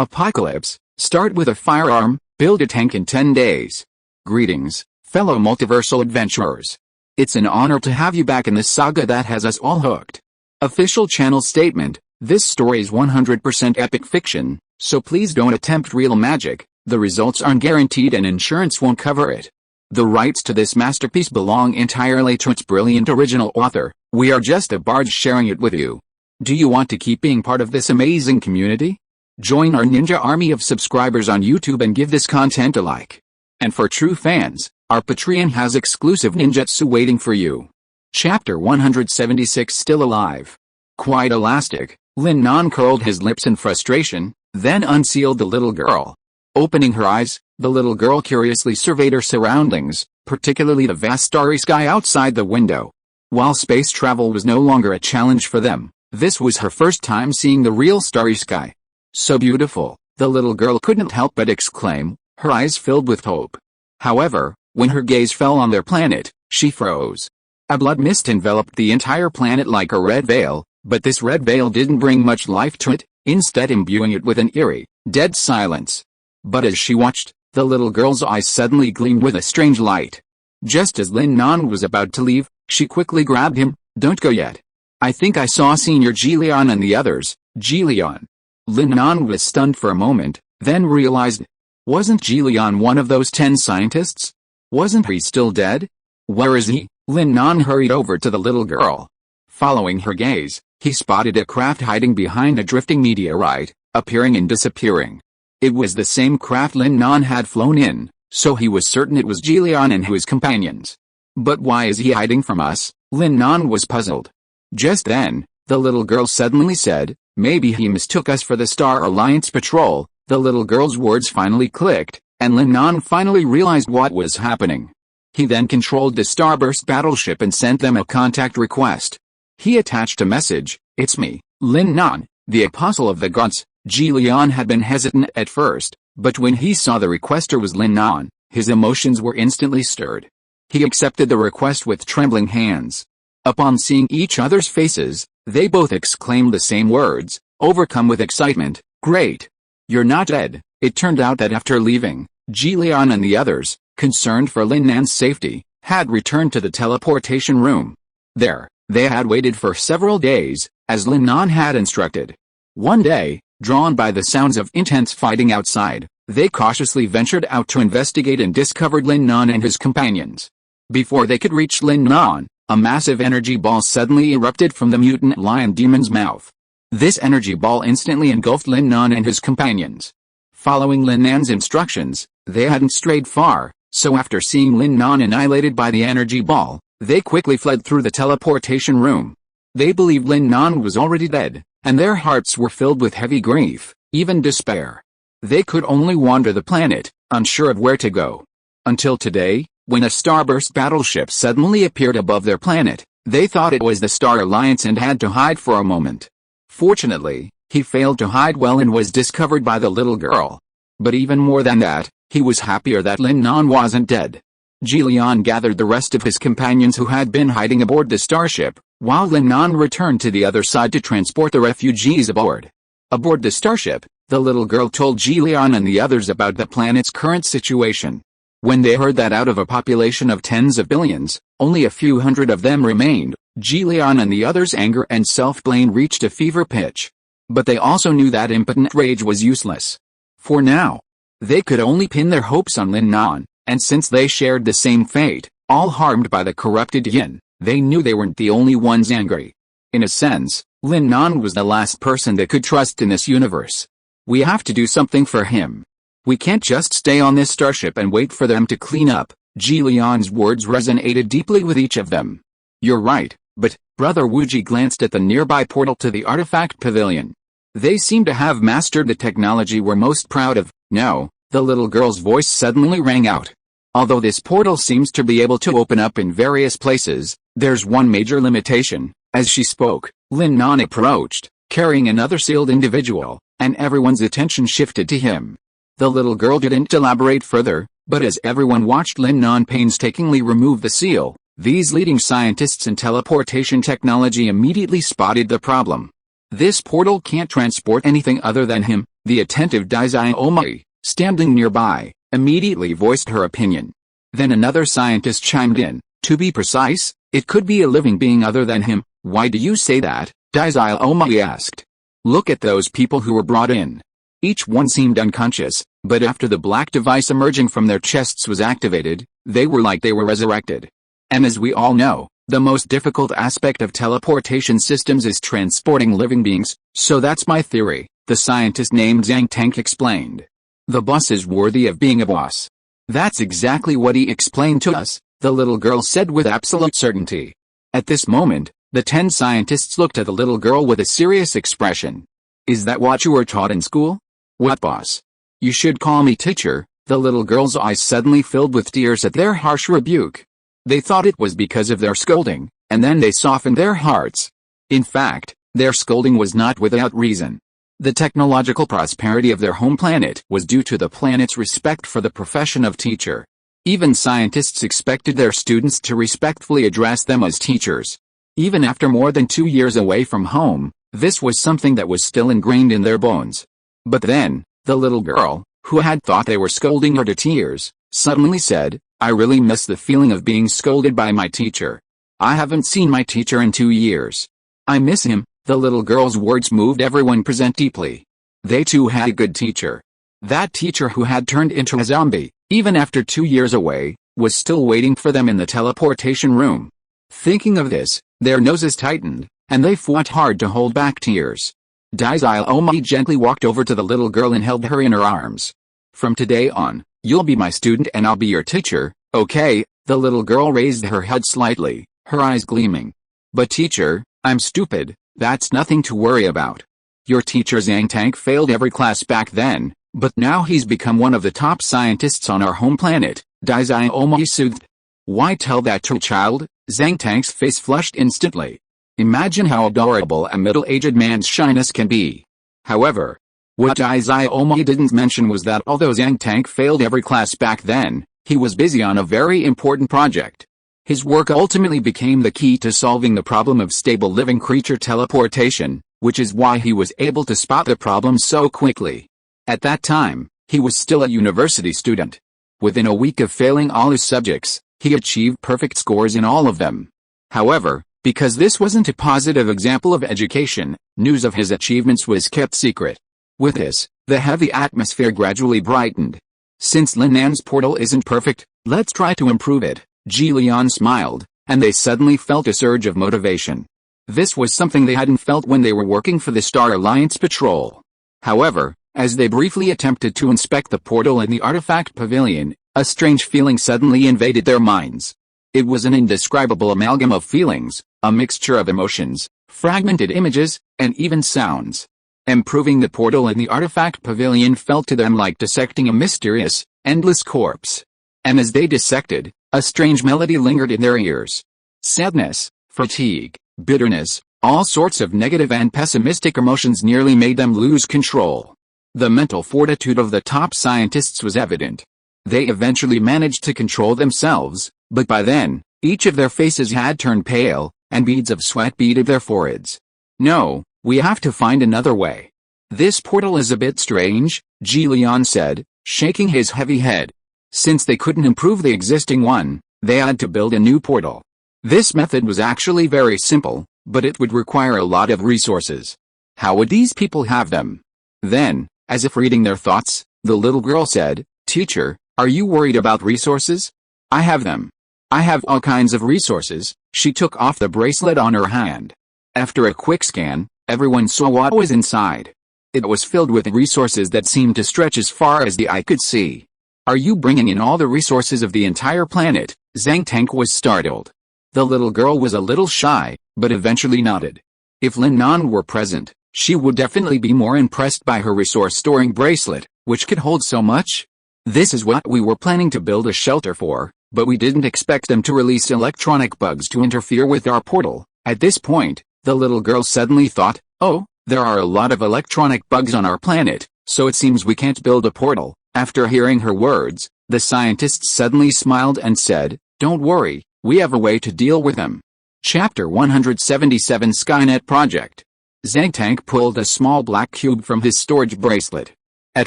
Apocalypse, start with a firearm, build a tank in 10 days. Greetings, fellow multiversal adventurers. It's an honor to have you back in this saga that has us all hooked. Official channel statement, this story is 100% epic fiction, so please don't attempt real magic, the results aren't guaranteed and insurance won't cover it. The rights to this masterpiece belong entirely to its brilliant original author, we are just a barge sharing it with you. Do you want to keep being part of this amazing community? Join our ninja army of subscribers on YouTube and give this content a like. And for true fans, our Patreon has exclusive ninjutsu waiting for you. Chapter 176 Still Alive. Quite elastic, Lin Nan curled his lips in frustration, then unsealed the little girl. Opening her eyes, the little girl curiously surveyed her surroundings, particularly the vast starry sky outside the window. While space travel was no longer a challenge for them, this was her first time seeing the real starry sky. So beautiful, the little girl couldn't help but exclaim, her eyes filled with hope. However, when her gaze fell on their planet, she froze. A blood mist enveloped the entire planet like a red veil, but this red veil didn't bring much life to it, instead imbuing it with an eerie, dead silence. But as she watched, the little girl's eyes suddenly gleamed with a strange light. Just as Lin Nan was about to leave, she quickly grabbed him, "Don't go yet. I think I saw Senior Jilian and the others." Jilian. Lin Nan was stunned for a moment, then realized, wasn't Jilian one of those 10 scientists? Wasn't he still dead? Where is he? Lin Nan hurried over to the little girl. Following her gaze, he spotted a craft hiding behind a drifting meteorite, appearing and disappearing. It was the same craft Lin Nan had flown in, so he was certain it was Jilian and his companions. But why is he hiding from us? Lin Nan was puzzled. Just then, the little girl suddenly said, "Maybe he mistook us for the Star Alliance patrol." The little girl's words finally clicked, and Lin Nan finally realized what was happening. He then controlled the Starburst battleship and sent them a contact request. He attached a message, "It's me, Lin Nan, the Apostle of the Gods." Jilian had been hesitant at first, but when he saw the requester was Lin Nan, his emotions were instantly stirred. He accepted the request with trembling hands. Upon seeing each other's faces, they both exclaimed the same words, overcome with excitement, "Great! You're not dead." It turned out that after leaving, Jilian and the others, concerned for Lin Nan's safety, had returned to the teleportation room. There, they had waited for several days, as Lin Nan had instructed. One day, drawn by the sounds of intense fighting outside, they cautiously ventured out to investigate and discovered Lin Nan and his companions. Before they could reach Lin Nan, a massive energy ball suddenly erupted from the mutant lion demon's mouth. This energy ball instantly engulfed Lin Nan and his companions. Following Lin Nan's instructions, they hadn't strayed far, so after seeing Lin Nan annihilated by the energy ball, they quickly fled through the teleportation room. They believed Lin Nan was already dead, and their hearts were filled with heavy grief, even despair. They could only wander the planet, unsure of where to go. Until today, when a Starburst battleship suddenly appeared above their planet, they thought it was the Star Alliance and had to hide for a moment. Fortunately, he failed to hide well and was discovered by the little girl. But even more than that, he was happier that Lin Nan wasn't dead. Jilian gathered the rest of his companions who had been hiding aboard the starship, while Lin Nan returned to the other side to transport the refugees aboard. Aboard the starship, the little girl told Jilian and the others about the planet's current situation. When they heard that out of a population of tens of billions, only a few hundred of them remained, Jilian and the others' anger and self-blame reached a fever pitch. But they also knew that impotent rage was useless. For now, they could only pin their hopes on Lin Nan, and since they shared the same fate, all harmed by the corrupted yin, they knew they weren't the only ones angry. In a sense, Lin Nan was the last person they could trust in this universe. We have to do something for him. We can't just stay on this starship and wait for them to clean up. Jilian's words resonated deeply with each of them. You're right, but, Brother Wuji glanced at the nearby portal to the artifact pavilion. They seem to have mastered the technology we're most proud of. No, the little girl's voice suddenly rang out. Although this portal seems to be able to open up in various places, there's one major limitation. As she spoke, Lin Nan approached, carrying another sealed individual, and everyone's attention shifted to him. The little girl didn't elaborate further, but as everyone watched Lin Nan painstakingly remove the seal, these leading scientists in teleportation technology immediately spotted the problem. This portal can't transport anything other than him, The attentive Daizaiomi, standing nearby, immediately voiced her opinion. Then another scientist chimed in. To be precise, it could be a living being other than him. Why do you say that? Daizaiomi asked. Look at those people who were brought in. Each one seemed unconscious, but after the black device emerging from their chests was activated, they were like they were resurrected. And as we all know, the most difficult aspect of teleportation systems is transporting living beings, so that's my theory, the scientist named Zhang Tank explained. The boss is worthy of being a boss. That's exactly what he explained to us, the little girl said with absolute certainty. At this moment, the 10 scientists looked at the little girl with a serious expression. Is that what you were taught in school? What boss? You should call me teacher. The little girl's eyes suddenly filled with tears at their harsh rebuke. They thought it was because of their scolding, and then they softened their hearts. In fact, their scolding was not without reason. The technological prosperity of their home planet was due to the planet's respect for the profession of teacher. Even scientists expected their students to respectfully address them as teachers. Even after more than 2 years away from home, this was something that was still ingrained in their bones. But then, the little girl, who had thought they were scolding her to tears, suddenly said, I really miss the feeling of being scolded by my teacher. I haven't seen my teacher in 2 years. I miss him. The little girl's words moved everyone present deeply. They too had a good teacher. That teacher who had turned into a zombie, even after 2 years away, was still waiting for them in the teleportation room. Thinking of this, their noses tightened, and they fought hard to hold back tears. Daizaiomi gently walked over to the little girl and held her in her arms. From today on, you'll be my student and I'll be your teacher, okay? The little girl raised her head slightly, her eyes gleaming. But teacher, I'm stupid. That's nothing to worry about. Your teacher Zhang Tank failed every class back then, but now he's become one of the top scientists on our home planet, Daizaiomi soothed. Why tell that to a child? Zhang Tank's face flushed instantly. Imagine how adorable a middle-aged man's shyness can be. However, what Daizaiomi didn't mention was that although Zhang Tank failed every class back then, he was busy on a very important project. His work ultimately became the key to solving the problem of stable living creature teleportation, which is why he was able to spot the problem so quickly. At that time, he was still a university student. Within a week of failing all his subjects, he achieved perfect scores in all of them. However, because this wasn't a positive example of education, news of his achievements was kept secret. With this, the heavy atmosphere gradually brightened. Since Lin Nan's portal isn't perfect, let's try to improve it. Jilian smiled, and they suddenly felt a surge of motivation. This was something they hadn't felt when they were working for the Star Alliance Patrol. However, as they briefly attempted to inspect the portal in the artifact pavilion, a strange feeling suddenly invaded their minds. It was an indescribable amalgam of feelings, a mixture of emotions, fragmented images, and even sounds. Improving the portal in the artifact pavilion felt to them like dissecting a mysterious, endless corpse. And as they dissected, a strange melody lingered in their ears. Sadness, fatigue, bitterness, all sorts of negative and pessimistic emotions nearly made them lose control. The mental fortitude of the top scientists was evident. They eventually managed to control themselves, but by then, each of their faces had turned pale, and beads of sweat beaded their foreheads. No, we have to find another way. This portal is a bit strange, Jilian said, shaking his heavy head. Since they couldn't improve the existing one, they had to build a new portal. This method was actually very simple, but it would require a lot of resources. How would these people have them? Then, as if reading their thoughts, the little girl said, Teacher, are you worried about resources? I have them. I have all kinds of resources. She took off the bracelet on her hand. After a quick scan, everyone saw what was inside. It was filled with resources that seemed to stretch as far as the eye could see. Are you bringing in all the resources of the entire planet? Zhang Tank was startled. The little girl was a little shy, but eventually nodded. If Lin Nan were present, she would definitely be more impressed by her resource-storing bracelet, which could hold so much. This is what we were planning to build a shelter for, but we didn't expect them to release electronic bugs to interfere with our portal. At this point, the little girl suddenly thought, oh, there are a lot of electronic bugs on our planet, so it seems we can't build a portal. After hearing her words, the scientists suddenly smiled and said, Don't worry, we have a way to deal with them. Chapter 177 Skynet Project. Zhang Tank pulled a small black cube from his storage bracelet. At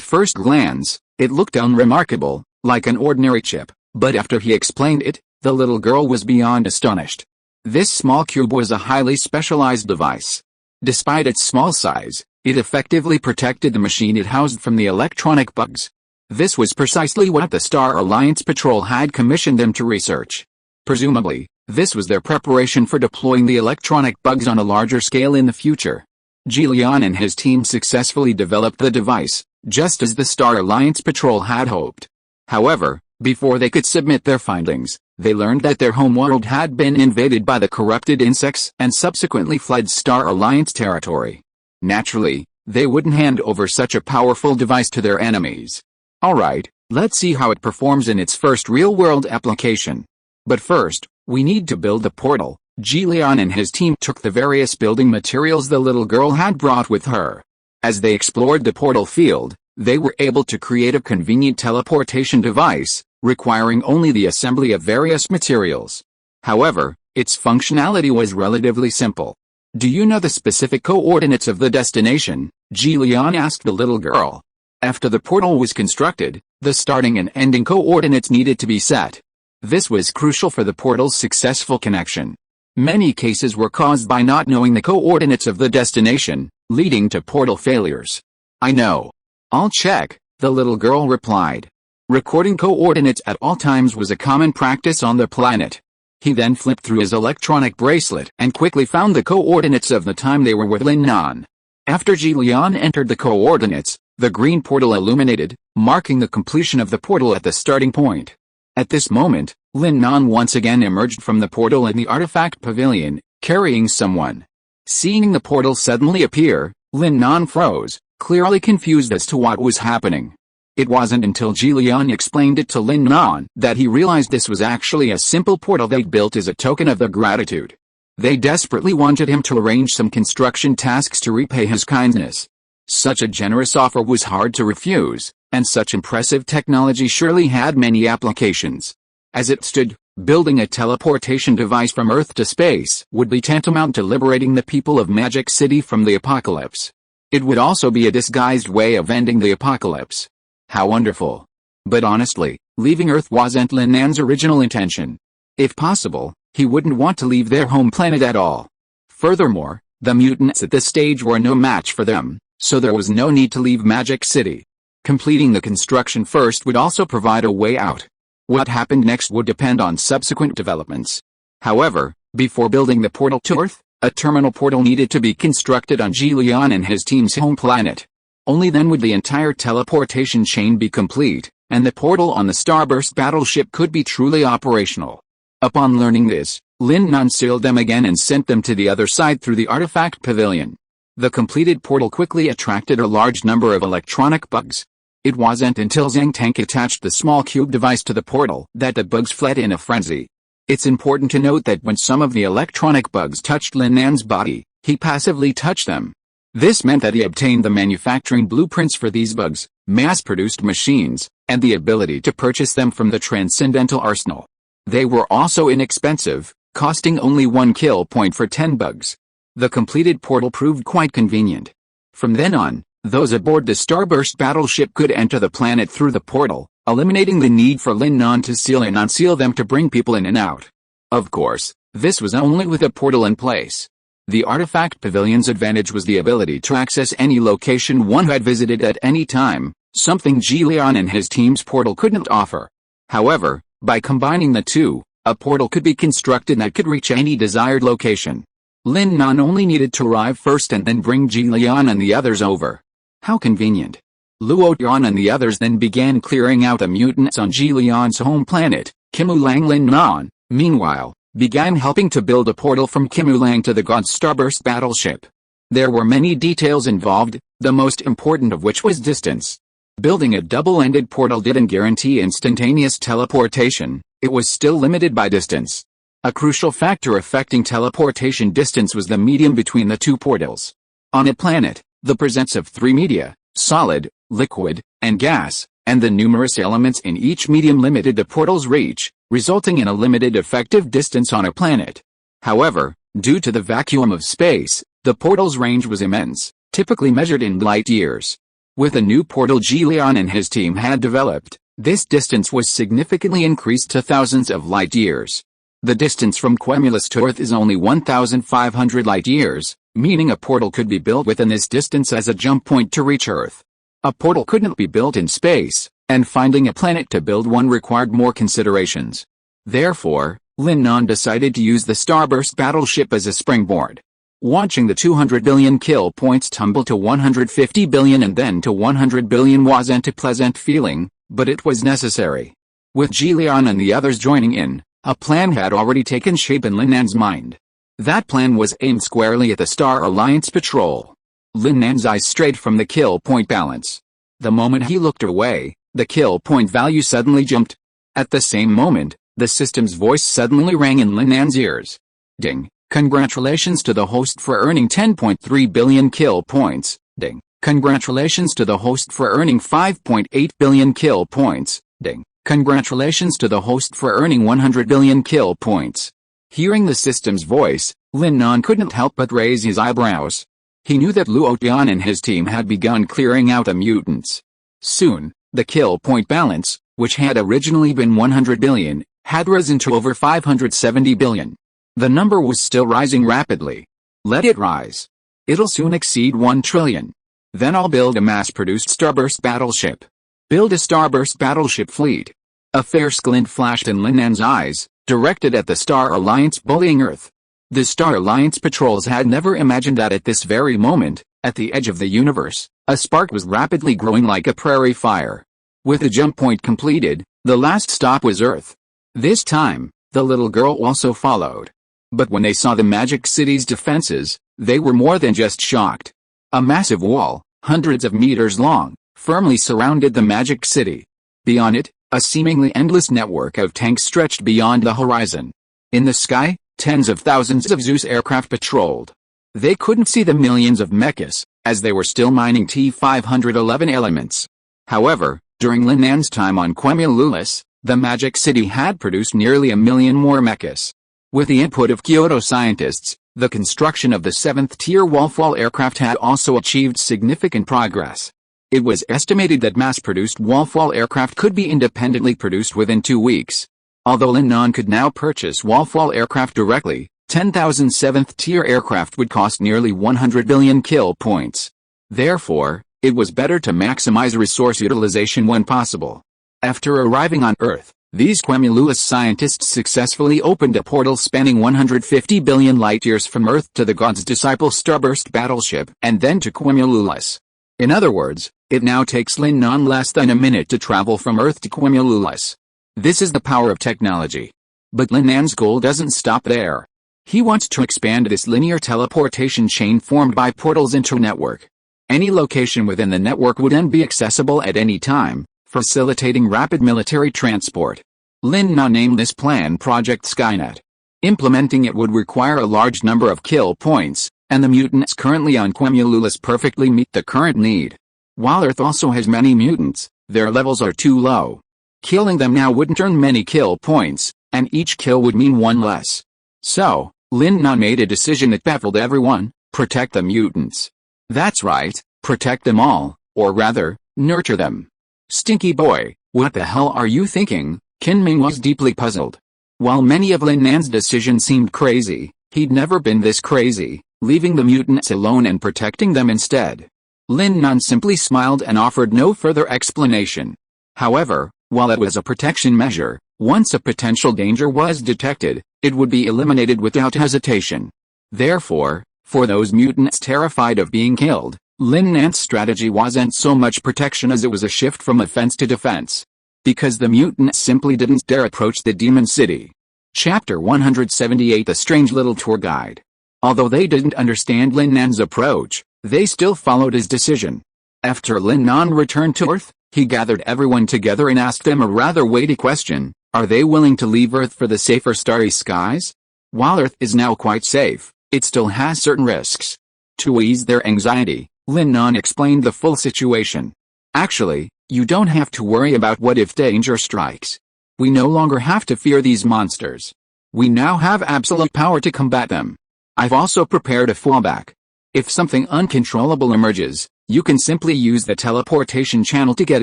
first glance, it looked unremarkable, like an ordinary chip, but after he explained it, the little girl was beyond astonished. This small cube was a highly specialized device. Despite its small size, it effectively protected the machine it housed from the electronic bugs. This was precisely what the Star Alliance Patrol had commissioned them to research. Presumably, this was their preparation for deploying the electronic bugs on a larger scale in the future. Lin and his team successfully developed the device, just as the Star Alliance Patrol had hoped. However, before they could submit their findings, they learned that their homeworld had been invaded by the corrupted insects and subsequently fled Star Alliance territory. Naturally, they wouldn't hand over such a powerful device to their enemies. Alright, let's see how it performs in its first real-world application. But first, we need to build the portal. Lin and his team took the various building materials the little girl had brought with her. As they explored the portal field, they were able to create a convenient teleportation device, requiring only the assembly of various materials. However, its functionality was relatively simple. Do you know the specific coordinates of the destination? Lin asked the little girl. After the portal was constructed, the starting and ending coordinates needed to be set. This was crucial for the portal's successful connection. Many cases were caused by not knowing the coordinates of the destination, leading to portal failures. I know. I'll check, the little girl replied. Recording coordinates at all times was a common practice on the planet. He then flipped through his electronic bracelet and quickly found the coordinates of the time they were with Lin Nan. After Lin entered the coordinates, the green portal illuminated, marking the completion of the portal at the starting point. At this moment, Lin Nan once again emerged from the portal in the artifact pavilion, carrying someone. Seeing the portal suddenly appear, Lin Nan froze, clearly confused as to what was happening. It wasn't until Lin explained it to Lin Nan that he realized this was actually a simple portal they'd built as a token of their gratitude. They desperately wanted him to arrange some construction tasks to repay his kindness. Such a generous offer was hard to refuse, and such impressive technology surely had many applications. As it stood, building a teleportation device from Earth to space would be tantamount to liberating the people of Magic City from the apocalypse. It would also be a disguised way of ending the apocalypse. How wonderful. But honestly, leaving Earth wasn't Lin Nan's original intention. If possible, he wouldn't want to leave their home planet at all. Furthermore, the mutants at this stage were no match for them, so there was no need to leave Magic City. Completing the construction first would also provide a way out. What happened next would depend on subsequent developments. However, before building the portal to Earth, a terminal portal needed to be constructed on Lin and his team's home planet. Only then would the entire teleportation chain be complete, and the portal on the Starburst battleship could be truly operational. Upon learning this, Lin Nan sealed them again and sent them to the other side through the artifact pavilion. The completed portal quickly attracted a large number of electronic bugs. It wasn't until Zhang Tank attached the small cube device to the portal that the bugs fled in a frenzy. It's important to note that when some of the electronic bugs touched Lin Nan's body, he passively touched them. This meant that he obtained the manufacturing blueprints for these bugs, mass-produced machines, and the ability to purchase them from the Transcendental Arsenal. They were also inexpensive, costing only 1 kill point for 10 bugs. The completed portal proved quite convenient. From then on, those aboard the Starburst battleship could enter the planet through the portal, eliminating the need for Lin Nan to seal and unseal them to bring people in and out. Of course, this was only with a portal in place. The artifact pavilion's advantage was the ability to access any location one had visited at any time, something Lin and his team's portal couldn't offer. However, by combining the two, a portal could be constructed that could reach any desired location. Lin Nan only needed to arrive first and then bring Lin and the others over. How convenient. Luo Yan and the others then began clearing out the mutants on Lin's home planet. Kimulang Lin Nan, meanwhile, began helping to build a portal from Kimulang to the God's Starburst battleship. There were many details involved, the most important of which was distance. Building a double-ended portal didn't guarantee instantaneous teleportation, it was still limited by distance. A crucial factor affecting teleportation distance was the medium between the two portals. On a planet, the presence of 3 media, solid, liquid, and gas, and the numerous elements in each medium limited the portal's reach, resulting in a limited effective distance on a planet. However, due to the vacuum of space, the portal's range was immense, typically measured in light years. With a new portal Lin and his team had developed, this distance was significantly increased to thousands of light-years. The distance from Quemulus to Earth is only 1,500 light-years, meaning a portal could be built within this distance as a jump point to reach Earth. A portal couldn't be built in space, and finding a planet to build one required more considerations. Therefore, Lin Nan decided to use the Starburst battleship as a springboard. Watching the 200 billion kill points tumble to 150 billion and then to 100 billion wasn't a pleasant feeling, but it was necessary. With Lin and the others joining in, a plan had already taken shape in Lin Nan's mind. That plan was aimed squarely at the Star Alliance patrol. Lin Nan's eyes strayed from the kill point balance. The moment he looked away, the kill point value suddenly jumped. At the same moment, the system's voice suddenly rang in Lin Nan's ears. Ding! Congratulations to the host for earning 10.3 billion kill points. Ding! Congratulations to the host for earning 5.8 billion kill points. Ding! Congratulations to the host for earning 100 billion kill points. Hearing the system's voice, Lin Nan couldn't help but raise his eyebrows. He knew that Luo Tian and his team had begun clearing out the mutants. Soon, the kill point balance, which had originally been 100 billion, had risen to over 570 billion. The number was still rising rapidly. Let it rise. It'll soon exceed 1 trillion. Then I'll build a mass-produced Starburst battleship. Build a Starburst battleship fleet. A fierce glint flashed in Lin Nan's eyes, directed at the Star Alliance bullying Earth. The Star Alliance patrols had never imagined that at this very moment, at the edge of the universe, a spark was rapidly growing like a prairie fire. With the jump point completed, the last stop was Earth. This time, the little girl also followed. But when they saw the Magic City's defenses, they were more than just shocked. A massive wall, hundreds of meters long, firmly surrounded the Magic City. Beyond it, a seemingly endless network of tanks stretched beyond the horizon. In the sky, tens of thousands of Zeus aircraft patrolled. They couldn't see the millions of mechas, as they were still mining T-511 elements. However, during Lin Nan's time on Quemulus, the Magic City had produced nearly 1 million more mechas. With the input of Kyoto scientists, the construction of the 7th-tier Wallfall aircraft had also achieved significant progress. It was estimated that mass-produced Wallfall aircraft could be independently produced within 2 weeks. Although Lin Nan could now purchase Wallfall aircraft directly, 10,000 7th-tier aircraft would cost nearly 100 billion kill points. Therefore, it was better to maximize resource utilization when possible. After arriving on Earth, these Quemulus scientists successfully opened a portal spanning 150 billion light-years from Earth to the God's Disciple Starburst battleship and then to Quemulus. In other words, it now takes Lin Nan less than a minute to travel from Earth to Quemulus. This is the power of technology. But Lin Nan's goal doesn't stop there. He wants to expand this linear teleportation chain formed by portals into a network. Any location within the network would then be accessible at any time, facilitating rapid military transport. Lin Nan named this plan Project Skynet. Implementing it would require a large number of kill points, and the mutants currently on Quemulus perfectly meet the current need. While Earth also has many mutants, their levels are too low. Killing them now wouldn't earn many kill points, and each kill would mean one less. So, Lin Nan made a decision that baffled everyone: protect the mutants. That's right, protect them all, or rather, nurture them. Stinky boy, what the hell are you thinking? Qin Ming was deeply puzzled. While many of Lin Nan's decisions seemed crazy, he'd never been this crazy, leaving the mutants alone and protecting them instead. Lin Nan simply smiled and offered no further explanation. However, while it was a protection measure, once a potential danger was detected, it would be eliminated without hesitation. Therefore, for those mutants terrified of being killed, Lin Nan's strategy wasn't so much protection as it was a shift from offense to defense. Because the mutants simply didn't dare approach the Demon City. Chapter 178: The Strange Little Tour Guide. Although they didn't understand Lin Nan's approach, they still followed his decision. After Lin Nan returned to Earth, he gathered everyone together and asked them a rather weighty question: are they willing to leave Earth for the safer starry skies? While Earth is now quite safe, it still has certain risks. To ease their anxiety, Lin Nan explained the full situation. Actually, you don't have to worry about what if danger strikes. We no longer have to fear these monsters. We now have absolute power to combat them. I've also prepared a fallback. If something uncontrollable emerges, you can simply use the teleportation channel to get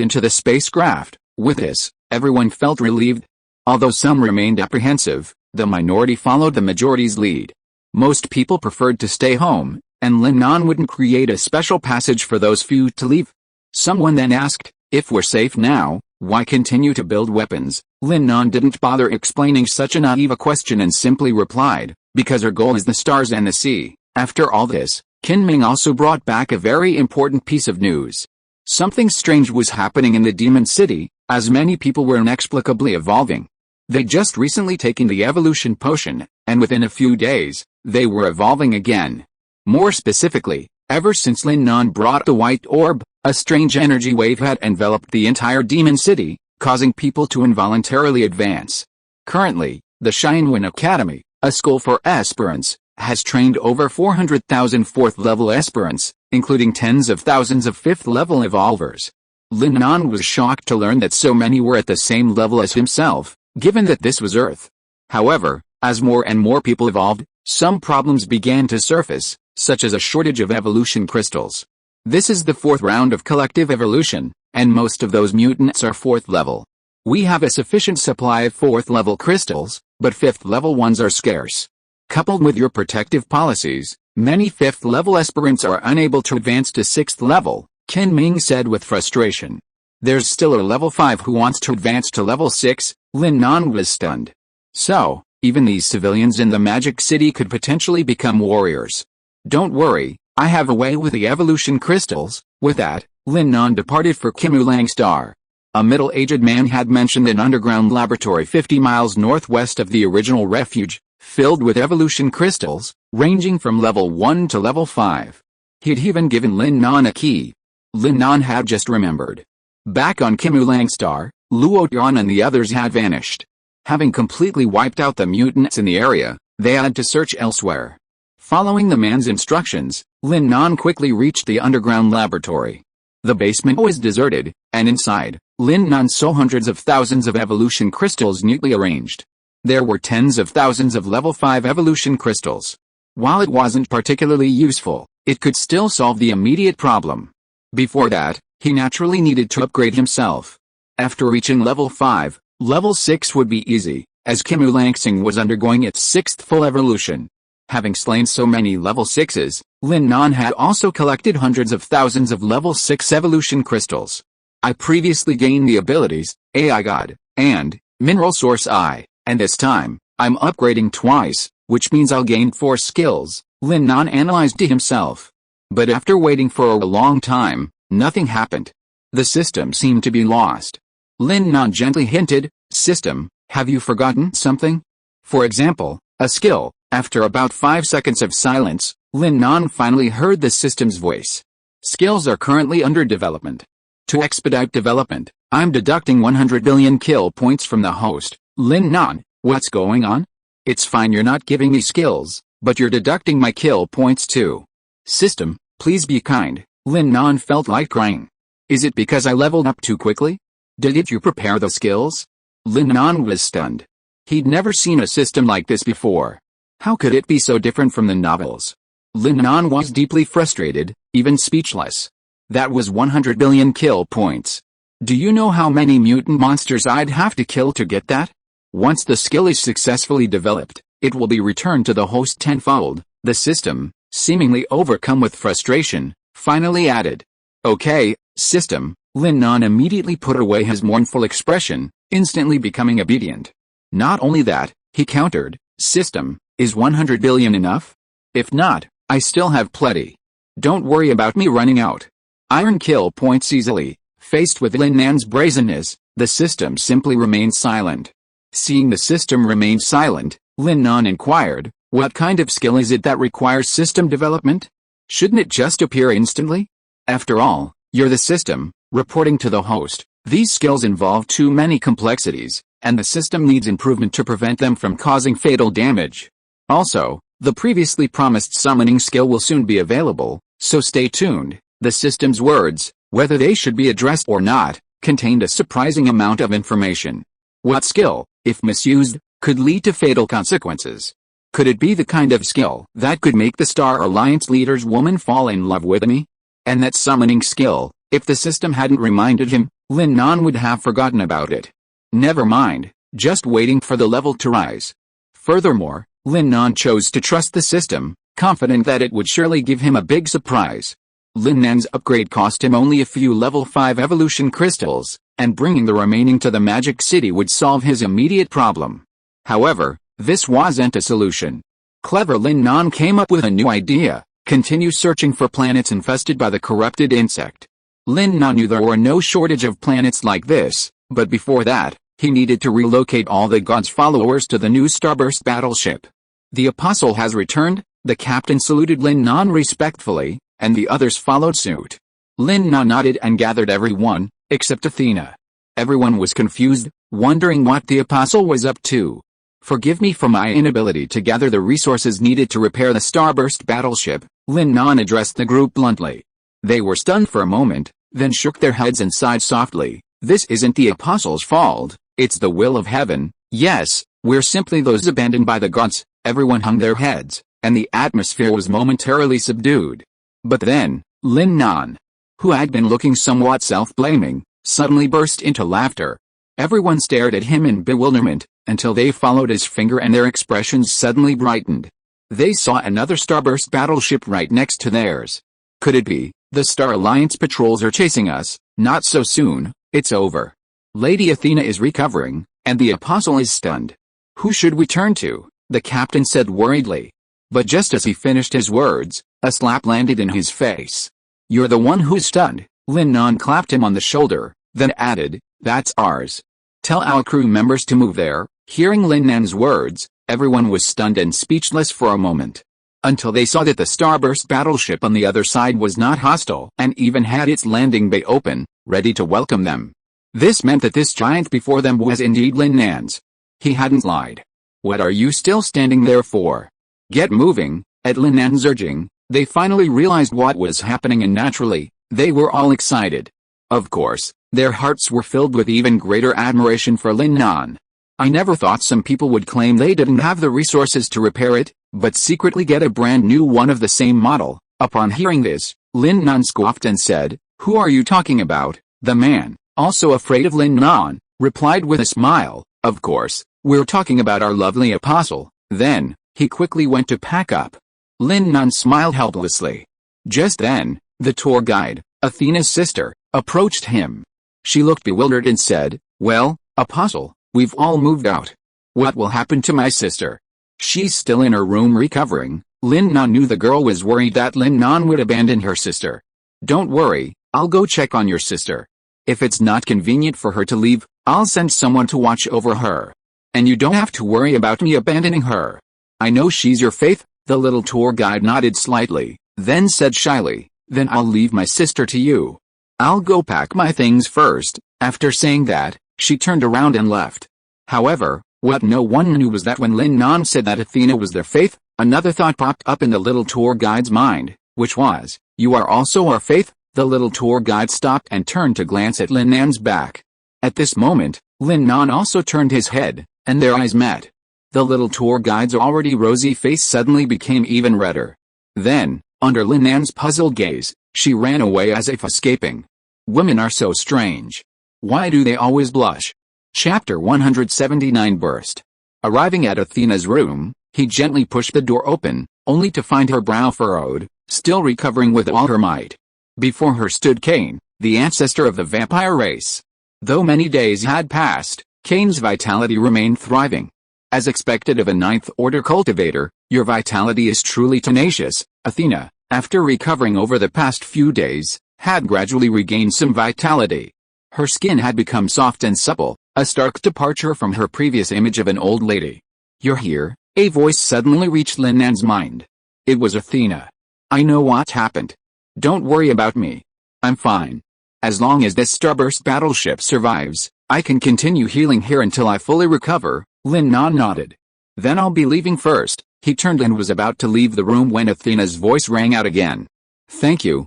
into the spacecraft. With this, everyone felt relieved. Although some remained apprehensive, the minority followed the majority's lead. Most people preferred to stay home, and Lin Nan wouldn't create a special passage for those few to leave. Someone then asked, if we're safe now, why continue to build weapons? Lin Nan didn't bother explaining such a naive question and simply replied, because our goal is the stars and the sea. After all this, Qin Ming also brought back a very important piece of news. Something strange was happening in the Demon City, as many people were inexplicably evolving. They'd just recently taken the evolution potion, and within a few days, they were evolving again. More specifically, ever since Lin Nan brought the white orb, a strange energy wave had enveloped the entire Demon City, causing people to involuntarily advance. Currently, the Shinwen Academy, a school for aspirants, has trained over 400,000 4th-level aspirants, including tens of thousands of 5th-level evolvers. Lin Nan was shocked to learn that so many were at the same level as himself, given that this was Earth. However, as more and more people evolved, some problems began to surface, such as a shortage of evolution crystals. This is the 4th round of collective evolution, and most of those mutants are 4th level. We have a sufficient supply of 4th level crystals, but 5th level ones are scarce. Coupled with your protective policies, many 5th level aspirants are unable to advance to 6th level, Qin Ming said with frustration. There's still a level 5 who wants to advance to level 6, Lin Nan was stunned. So, even these civilians in the Magic City could potentially become warriors. Don't worry, I have a way with the evolution crystals. With that, Lin Nan departed for Kimulang Star. A middle-aged man had mentioned an underground laboratory 50 miles northwest of the original refuge, filled with evolution crystals, ranging from level 1 to level 5. He'd even given Lin Nan a key. Lin Nan had just remembered. Back on Kimulang Star, Luo Tian and the others had vanished. Having completely wiped out the mutants in the area, they had to search elsewhere. Following the man's instructions, Lin Nan quickly reached the underground laboratory. The basement was deserted, and inside, Lin Nan saw hundreds of thousands of evolution crystals neatly arranged. There were tens of thousands of level 5 evolution crystals. While it wasn't particularly useful, it could still solve the immediate problem. Before that, he naturally needed to upgrade himself. After reaching level 5, level 6 would be easy, as Kimulang was undergoing its 6th full evolution. Having slain so many level 6s, Lin Nan had also collected hundreds of thousands of level 6 evolution crystals. I previously gained the abilities, AI God, and Mineral Source I, and this time, I'm upgrading twice, which means I'll gain 4 skills, Lin Nan analyzed to himself. But after waiting for a long time, nothing happened. The system seemed to be lost. Lin Nan gently hinted, System, have you forgotten something? For example, a skill. After about 5 seconds of silence, Lin Nan finally heard the system's voice. Skills are currently under development. To expedite development, I'm deducting 100 billion kill points from the host. Lin Nan, what's going on? It's fine you're not giving me skills, but you're deducting my kill points too. System, please be kind. Lin Nan felt like crying. Is it because I leveled up too quickly? Didn't you prepare the skills? Lin Nan was stunned. He'd never seen a system like this before. How could it be so different from the novels? Lin Nan was deeply frustrated, even speechless. That was 100 billion kill points. Do you know how many mutant monsters I'd have to kill to get that? Once the skill is successfully developed, it will be returned to the host tenfold. The system, seemingly overcome with frustration, finally added. Okay, system. Lin Nan immediately put away his mournful expression, instantly becoming obedient. Not only that, he countered, System, is 100 billion enough? If not, I still have plenty. Don't worry about me running out. Iron kill points easily. Faced with Lin Nan's brazenness, the system simply remained silent. Seeing the system remain silent, Lin Nan inquired, what kind of skill is it that requires system development? Shouldn't it just appear instantly? After all, you're the system, reporting to the host. These skills involve too many complexities, and the system needs improvement to prevent them from causing fatal damage. Also, the previously promised summoning skill will soon be available, so stay tuned. The system's words, whether they should be addressed or not, contained a surprising amount of information. What skill, if misused, could lead to fatal consequences? Could it be the kind of skill that could make the Star Alliance leader's woman fall in love with me? And that summoning skill, if the system hadn't reminded him, Lin Nan would have forgotten about it. Never mind, just waiting for the level to rise. Furthermore, Lin Nan chose to trust the system, confident that it would surely give him a big surprise. Lin Nan's upgrade cost him only a few level 5 evolution crystals, and bringing the remaining to the Magic City would solve his immediate problem. However, this wasn't a solution. Clever Lin Nan came up with a new idea: continue searching for planets infested by the corrupted insect. Lin Nan knew there were no shortage of planets like this, but before that, he needed to relocate all the god's followers to the new Starburst battleship. The apostle has returned. The captain saluted Lin Nan respectfully, and the others followed suit. Lin Nan nodded and gathered everyone, except Athena. Everyone was confused, wondering what the apostle was up to. Forgive me for my inability to gather the resources needed to repair the Starburst battleship, Lin Nan addressed the group bluntly. They were stunned for a moment, then shook their heads and sighed softly. This isn't the apostle's fault, it's the will of heaven. Yes, we're simply those abandoned by the gods. Everyone hung their heads, and the atmosphere was momentarily subdued. But then, Lin Nan, who had been looking somewhat self-blaming, suddenly burst into laughter. Everyone stared at him in bewilderment, until they followed his finger and their expressions suddenly brightened. They saw another Starburst battleship right next to theirs. Could it be? The Star Alliance patrols are chasing us. Not so soon, it's over. Lady Athena is recovering, and the apostle is stunned. Who should we turn to? The captain said worriedly. But just as he finished his words, a slap landed in his face. You're the one who's stunned. Lin Nan clapped him on the shoulder, then added, that's ours. Tell our crew members to move there. Hearing Lin Nan's words, everyone was stunned and speechless for a moment. Until they saw that the Starburst battleship on the other side was not hostile and even had its landing bay open, ready to welcome them. This meant that this giant before them was indeed Lin Nan's. He hadn't lied. What are you still standing there for? Get moving. At Lin Nan's urging, they finally realized what was happening, and naturally, they were all excited. Of course, their hearts were filled with even greater admiration for Lin Nan. I never thought some people would claim they didn't have the resources to repair it, but secretly get a brand new one of the same model. Upon hearing this, Lin Nan scoffed and said, who are you talking about? The man, also afraid of Lin Nan, replied with a smile, of course, we're talking about our lovely apostle. Then, he quickly went to pack up. Lin Nan smiled helplessly. Just then, the tour guide, Athena's sister, approached him. She looked bewildered and said, well, apostle, we've all moved out. What will happen to my sister? She's still in her room recovering. Lin Nan knew the girl was worried that Lin Nan would abandon her sister. Don't worry, I'll go check on your sister. If it's not convenient for her to leave, I'll send someone to watch over her. And you don't have to worry about me abandoning her. I know she's your faith. The little tour guide nodded slightly, then said shyly, then I'll leave my sister to you. I'll go pack my things first. After saying that, she turned around and left. However, what no one knew was that when Lin Nan said that Athena was their faith, another thought popped up in the little tour guide's mind, which was, you are also our faith? The little tour guide stopped and turned to glance at Lin Nan's back. At this moment, Lin Nan also turned his head, and their eyes met. The little tour guide's already rosy face suddenly became even redder. Then, under Lin Nan's puzzled gaze, she ran away as if escaping. Women are so strange. Why do they always blush? Chapter 179 Burst. Arriving at Athena's room, he gently pushed the door open, only to find her brow furrowed, still recovering with all her might. Before her stood Cain, the ancestor of the vampire race. Though many days had passed, Cain's vitality remained thriving. As expected of a ninth-order cultivator, your vitality is truly tenacious. Athena, after recovering over the past few days, had gradually regained some vitality. Her skin had become soft and supple, a stark departure from her previous image of an old lady. You're here, a voice suddenly reached Lin Nan's mind. It was Athena. I know what happened. Don't worry about me. I'm fine. As long as this Starburst battleship survives, I can continue healing here until I fully recover. Lin Nan nodded. Then I'll be leaving first. He turned and was about to leave the room when Athena's voice rang out again. Thank you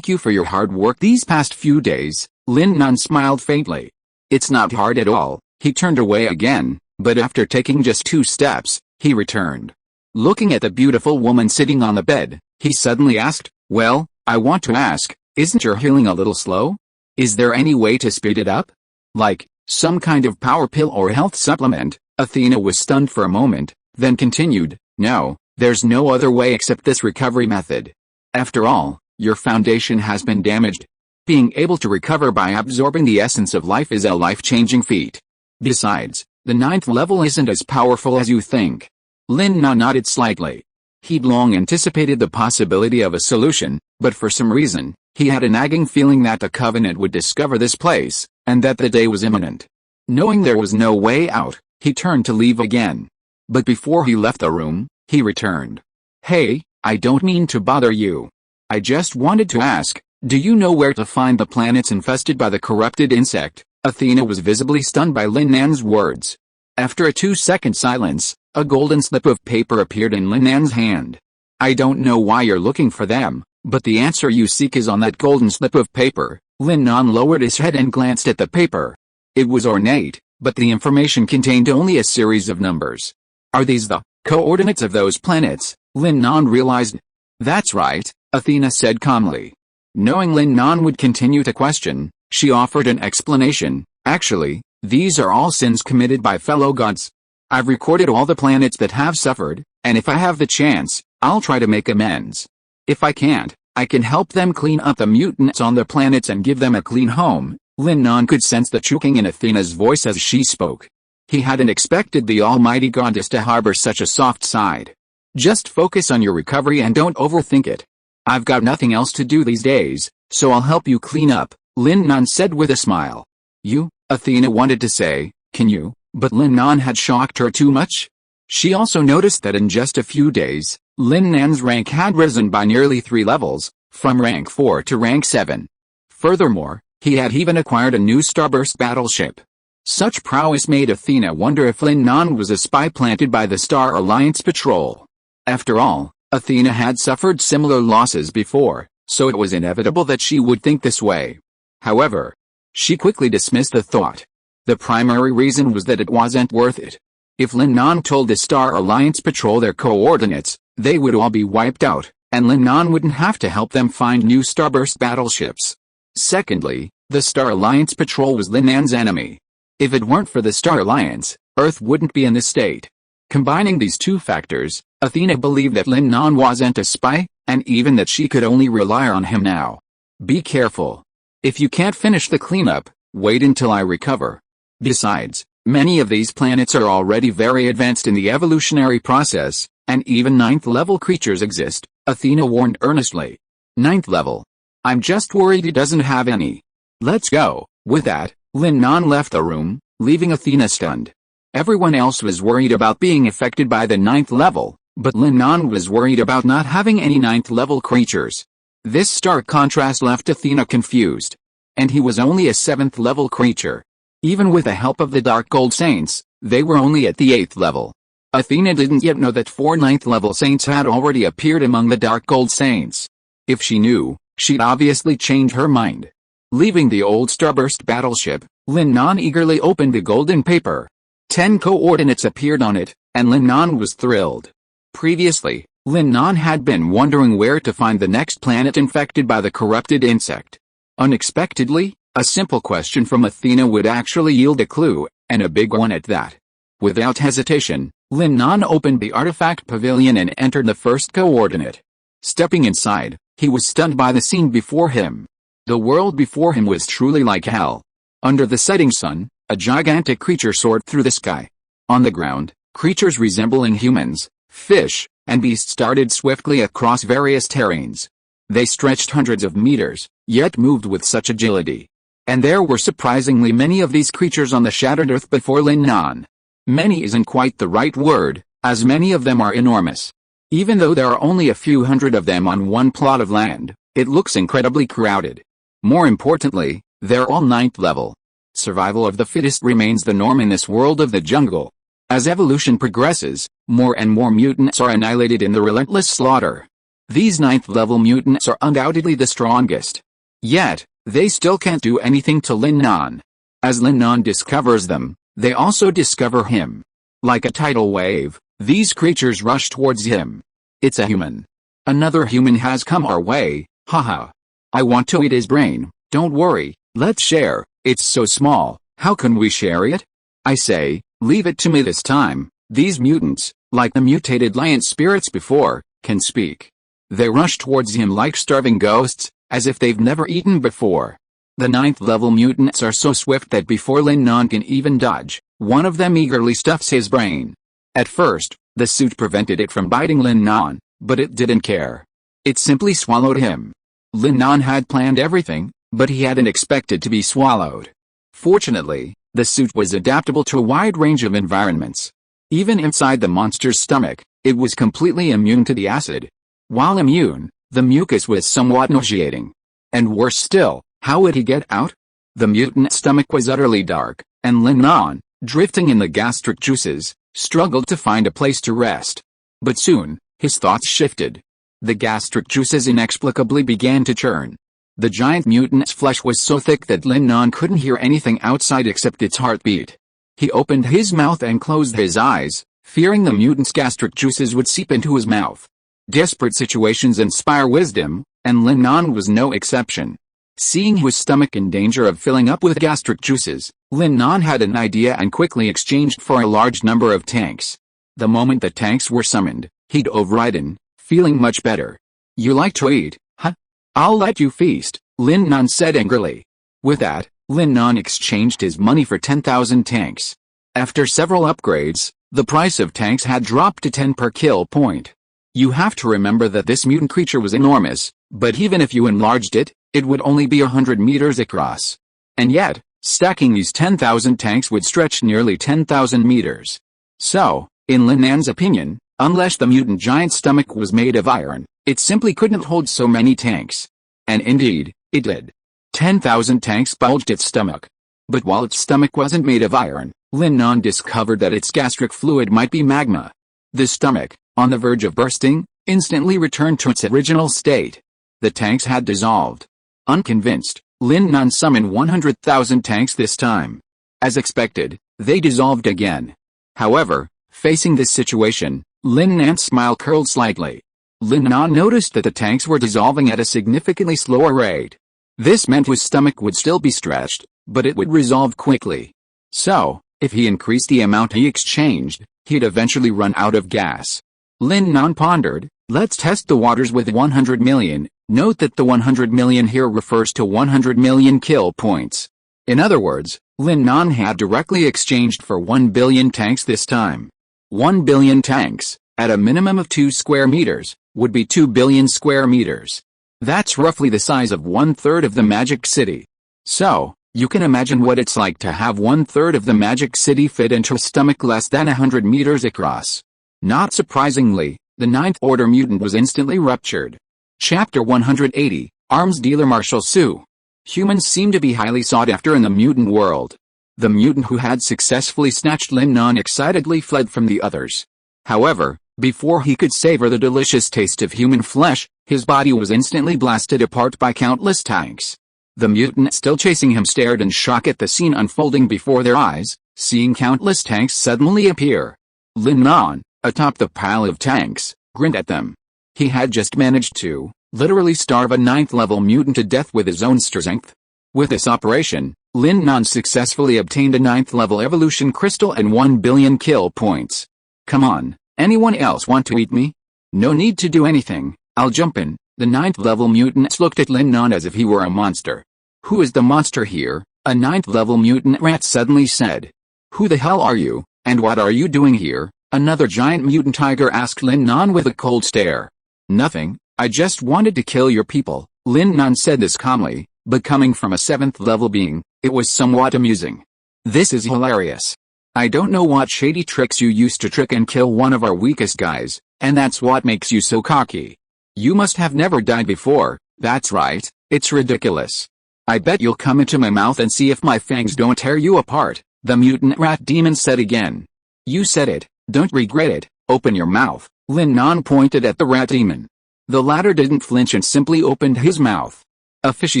for your hard work these past few days. Lin Nan smiled faintly. It's not hard at all. He turned away again, but after taking just 2 steps, he returned. Looking at the beautiful woman sitting on the bed, he suddenly asked, "Well, I want to ask, isn't your healing a little slow? Is there any way to speed it up? Like, some kind of power pill or health supplement?" Athena was stunned for a moment, then continued, "No, there's no other way except this recovery method. After all, your foundation has been damaged. Being able to recover by absorbing the essence of life is a life-changing feat. Besides, the 9th level isn't as powerful as you think." Lin Nan nodded slightly. He'd long anticipated the possibility of a solution, but for some reason, he had a nagging feeling that the Covenant would discover this place, and that the day was imminent. Knowing there was no way out, he turned to leave again. But before he left the room, he returned. "Hey, I don't mean to bother you. I just wanted to ask, do you know where to find the planets infested by the corrupted insect?" Athena was visibly stunned by Lin Nan's words. After a 2-second silence, a golden slip of paper appeared in Lin Nan's hand. "I don't know why you're looking for them, but the answer you seek is on that golden slip of paper." Lin Nan lowered his head and glanced at the paper. It was ornate, but the information contained only a series of numbers. "Are these the coordinates of those planets?" Lin Nan realized. "That's right," Athena said calmly. Knowing Lin Nan would continue to question, she offered an explanation. "Actually, these are all sins committed by fellow gods. I've recorded all the planets that have suffered, and if I have the chance, I'll try to make amends. If I can't, I can help them clean up the mutants on the planets and give them a clean home." Lin Nan could sense the choking in Athena's voice as she spoke. He hadn't expected the almighty goddess to harbor such a soft side. "Just focus on your recovery and don't overthink it. I've got nothing else to do these days, so I'll help you clean up," Lin Nan said with a smile. "You?" Athena wanted to say, "Can you?" but Lin Nan had shocked her too much. She also noticed that in just a few days, Lin Nan's rank had risen by nearly 3 levels, from rank 4 to rank 7. Furthermore, he had even acquired a new starburst battleship. Such prowess made Athena wonder if Lin Nan was a spy planted by the Star Alliance patrol. After all, Athena had suffered similar losses before, so it was inevitable that she would think this way. However, she quickly dismissed the thought. The primary reason was that it wasn't worth it. If Lin Nan told the Star Alliance patrol their coordinates, they would all be wiped out, and Lin Nan wouldn't have to help them find new starburst battleships. Secondly, the Star Alliance patrol was Lin Nan's enemy. If it weren't for the Star Alliance, Earth wouldn't be in this state. Combining these two factors, Athena believed that Lin Nan wasn't a spy, and even that she could only rely on him now. "Be careful. If you can't finish the cleanup, wait until I recover. Besides, many of these planets are already very advanced in the evolutionary process, and even 9th level creatures exist," Athena warned earnestly. "9th level? I'm just worried he doesn't have any. Let's go." With that, Lin Nan left the room, leaving Athena stunned. Everyone else was worried about being affected by the 9th level, but Lin Nan was worried about not having any 9th level creatures. This stark contrast left Athena confused. And he was only a 7th level creature. Even with the help of the Dark Gold Saints, they were only at the 8th level. Athena didn't yet know that 4 9th level saints had already appeared among the Dark Gold Saints. If she knew, she'd obviously change her mind. Leaving the old starburst battleship, Lin Nan eagerly opened the golden paper. 10 coordinates appeared on it, and Lin Nan was thrilled. Previously, Lin Nan had been wondering where to find the next planet infected by the corrupted insect. Unexpectedly, a simple question from Athena would actually yield a clue, and a big one at that. Without hesitation, Lin Nan opened the artifact pavilion and entered the first coordinate. Stepping inside, he was stunned by the scene before him. The world before him was truly like hell. Under the setting sun, a gigantic creature soared through the sky. On the ground, creatures resembling humans, fish, and beasts darted swiftly across various terrains. They stretched hundreds of meters, yet moved with such agility. And there were surprisingly many of these creatures on the shattered earth before Lin Nan. Many isn't quite the right word, as many of them are enormous. Even though there are only a few hundred of them on one plot of land, it looks incredibly crowded. More importantly, they're all 9th level. Survival of the fittest remains the norm in this world of the jungle. As evolution progresses, more and more mutants are annihilated in the relentless slaughter. These 9th level mutants are undoubtedly the strongest. Yet, they still can't do anything to Lin Nan. As Lin Nan discovers them, they also discover him. Like a tidal wave, These creatures rush towards him. It's a human. Another human has come our way, haha. I want to eat his brain. Don't worry, let's share. It's so small, how can we share it? I say, leave it to me this time. These mutants, like the mutated lion spirits before, can speak. They rush towards him like starving ghosts, as if they've never eaten before. The 9th level mutants are so swift that before Lin Nan can even dodge, one of them eagerly stuffs his brain. At first, the suit prevented it from biting Lin Nan, but it didn't care. It simply swallowed him. Lin Nan had planned everything, but he hadn't expected to be swallowed. Fortunately, the suit was adaptable to a wide range of environments. Even inside the monster's stomach, it was completely immune to the acid. While immune, the mucus was somewhat nauseating. And worse still, how would he get out? The mutant's stomach was utterly dark, and Lin Nan, drifting in the gastric juices, struggled to find a place to rest. But soon, his thoughts shifted. The gastric juices inexplicably began to churn. The giant mutant's flesh was so thick that Lin Nan couldn't hear anything outside except its heartbeat. He opened his mouth and closed his eyes, fearing the mutant's gastric juices would seep into his mouth. Desperate situations inspire wisdom, and Lin Nan was no exception. Seeing his stomach in danger of filling up with gastric juices, Lin Nan had an idea and quickly exchanged for a large number of tanks. The moment the tanks were summoned, he dove right in, feeling much better. You like to eat, huh? I'll let you feast, Lin Nan said angrily. With that, Lin Nan exchanged his money for 10,000 tanks. After several upgrades, the price of tanks had dropped to 10 per kill point. You have to remember that this mutant creature was enormous, but even if you enlarged it, it would only be 100 meters across. And yet, stacking these 10,000 tanks would stretch nearly 10,000 meters. So, in Lin Nan's opinion, unless the mutant giant's stomach was made of iron, it simply couldn't hold so many tanks. And indeed, it did. 10,000 tanks bulged its stomach. But while its stomach wasn't made of iron, Lin Nan discovered that its gastric fluid might be magma. The stomach, on the verge of bursting, instantly returned to its original state. The tanks had dissolved. Unconvinced, Lin Nan summoned 100,000 tanks this time. As expected, they dissolved again. However, facing this situation, Lin Nan's smile curled slightly. Lin Nan noticed that the tanks were dissolving at a significantly slower rate. This meant his stomach would still be stretched, but it would resolve quickly. So, if he increased the amount he exchanged, he'd eventually run out of gas. Lin Nan pondered, let's test the waters with 100 million. Note that the 100 million here refers to 100 million kill points. In other words, Lin Nan had directly exchanged for 1 billion tanks this time. 1 billion tanks, at a minimum of 2 square meters, would be 2 billion square meters. That's roughly the size of 1/3 of the Magic City. So, you can imagine what it's like to have 1/3 of the Magic City fit into a stomach less than 100 meters across. Not surprisingly, the 9th Order mutant was instantly ruptured. Chapter 180, Arms Dealer Marshal Su. Humans seem to be highly sought after in the mutant world. The mutant who had successfully snatched Lin Nan excitedly fled from the others. However, before he could savor the delicious taste of human flesh, his body was instantly blasted apart by countless tanks. The mutant still chasing him stared in shock at the scene unfolding before their eyes, seeing countless tanks suddenly appear. Lin Nan, atop the pile of tanks, grinned at them. He had just managed to, literally starve a 9th level mutant to death with his own strength. With this operation, Lin Nan successfully obtained a 9th level evolution crystal and 1 billion kill points. Come on, anyone else want to eat me? No need to do anything, I'll jump in. The 9th level mutants looked at Lin Nan as if he were a monster. Who is the monster here? A 9th level mutant rat suddenly said. Who the hell are you, and what are you doing here? Another giant mutant tiger asked Lin Nan with a cold stare. Nothing, I just wanted to kill your people, Lin Nan said this calmly, but coming from a 7th level being, it was somewhat amusing. This is hilarious. I don't know what shady tricks you used to trick and kill one of our weakest guys, and that's what makes you so cocky. You must have never died before, that's right, it's ridiculous. I bet you'll come into my mouth and see if my fangs don't tear you apart, the mutant rat demon said again. You said it, don't regret it, open your mouth, Lin Nan pointed at the rat demon. The latter didn't flinch and simply opened his mouth. A fishy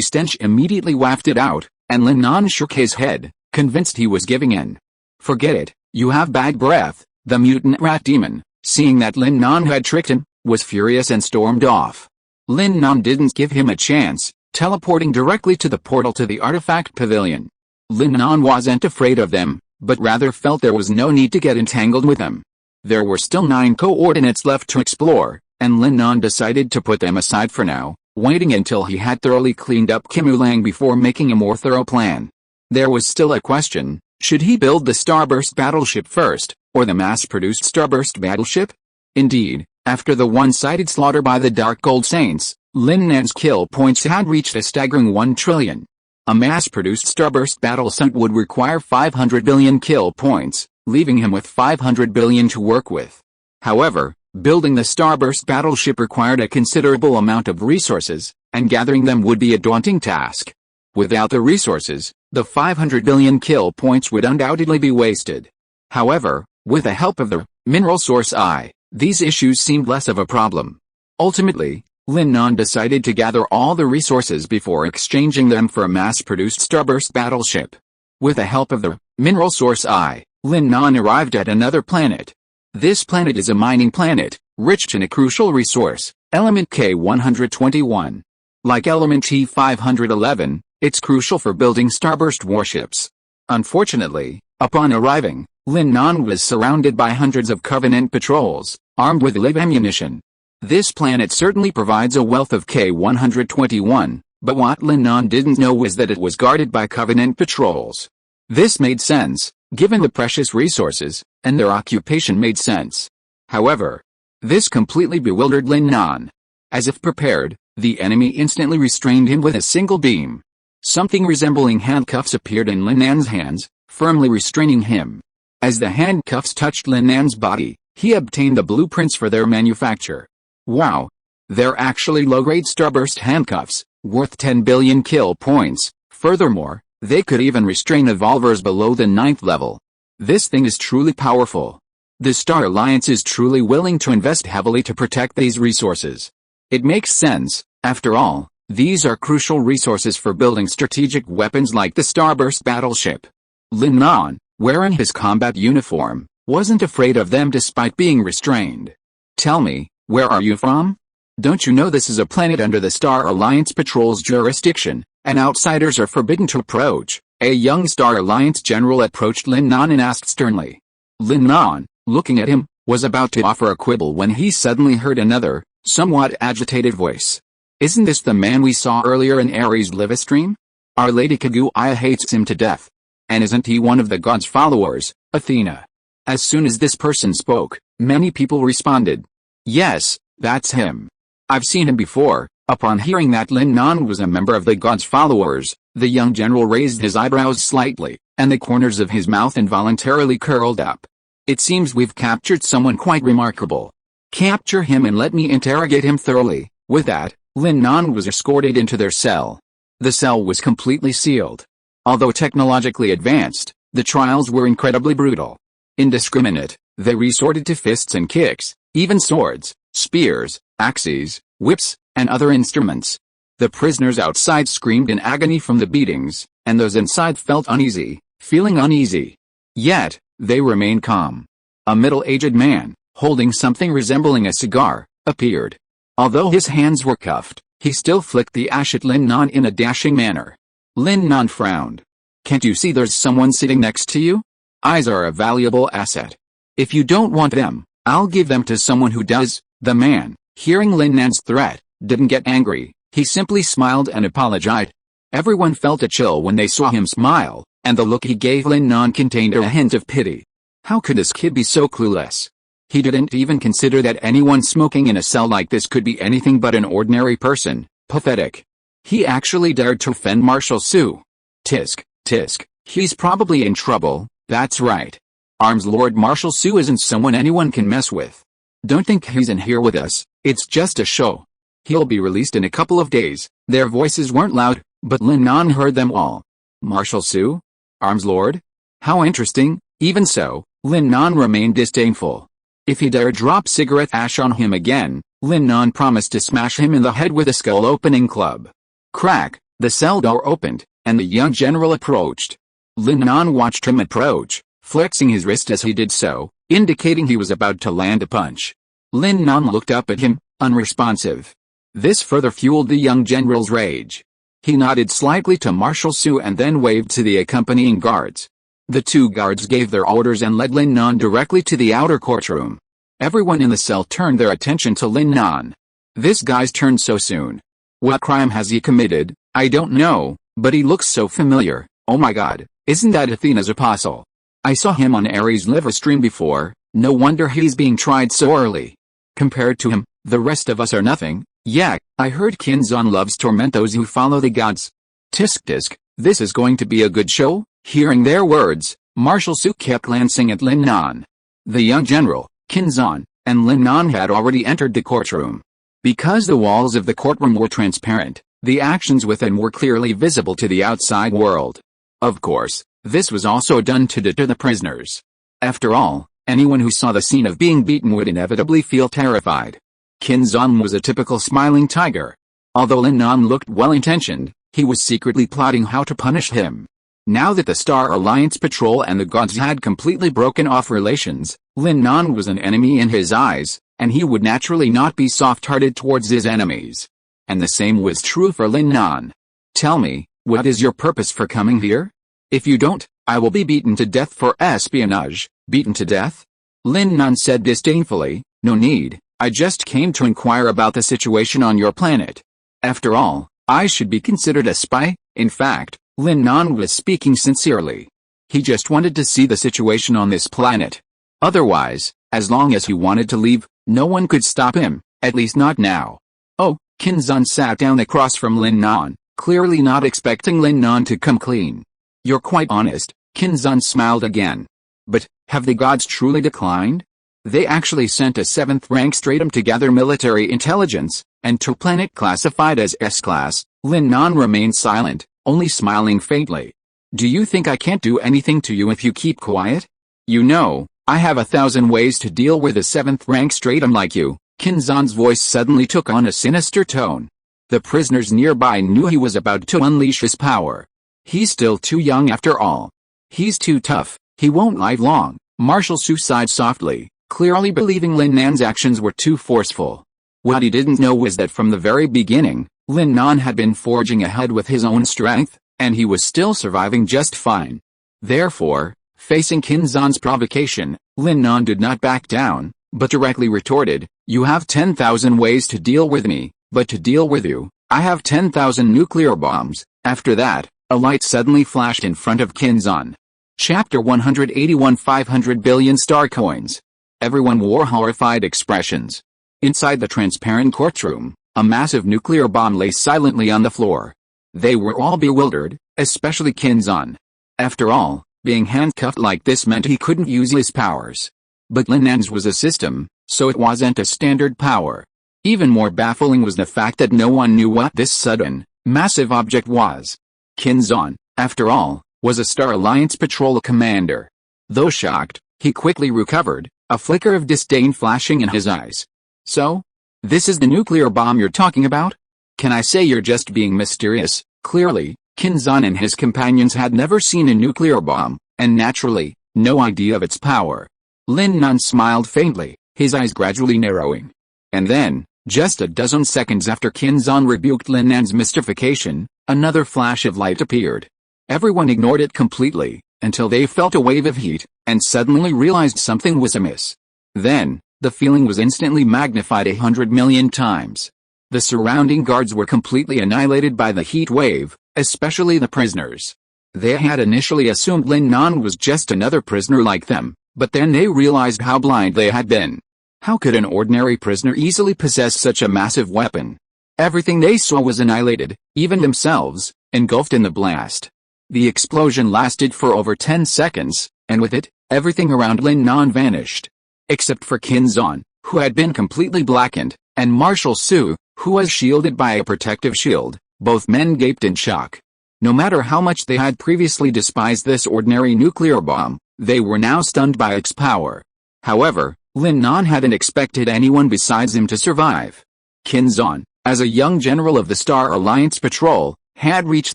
stench immediately wafted out, and Lin Nan shook his head, convinced he was giving in. Forget it, you have bad breath, the mutant rat demon, seeing that Lin Nan had tricked him, was furious and stormed off. Lin Nan didn't give him a chance, teleporting directly to the portal to the artifact pavilion. Lin Nan wasn't afraid of them, but rather felt there was no need to get entangled with them. There were still 9 coordinates left to explore, and Lin Nan decided to put them aside for now, waiting until he had thoroughly cleaned up Kimulang before making a more thorough plan. There was still a question: should he build the Starburst battleship first, or the mass-produced Starburst battleship? Indeed, after the one-sided slaughter by the Dark Gold Saints, Lin Nan's kill points had reached a staggering 1 trillion. A mass-produced Starburst battleship would require 500 billion kill points, leaving him with 500 billion to work with. However, building the Starburst battleship required a considerable amount of resources, and gathering them would be a daunting task. Without the resources, the 500 billion kill points would undoubtedly be wasted. However, with the help of the mineral source I, these issues seemed less of a problem. Ultimately, Lin Nan decided to gather all the resources before exchanging them for a mass-produced Starburst battleship. With the help of the mineral source I, Lin Nan arrived at another planet. This planet is a mining planet, rich in a crucial resource, element K121. Like element T511, it's crucial for building Starburst warships. Unfortunately, upon arriving, Lin Nan was surrounded by hundreds of Covenant patrols, armed with live ammunition. This planet certainly provides a wealth of K121, but what Lin Nan didn't know was that it was guarded by Covenant patrols. This made sense, given the precious resources, and their occupation made sense. However, this completely bewildered Lin Nan. As if prepared, the enemy instantly restrained him with a single beam. Something resembling handcuffs appeared in Lin Nan's hands, firmly restraining him. As the handcuffs touched Lin Nan's body, he obtained the blueprints for their manufacture. Wow! They're actually low-grade Starburst handcuffs, worth 10 billion kill points. Furthermore, they could even restrain evolvers below the 9th level. This thing is truly powerful. The Star Alliance is truly willing to invest heavily to protect these resources. It makes sense, after all, these are crucial resources for building strategic weapons like the Starburst battleship. Lin Nan, wearing his combat uniform, wasn't afraid of them despite being restrained. Tell me, where are you from? Don't you know this is a planet under the Star Alliance Patrol's jurisdiction, and outsiders are forbidden to approach? A young Star Alliance general approached Lin Nan and asked sternly. Lin Nan, looking at him, was about to offer a quibble when he suddenly heard another, somewhat agitated voice. Isn't this the man we saw earlier in Ares' livestream? Our Lady Kaguya hates him to death. And isn't he one of the god's followers, Athena? As soon as this person spoke, many people responded. Yes, that's him. I've seen him before. Upon hearing that Lin Nan was a member of the god's followers, the young general raised his eyebrows slightly, and the corners of his mouth involuntarily curled up. It seems we've captured someone quite remarkable. Capture him and let me interrogate him thoroughly. With that, Lin Nan was escorted into their cell. The cell was completely sealed. Although technologically advanced, the trials were incredibly brutal. Indiscriminate, they resorted to fists and kicks, even swords, spears, axes, whips, and other instruments. The prisoners outside screamed in agony from the beatings, and those inside felt uneasy, feeling uneasy. Yet, they remained calm. A middle-aged man, holding something resembling a cigar, appeared. Although his hands were cuffed, he still flicked the ash at Lin Nan in a dashing manner. Lin Nan frowned. Can't you see there's someone sitting next to you? Eyes are a valuable asset. If you don't want them, I'll give them to someone who does. The man, hearing Lin Nan's threat, didn't get angry. He simply smiled and apologized. Everyone felt a chill when they saw him smile, and the look he gave Lin Nan contained a hint of pity. How could this kid be so clueless? He didn't even consider that anyone smoking in a cell like this could be anything but an ordinary person. Pathetic. He actually dared to offend Marshal Su. Tisk, tisk, he's probably in trouble. That's right. Arms Lord Marshal Su isn't someone anyone can mess with. Don't think he's in here with us, it's just a show. He'll be released in a couple of days. Their voices weren't loud, but Lin Nan heard them all. Marshal Su? Arms Lord? How interesting. Even so, Lin Nan remained disdainful. If he dared drop cigarette ash on him again, Lin Nan promised to smash him in the head with a skull-opening club. Crack, the cell door opened, and the young general approached. Lin Nan watched him approach, flexing his wrist as he did so, indicating he was about to land a punch. Lin Nan looked up at him, unresponsive. This further fueled the young general's rage. He nodded slightly to Marshal Su and then waved to the accompanying guards. The two guards gave their orders and led Lin Nan directly to the outer courtroom. Everyone in the cell turned their attention to Lin Nan. This guy's turned so soon. What crime has he committed? I don't know, but he looks so familiar. Oh my god, isn't that Athena's apostle? I saw him on Ares' live stream before, no wonder he's being tried so early. Compared to him, the rest of us are nothing. Yeah, I heard Kinzon loves torment those who follow the gods. Tisk tisk, this is going to be a good show? Hearing their words, Marshal Su kept glancing at Lin Nan. The young general, Kinzon, and Lin Nan had already entered the courtroom. Because the walls of the courtroom were transparent, the actions within were clearly visible to the outside world. Of course, this was also done to deter the prisoners. After all, anyone who saw the scene of being beaten would inevitably feel terrified. Kinzon was a typical smiling tiger. Although Lin Nan looked well-intentioned, he was secretly plotting how to punish him. Now that the Star Alliance patrol and the gods had completely broken off relations, Lin Nan was an enemy in his eyes, and he would naturally not be soft-hearted towards his enemies. And the same was true for Lin Nan. Tell me, what is your purpose for coming here? If you don't, I will be beaten to death for espionage. Beaten to death? Lin Nan said disdainfully, no need, I just came to inquire about the situation on your planet. After all, I should be considered a spy. In fact, Lin Nan was speaking sincerely. He just wanted to see the situation on this planet. Otherwise, as long as he wanted to leave, no one could stop him, at least not now. Oh, Kinzon sat down across from Lin Nan, clearly not expecting Lin Nan to come clean. You're quite honest, Kinzon smiled again. But, have the gods truly declined? They actually sent a 7th-rank stratum to gather military intelligence, and to a planet classified as S-class. Lin Nan remained silent, only smiling faintly. Do you think I can't do anything to you if you keep quiet? You know, I have 1,000 ways to deal with a 7th-rank stratum like you. Kinzon's voice suddenly took on a sinister tone. The prisoners nearby knew he was about to unleash his power. He's still too young after all. He's too tough, he won't live long. Marshal Su sighed softly, clearly believing Lin Nan's actions were too forceful. What he didn't know was that from the very beginning, Lin Nan had been forging ahead with his own strength, and he was still surviving just fine. Therefore, facing Kinzon's provocation, Lin Nan did not back down, but directly retorted, you have 10,000 ways to deal with me, but to deal with you, I have 10,000 nuclear bombs. After that, a light suddenly flashed in front of Kinzon. Chapter 181 500 billion star coins. Everyone wore horrified expressions. Inside the transparent courtroom, a massive nuclear bomb lay silently on the floor. They were all bewildered, especially Kinzon. After all, being handcuffed like this meant he couldn't use his powers. But Lin Nan's was a system, so it wasn't a standard power. Even more baffling was the fact that no one knew what this sudden, massive object was. Kinzon, after all, was a Star Alliance patrol commander. Though shocked, he quickly recovered, a flicker of disdain flashing in his eyes. So? This is the nuclear bomb you're talking about? Can I say you're just being mysterious? Clearly, Kinzon and his companions had never seen a nuclear bomb, and naturally, no idea of its power. Lin Nan smiled faintly, his eyes gradually narrowing. And then, just a dozen seconds after Kinzon rebuked Lin Nan's mystification, another flash of light appeared. Everyone ignored it completely, until they felt a wave of heat, and suddenly realized something was amiss. Then, the feeling was instantly magnified 100 million times. The surrounding guards were completely annihilated by the heat wave, especially the prisoners. They had initially assumed Lin Nan was just another prisoner like them, but then they realized how blind they had been. How could an ordinary prisoner easily possess such a massive weapon? Everything they saw was annihilated, even themselves, engulfed in the blast. The explosion lasted for over 10 seconds, and with it, everything around Lin Nan vanished. Except for Kinzon, who had been completely blackened, and Marshal Su, who was shielded by a protective shield. Both men gaped in shock. No matter how much they had previously despised this ordinary nuclear bomb, they were now stunned by its power. However, Lin Nan hadn't expected anyone besides him to survive. Kinzon, as a young general of the Star Alliance patrol, had reached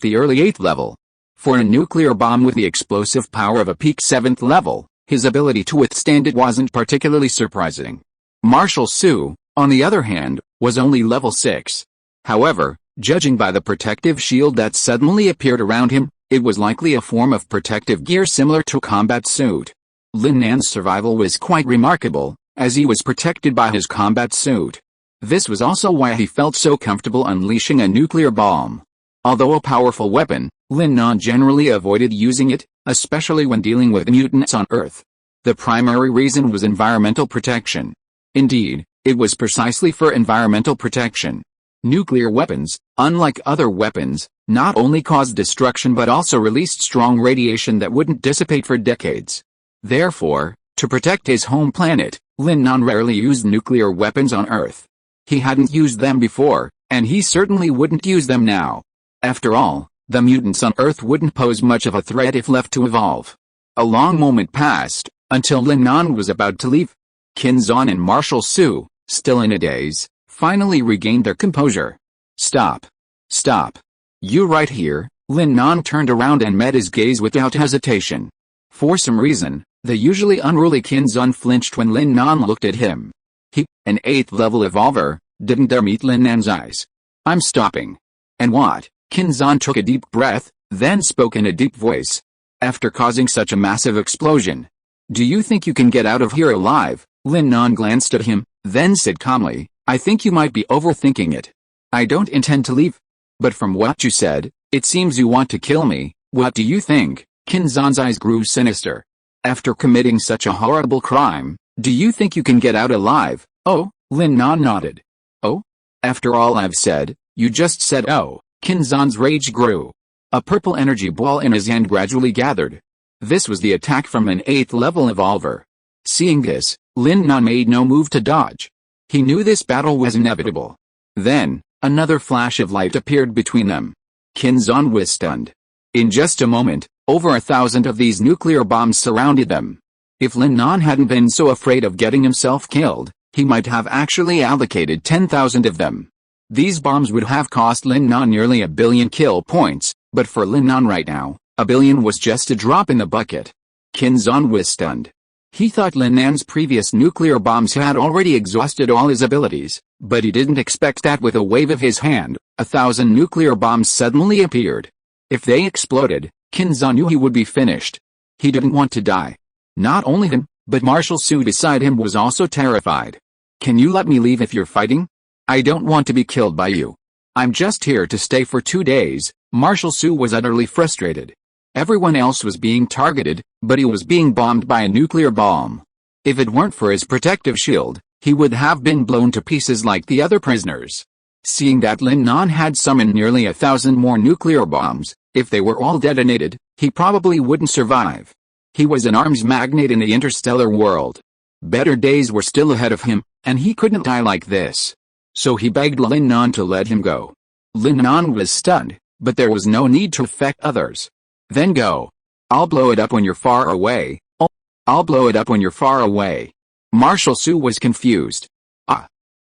the early 8th level. For a nuclear bomb with the explosive power of a peak 7th level, His ability to withstand it wasn't particularly surprising. Marshal Su, on the other hand, was only level 6. However, judging by the protective shield that suddenly appeared around him, it was likely a form of protective gear similar to a combat suit. Lin Nan's survival was quite remarkable, as he was protected by his combat suit. This was also why he felt so comfortable unleashing a nuclear bomb. Although a powerful weapon, Lin Nan generally avoided using it, especially when dealing with mutants on Earth. The primary reason was environmental protection. Indeed, it was precisely for environmental protection. Nuclear weapons, unlike other weapons, not only caused destruction but also released strong radiation that wouldn't dissipate for decades. Therefore, to protect his home planet, Lin Nan rarely used nuclear weapons on Earth. He hadn't used them before, and he certainly wouldn't use them now. After all, the mutants on Earth wouldn't pose much of a threat if left to evolve. A long moment passed, until Lin Nan was about to leave. Qin Zhan and Marshal Su, still in a daze, finally regained their composure. Stop. Stop. You right here. Lin Nan turned around and met his gaze without hesitation. For some reason, the usually unruly Qin Zhan flinched when Lin Nan looked at him. He, an 8th level evolver, didn't dare meet Lin Nan's eyes. I'm stopping. And what? Qin Zhan took a deep breath, then spoke in a deep voice. After causing such a massive explosion. Do you think you can get out of here alive? Lin Nan glanced at him, then said calmly, I think you might be overthinking it. I don't intend to leave. But from what you said, it seems you want to kill me. What do you think? Qin Zhan's eyes grew sinister. After committing such a horrible crime, do you think you can get out alive? Oh, Lin Nan nodded. Oh? After all I've said, you just said oh. Qin Zhan's rage grew. A purple energy ball in his hand gradually gathered. This was the attack from an 8th level evolver. Seeing this, Lin Nan made no move to dodge. He knew this battle was inevitable. Then, another flash of light appeared between them. Qin Zhan was stunned. In just a moment, over 1,000 of these nuclear bombs surrounded them. If Lin Nan hadn't been so afraid of getting himself killed, he might have actually allocated 10,000 of them. These bombs would have cost Lin Nan nearly 1 billion kill points, but for Lin Nan right now, 1 billion was just a drop in the bucket. Qin Zhan was stunned. He thought Lin Nan's previous nuclear bombs had already exhausted all his abilities, but he didn't expect that with a wave of his hand, 1,000 nuclear bombs suddenly appeared. If they exploded, Qin Zhan knew he would be finished. He didn't want to die. Not only him, but Marshal Su beside him was also terrified. Can you let me leave if you're fighting? I don't want to be killed by you. I'm just here to stay for 2 days. Marshal Su was utterly frustrated. Everyone else was being targeted, but he was being bombed by a nuclear bomb. If it weren't for his protective shield, he would have been blown to pieces like the other prisoners. Seeing that Lin Nan had summoned nearly 1,000 more nuclear bombs, if they were all detonated, he probably wouldn't survive. He was an arms magnate in the interstellar world. Better days were still ahead of him, and he couldn't die like this. So he begged Lin Nan to let him go. Lin Nan was stunned, but there was no need to affect others. Then go. I'll blow it up when you're far away. Oh, I'll blow it up when you're far away. Marshal Su was confused.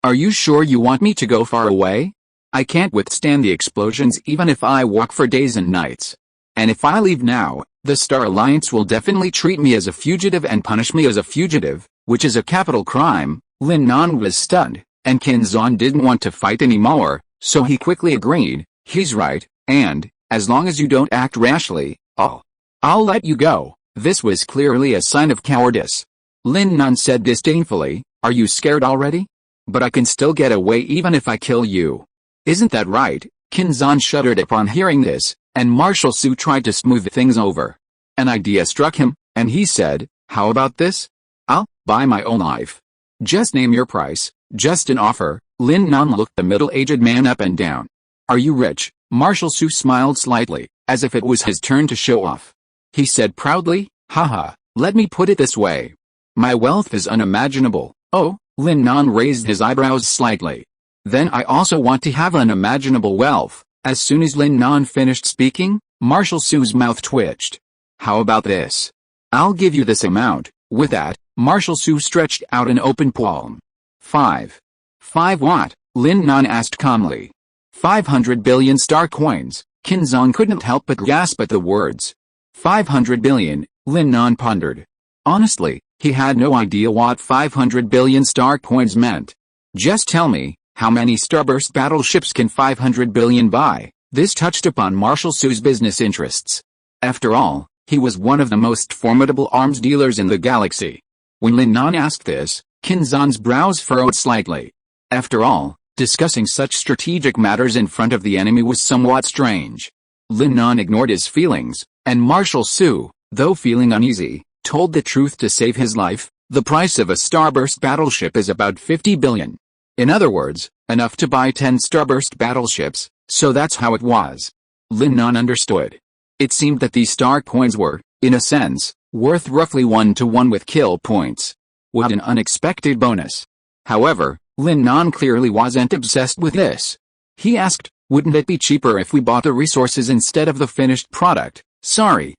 Are you sure you want me to go far away? I can't withstand the explosions even if I walk for days and nights. And if I leave now, the Star Alliance will definitely treat me as a fugitive and punish me as a fugitive, which is a capital crime. Lin Nan was stunned, and Qin Zhan didn't want to fight anymore, so he quickly agreed. He's right, and, as long as you don't act rashly, I'll let you go. This was clearly a sign of cowardice. Lin Nan said disdainfully, are you scared already? But I can still get away even if I kill you. Isn't that right? Qin Zhan shuddered upon hearing this, and Marshal Su tried to smooth things over. An idea struck him, and he said, how about this? I'll buy my own life. Just name your price, just an offer. Lin Nan looked the middle-aged man up and down. Are you rich? Marshal Su smiled slightly, as if it was his turn to show off. He said proudly, haha, let me put it this way. My wealth is unimaginable. Oh, Lin Nan raised his eyebrows slightly. Then I also want to have unimaginable wealth. As soon as Lin Nan finished speaking, Marshal Su's mouth twitched. How about this? I'll give you this amount. With that, Marshal Su stretched out an open palm. 5 what? Lin Nan asked calmly. 500 billion star coins. Qin Zhan couldn't help but gasp at the words. 500 billion, Lin Nan pondered. Honestly, he had no idea what 500 billion star coins meant. Just tell me, how many starburst battleships can 500 billion buy? This touched upon Marshal Su's business interests. After all, he was one of the most formidable arms dealers in the galaxy. When Lin Nan asked this, Qin Zan's brows furrowed slightly. After all, discussing such strategic matters in front of the enemy was somewhat strange. Lin Nan ignored his feelings, and Marshal Su, though feeling uneasy, told the truth to save his life. The price of a starburst battleship is about 50 billion. In other words, enough to buy 10 starburst battleships, so that's how it was. Lin Nan understood. It seemed that these star coins were, in a sense, worth roughly 1-to-1 with kill points. What an unexpected bonus. However, Lin Nan clearly wasn't obsessed with this. He asked, wouldn't it be cheaper if we bought the resources instead of the finished product? Sorry,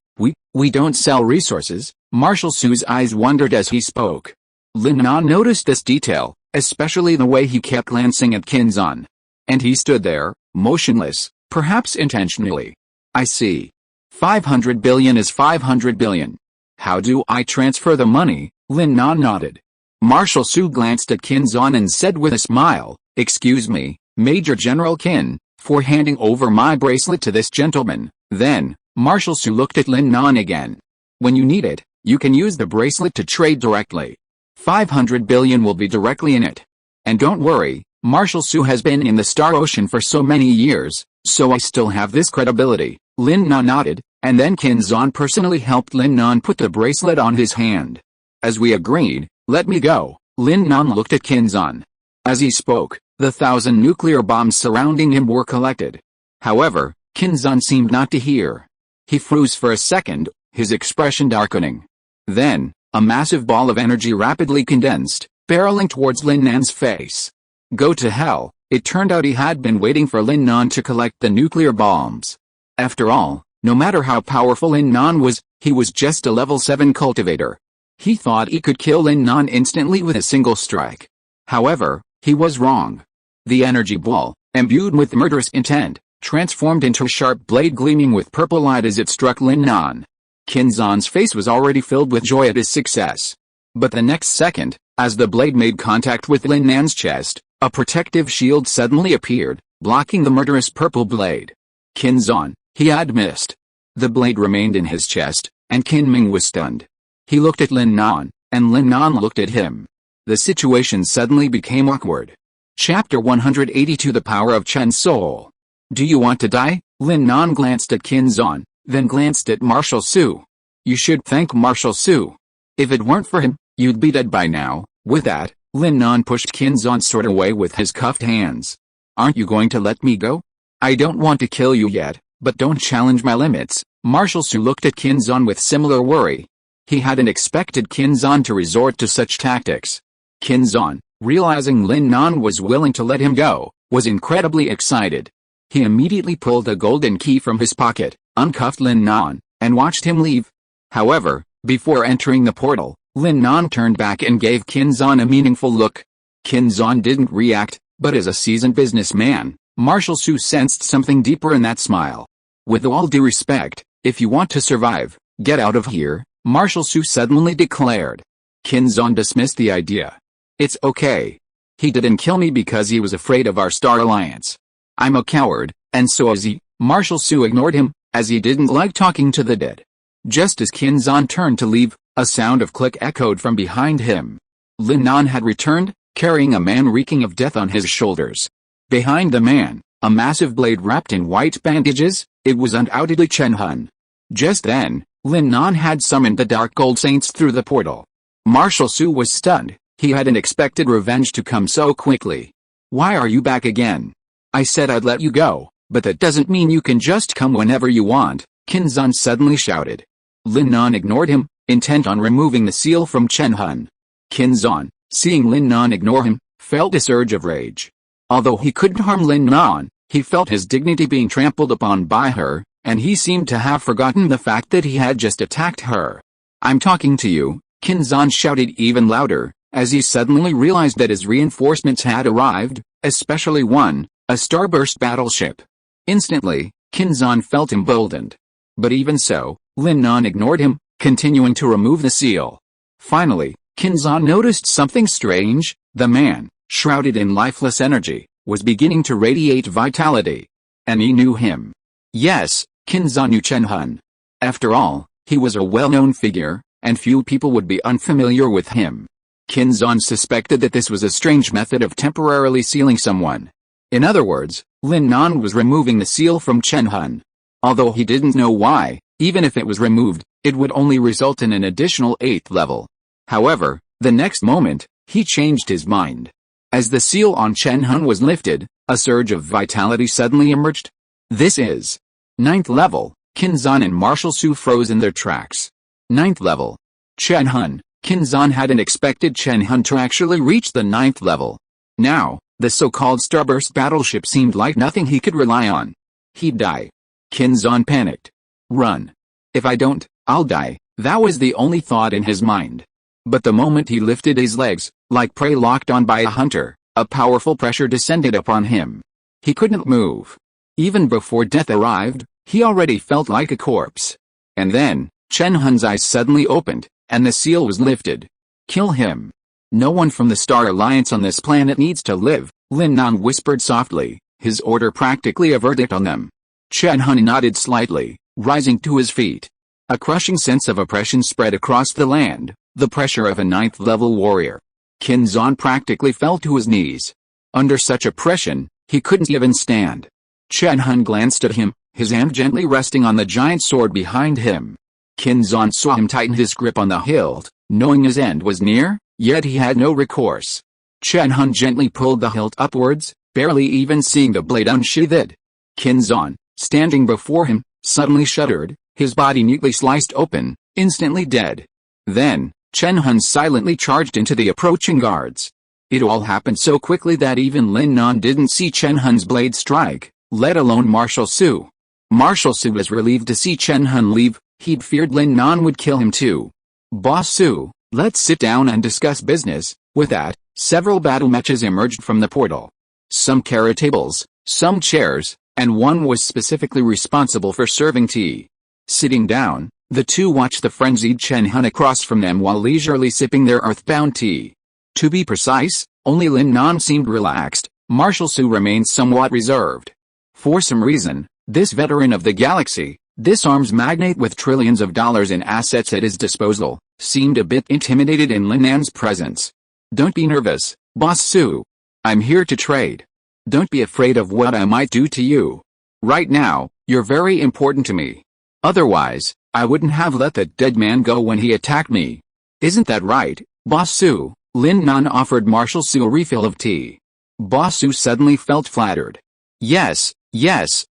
we don't sell resources. Marshal Su's eyes wondered as he spoke. Lin Nan noticed this detail, especially the way he kept glancing at Qin Zan. And he stood there, motionless, perhaps intentionally. I see. 500 billion is 500 billion. How do I transfer the money? Lin Nan nodded. Marshal Su glanced at Qin Zan and said with a smile, excuse me, Major General Qin, for handing over my bracelet to this gentleman. Then, Marshal Su looked at Lin Nan again. When you need it, you can use the bracelet to trade directly. 500 billion will be directly in it. And don't worry, Marshal Su has been in the Star Ocean for so many years, so I still have this credibility. Lin Nan nodded, and then Qin Zan personally helped Lin Nan put the bracelet on his hand. As we agreed, let me go. Lin Nan looked at Qin Zan. As he spoke, the 1,000 nuclear bombs surrounding him were collected. However, Qin Zan seemed not to hear. He froze for a second, his expression darkening. Then, a massive ball of energy rapidly condensed, barreling towards Lin Nan's face. Go to hell, it turned out he had been waiting for Lin Nan to collect the nuclear bombs. After all, no matter how powerful Lin Nan was, he was just a level 7 cultivator. He thought he could kill Lin Nan instantly with a single strike. However, he was wrong. The energy ball, imbued with murderous intent, transformed into a sharp blade gleaming with purple light as it struck Lin Nan. Qin Zan's face was already filled with joy at his success. But the next second, as the blade made contact with Lin Nan's chest, a protective shield suddenly appeared, blocking the murderous purple blade. Qin Zan, he had missed. The blade remained in his chest, and Qin Ming was stunned. He looked at Lin Nan, and Lin Nan looked at him. The situation suddenly became awkward. Chapter 182 The Power of Chen Soul. Do you want to die? Lin Nan glanced at Qin Zan, then glanced at Marshal Su. You should thank Marshal Su. If it weren't for him, you'd be dead by now. With that, Lin Nan pushed Qin Zan's sword away with his cuffed hands. Aren't you going to let me go? I don't want to kill you yet, but don't challenge my limits. Marshal Su looked at Qin Zan with similar worry. He hadn't expected Qin Zan to resort to such tactics. Qin Zan, realizing Lin Nan was willing to let him go, was incredibly excited. He immediately pulled a golden key from his pocket, uncuffed Lin Nan, and watched him leave. However, before entering the portal, Lin Nan turned back and gave Qin Zan a meaningful look. Qin Zan didn't react, but as a seasoned businessman, Marshal Su sensed something deeper in that smile. With all due respect, if you want to survive, get out of here, Marshal Su suddenly declared. Qin Zan dismissed the idea. It's okay. He didn't kill me because he was afraid of our Star Alliance. I'm a coward, and so is he. Marshal Su ignored him, as he didn't like talking to the dead. Just as Qin Zan turned to leave, a sound of click echoed from behind him. Lin Nan had returned, carrying a man reeking of death on his shoulders. Behind the man, a massive blade wrapped in white bandages, it was undoubtedly Chen Hun. Just then, Lin Nan had summoned the Dark Gold Saints through the portal. Marshal Su was stunned. He hadn't expected revenge to come so quickly. Why are you back again? I said I'd let you go, but that doesn't mean you can just come whenever you want, Qin Zan suddenly shouted. Lin Nan ignored him, intent on removing the seal from Chen Hun. Qin Zan, seeing Lin Nan ignore him, felt a surge of rage. Although he couldn't harm Lin Nan, he felt his dignity being trampled upon by her, and he seemed to have forgotten the fact that he had just attacked her. I'm talking to you, Qin Zan shouted even louder, as he suddenly realized that his reinforcements had arrived, especially one, a starburst battleship. Instantly, Qin Zan felt emboldened. But even so, Lin Nan ignored him, continuing to remove the seal. Finally, Kinzon noticed something strange. The man, shrouded in lifeless energy, was beginning to radiate vitality. And he knew him. Yes, Kinzon knew Chen Hun. After all, he was a well-known figure, and few people would be unfamiliar with him. Kinzon suspected that this was a strange method of temporarily sealing someone. In other words, Lin Nan was removing the seal from Chen Hun. Although he didn't know why, even if it was removed, it would only result in an additional 8th level. However, the next moment, he changed his mind. As the seal on Chen Hun was lifted, a surge of vitality suddenly emerged. This is 9th level. Kinzon and Marshal Su froze in their tracks. 9th level. Chen Hun. Kinzon hadn't expected Chen Hun to actually reach the 9th level. Now, the so-called Starburst battleship seemed like nothing he could rely on. He'd die. Kinzon panicked. Run. If I don't, I'll die. That was the only thought in his mind. But the moment he lifted his legs, like prey locked on by a hunter, a powerful pressure descended upon him. He couldn't move. Even before death arrived, he already felt like a corpse. And then, Chen Hun's eyes suddenly opened, and the seal was lifted. Kill him. No one from the Star Alliance on this planet needs to live, Lin Nan whispered softly, his order practically a verdict on them. Chen Hun nodded slightly, rising to his feet. A crushing sense of oppression spread across the land, the pressure of a 9th level warrior. Kinzon practically fell to his knees. Under such oppression, he couldn't even stand. Chen Hun glanced at him, his hand gently resting on the giant sword behind him. Kinzon saw him tighten his grip on the hilt, knowing his end was near, yet he had no recourse. Chen Hun gently pulled the hilt upwards, barely even seeing the blade unsheathed. Kinzon, standing before him, suddenly shuddered, his body neatly sliced open, instantly dead. Then, Chen Hun silently charged into the approaching guards. It all happened so quickly that even Lin Nan didn't see Chen Hun's blade strike, let alone Marshal Su. Marshal Su was relieved to see Chen Hun leave. He'd feared Lin Nan would kill him too. Boss Su, let's sit down and discuss business. With that, several battle matches emerged from the portal. Some carried tables, some chairs, and one was specifically responsible for serving tea. Sitting down, the two watched the frenzied Chen Hun across from them while leisurely sipping their earthbound tea. To be precise, only Lin Nan seemed relaxed, Marshal Su remained somewhat reserved. For some reason, this veteran of the galaxy, this arms magnate with trillions of dollars in assets at his disposal, seemed a bit intimidated in Lin Nan's presence. Don't be nervous, Boss Su. I'm here to trade. Don't be afraid of what I might do to you. Right now, you're very important to me. Otherwise, I wouldn't have let that dead man go when he attacked me. Isn't that right, Boss Su? Lin Nan offered Marshal Su a refill of tea. Boss Su suddenly felt flattered. Yes,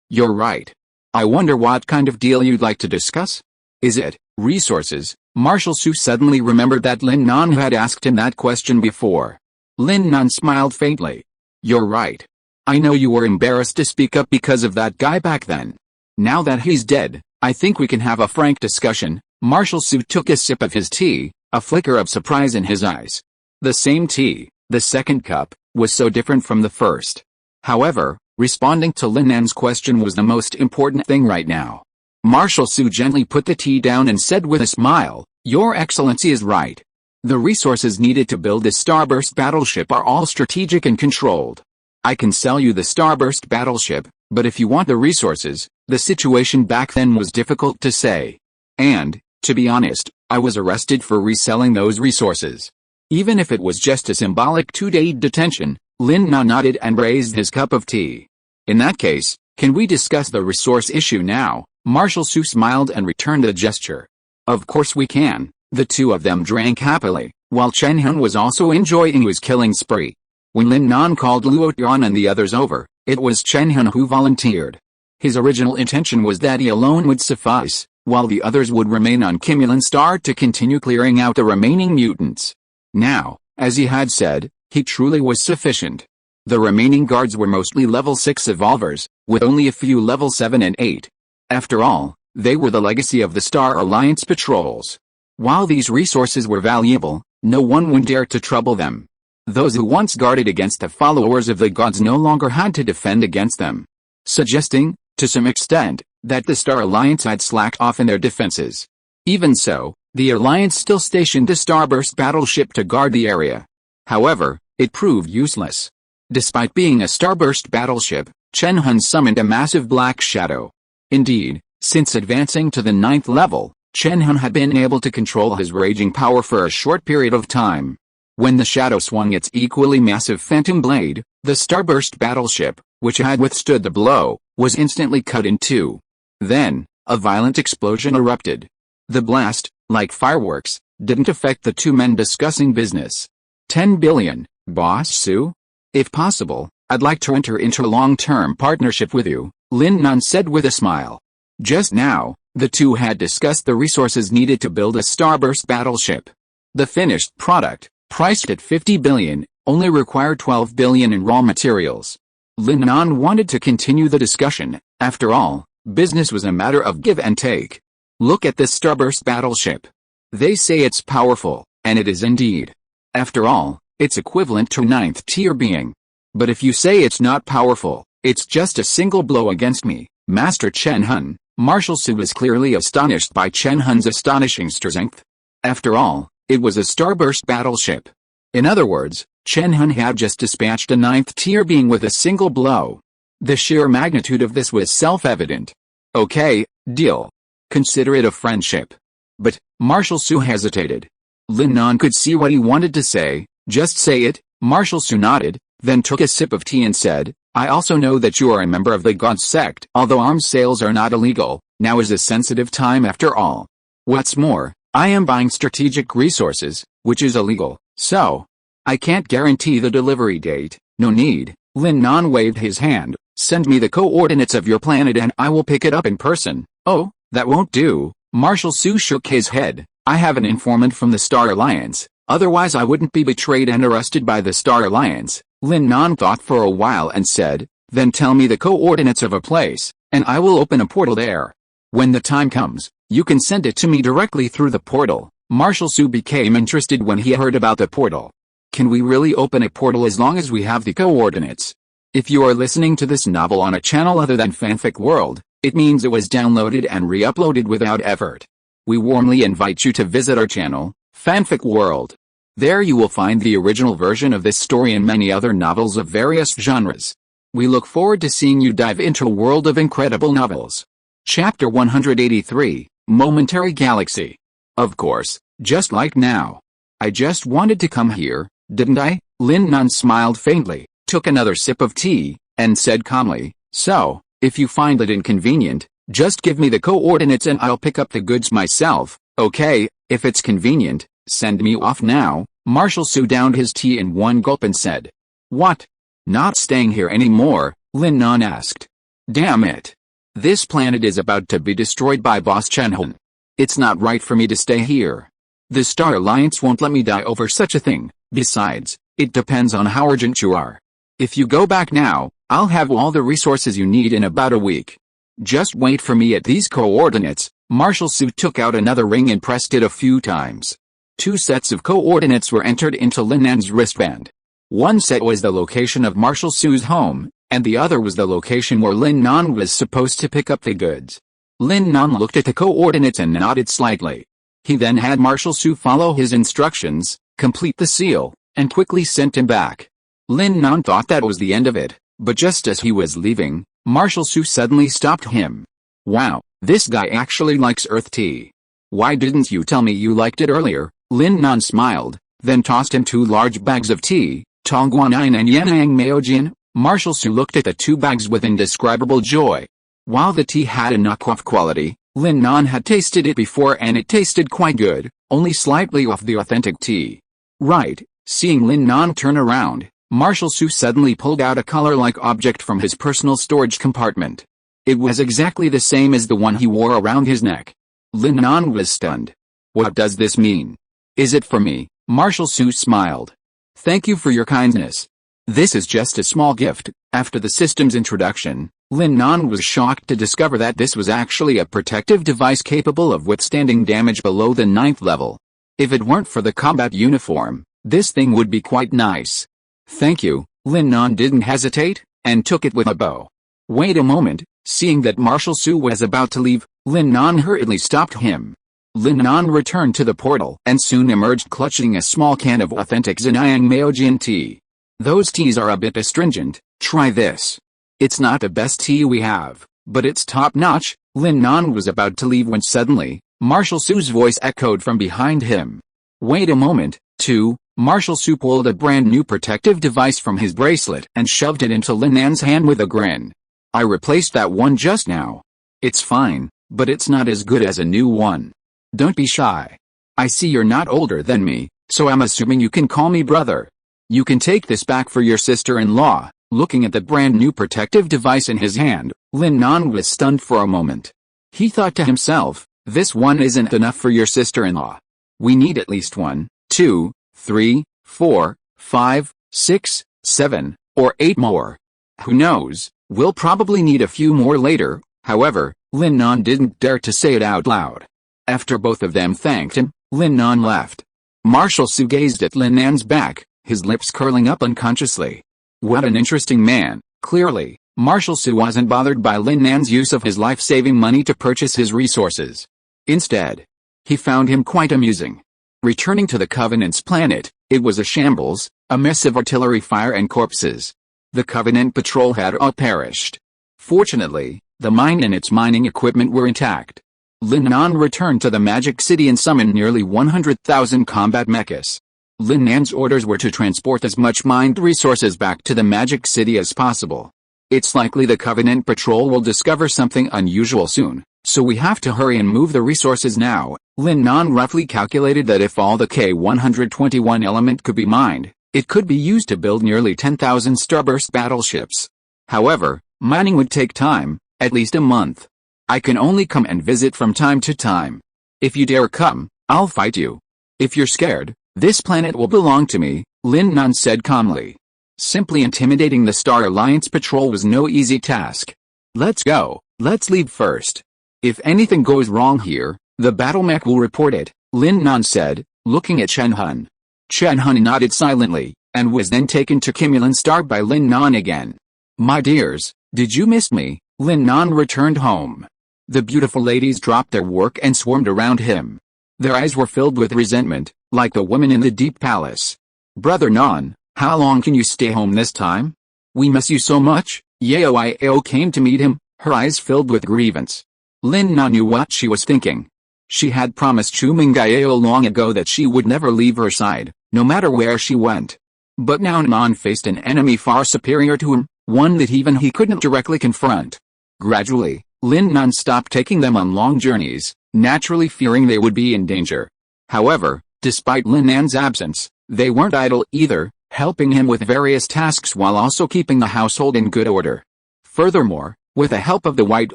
you're right. I wonder what kind of deal you'd like to discuss? Is it resources? Marshal Su suddenly remembered that Lin Nan had asked him that question before. Lin Nan smiled faintly. You're right. I know you were embarrassed to speak up because of that guy back then. Now that he's dead, I think we can have a frank discussion. Marshal Su took a sip of his tea, a flicker of surprise in his eyes. The same tea, the second cup, was so different from the first. However, responding to Lin Nan's question was the most important thing right now. Marshal Su gently put the tea down and said with a smile, Your Excellency is right. The resources needed to build this Starburst battleship are all strategic and controlled. I can sell you the Starburst battleship, but if you want the resources, the situation back then was difficult to say. And, to be honest, I was arrested for reselling those resources. Even if it was just a symbolic 2-day detention, Lin Nan nodded and raised his cup of tea. In that case, can we discuss the resource issue now? Marshal Su smiled and returned the gesture. Of course we can. The two of them drank happily, while Chen Hun was also enjoying his killing spree. When Lin Nan called Luo Tian and the others over, it was Chen Hun who volunteered. His original intention was that he alone would suffice, while the others would remain on Kimulan Star to continue clearing out the remaining mutants. Now, as he had said, he truly was sufficient. The remaining guards were mostly level 6 evolvers, with only a few level 7 and 8. After all, they were the legacy of the Star Alliance patrols. While these resources were valuable, no one would dare to trouble them. Those who once guarded against the followers of the gods no longer had to defend against them. Suggesting, to some extent, that the Star Alliance had slacked off in their defenses. Even so, The Alliance still stationed a starburst battleship to guard the area. However, it proved useless. Despite being a starburst battleship, Chen Hun summoned a massive black shadow. Indeed, since advancing to the 9th level, Chen Hun had been able to control his raging power for a short period of time. When the shadow swung its equally massive phantom blade, the starburst battleship, which had withstood the blow, was instantly cut in two. Then, a violent explosion erupted. The blast, like fireworks, didn't affect the two men discussing business. 10 billion, Boss Su? If possible, I'd like to enter into a long-term partnership with you, Lin Nan said with a smile. Just now, the two had discussed the resources needed to build a starburst battleship. The finished product, priced at 50 billion, only required 12 billion in raw materials. Lin Nan wanted to continue the discussion. After all, business was a matter of give and take. Look at this starburst battleship. They say it's powerful, and it is indeed. After all, it's equivalent to 9th tier being. But if you say it's not powerful, it's just a single blow against me, Master Chen Hun. Marshal Su was clearly astonished by Chen Hun's astonishing strength. After all, it was a starburst battleship. In other words, Chen Hun had just dispatched a 9th tier being with a single blow. The sheer magnitude of this was self-evident. Okay, deal. Consider it a friendship. But, Marshal Su hesitated. Lin Nan could see what he wanted to say. Just say it. Marshal Su nodded, then took a sip of tea and said, I also know that you are a member of the God sect. Although arms sales are not illegal, now is a sensitive time after all. What's more, I am buying strategic resources, which is illegal, so I can't guarantee the delivery date. No need. Lin Nan waved his hand. Send me the coordinates of your planet and I will pick it up in person. Oh, that won't do. Marshal Su shook his head. I have an informant from the Star Alliance. Otherwise I wouldn't be betrayed and arrested by the Star Alliance. Lin Nan thought for a while and said, then tell me the coordinates of a place, and I will open a portal there. When the time comes, you can send it to me directly through the portal. Marshal Su became interested when he heard about the portal. Can we really open a portal as long as we have the coordinates? If you are listening to this novel on a channel other than Fanfic World, it means it was downloaded and re-uploaded without effort. We warmly invite you to visit our channel, Fanfic World. There you will find the original version of this story and many other novels of various genres. We look forward to seeing you dive into a world of incredible novels. Chapter 183, Momentary Galaxy. Of course, just like now. I just wanted to come here, didn't I? Lin Nan smiled faintly, took another sip of tea, and said calmly, so, if you find it inconvenient, just give me the coordinates and I'll pick up the goods myself. Okay, if it's convenient, send me off now. Marshal Su downed his tea in one gulp and said. What? Not staying here anymore? Lin Nan asked. Damn it. This planet is about to be destroyed by Boss Chen Hun. It's not right for me to stay here. The Star Alliance won't let me die over such a thing. Besides, it depends on how urgent you are. If you go back now, I'll have all the resources you need in about a week. Just wait for me at these coordinates. Marshal Su took out another ring and pressed it a few times. 2 sets of coordinates were entered into Lin Nan's wristband. One set was the location of Marshal Su's home, and the other was the location where Lin Nan was supposed to pick up the goods. Lin Nan looked at the coordinates and nodded slightly. He then had Marshal Su follow his instructions, complete the seal, and quickly sent him back. Lin Nan thought that was the end of it, but just as he was leaving, Marshal Su suddenly stopped him. Wow, this guy actually likes earth tea. Why didn't you tell me you liked it earlier? Lin Nan smiled, then tossed him 2 large bags of tea, Tongguanyin and Yanang Maojin. Marshal Su looked at the 2 bags with indescribable joy. While the tea had a knockoff quality, Lin Nan had tasted it before and it tasted quite good, only slightly off the authentic tea. Right, seeing Lin Nan turn around, Marshal Su suddenly pulled out a collar-like object from his personal storage compartment. It was exactly the same as the one he wore around his neck. Lin Nan was stunned. What does this mean? Is it for me? Marshal Su smiled. Thank you for your kindness. This is just a small gift. After the system's introduction, Lin Nan was shocked to discover that this was actually a protective device capable of withstanding damage below the 9th level. If it weren't for the combat uniform, this thing would be quite nice. Thank you. Lin Nan didn't hesitate, and took it with a bow. Wait a moment. Seeing that Marshal Su was about to leave, Lin Nan hurriedly stopped him. Lin Nan returned to the portal and soon emerged clutching a small can of authentic Zhejiang Maojian tea. Those teas are a bit astringent, try this. It's not the best tea we have, but it's top-notch. Lin Nan was about to leave when suddenly, Marshal Su's voice echoed from behind him. Wait a moment, too. Marshal Su pulled a brand new protective device from his bracelet and shoved it into Lin Nan's hand with a grin. I replaced that one just now. It's fine, but it's not as good as a new one. Don't be shy. I see you're not older than me, so I'm assuming you can call me brother. You can take this back for your sister-in-law. Looking at the brand new protective device in his hand, Lin Nan was stunned for a moment. He thought to himself, this one isn't enough for your sister-in-law. We need at least 1, 2, 3, 4, 5, 6, 7, or 8 more. Who knows, we'll probably need a few more later. However, Lin Nan didn't dare to say it out loud. After both of them thanked him, Lin Nan left. Marshal Su gazed at Lin Nan's back, his lips curling up unconsciously. What an interesting man. Clearly, Marshal Su wasn't bothered by Lin Nan's use of his life-saving money to purchase his resources. Instead, he found him quite amusing. Returning to the Covenant's planet, it was a shambles, a mess of artillery fire and corpses. The Covenant patrol had all perished. Fortunately, the mine and its mining equipment were intact. Lin Nan returned to the Magic City and summoned nearly 100,000 combat mechas. Lin Nan's orders were to transport as much mined resources back to the Magic City as possible. It's likely the Covenant patrol will discover something unusual soon, so we have to hurry and move the resources now. Lin Nan roughly calculated that if all the K-121 element could be mined, it could be used to build nearly 10,000 starburst battleships. However, mining would take time, at least a month. I can only come and visit from time to time. If you dare come, I'll fight you. If you're scared, this planet will belong to me, Lin Nan said calmly. Simply intimidating the Star Alliance patrol was no easy task. Let's go, let's leave first. If anything goes wrong here, the battle mech will report it, Lin Nan said, looking at Chen Hun. Chen Hun nodded silently, and was then taken to Kimulan Star by Lin Nan again. My dears, did you miss me? Lin Nan returned home. The beautiful ladies dropped their work and swarmed around him. Their eyes were filled with resentment, like the women in the Deep Palace. Brother Nan, how long can you stay home this time? We miss you so much. Yao Yao came to meet him, her eyes filled with grievance. Lin Nan knew what she was thinking. She had promised Chu Mingyao long ago that she would never leave her side, no matter where she went. But now Nan faced an enemy far superior to him, one that even he couldn't directly confront. Gradually, Lin Nan stopped taking them on long journeys, naturally fearing they would be in danger. However, despite Lin Nan's absence, they weren't idle either, helping him with various tasks while also keeping the household in good order. Furthermore, with the help of the White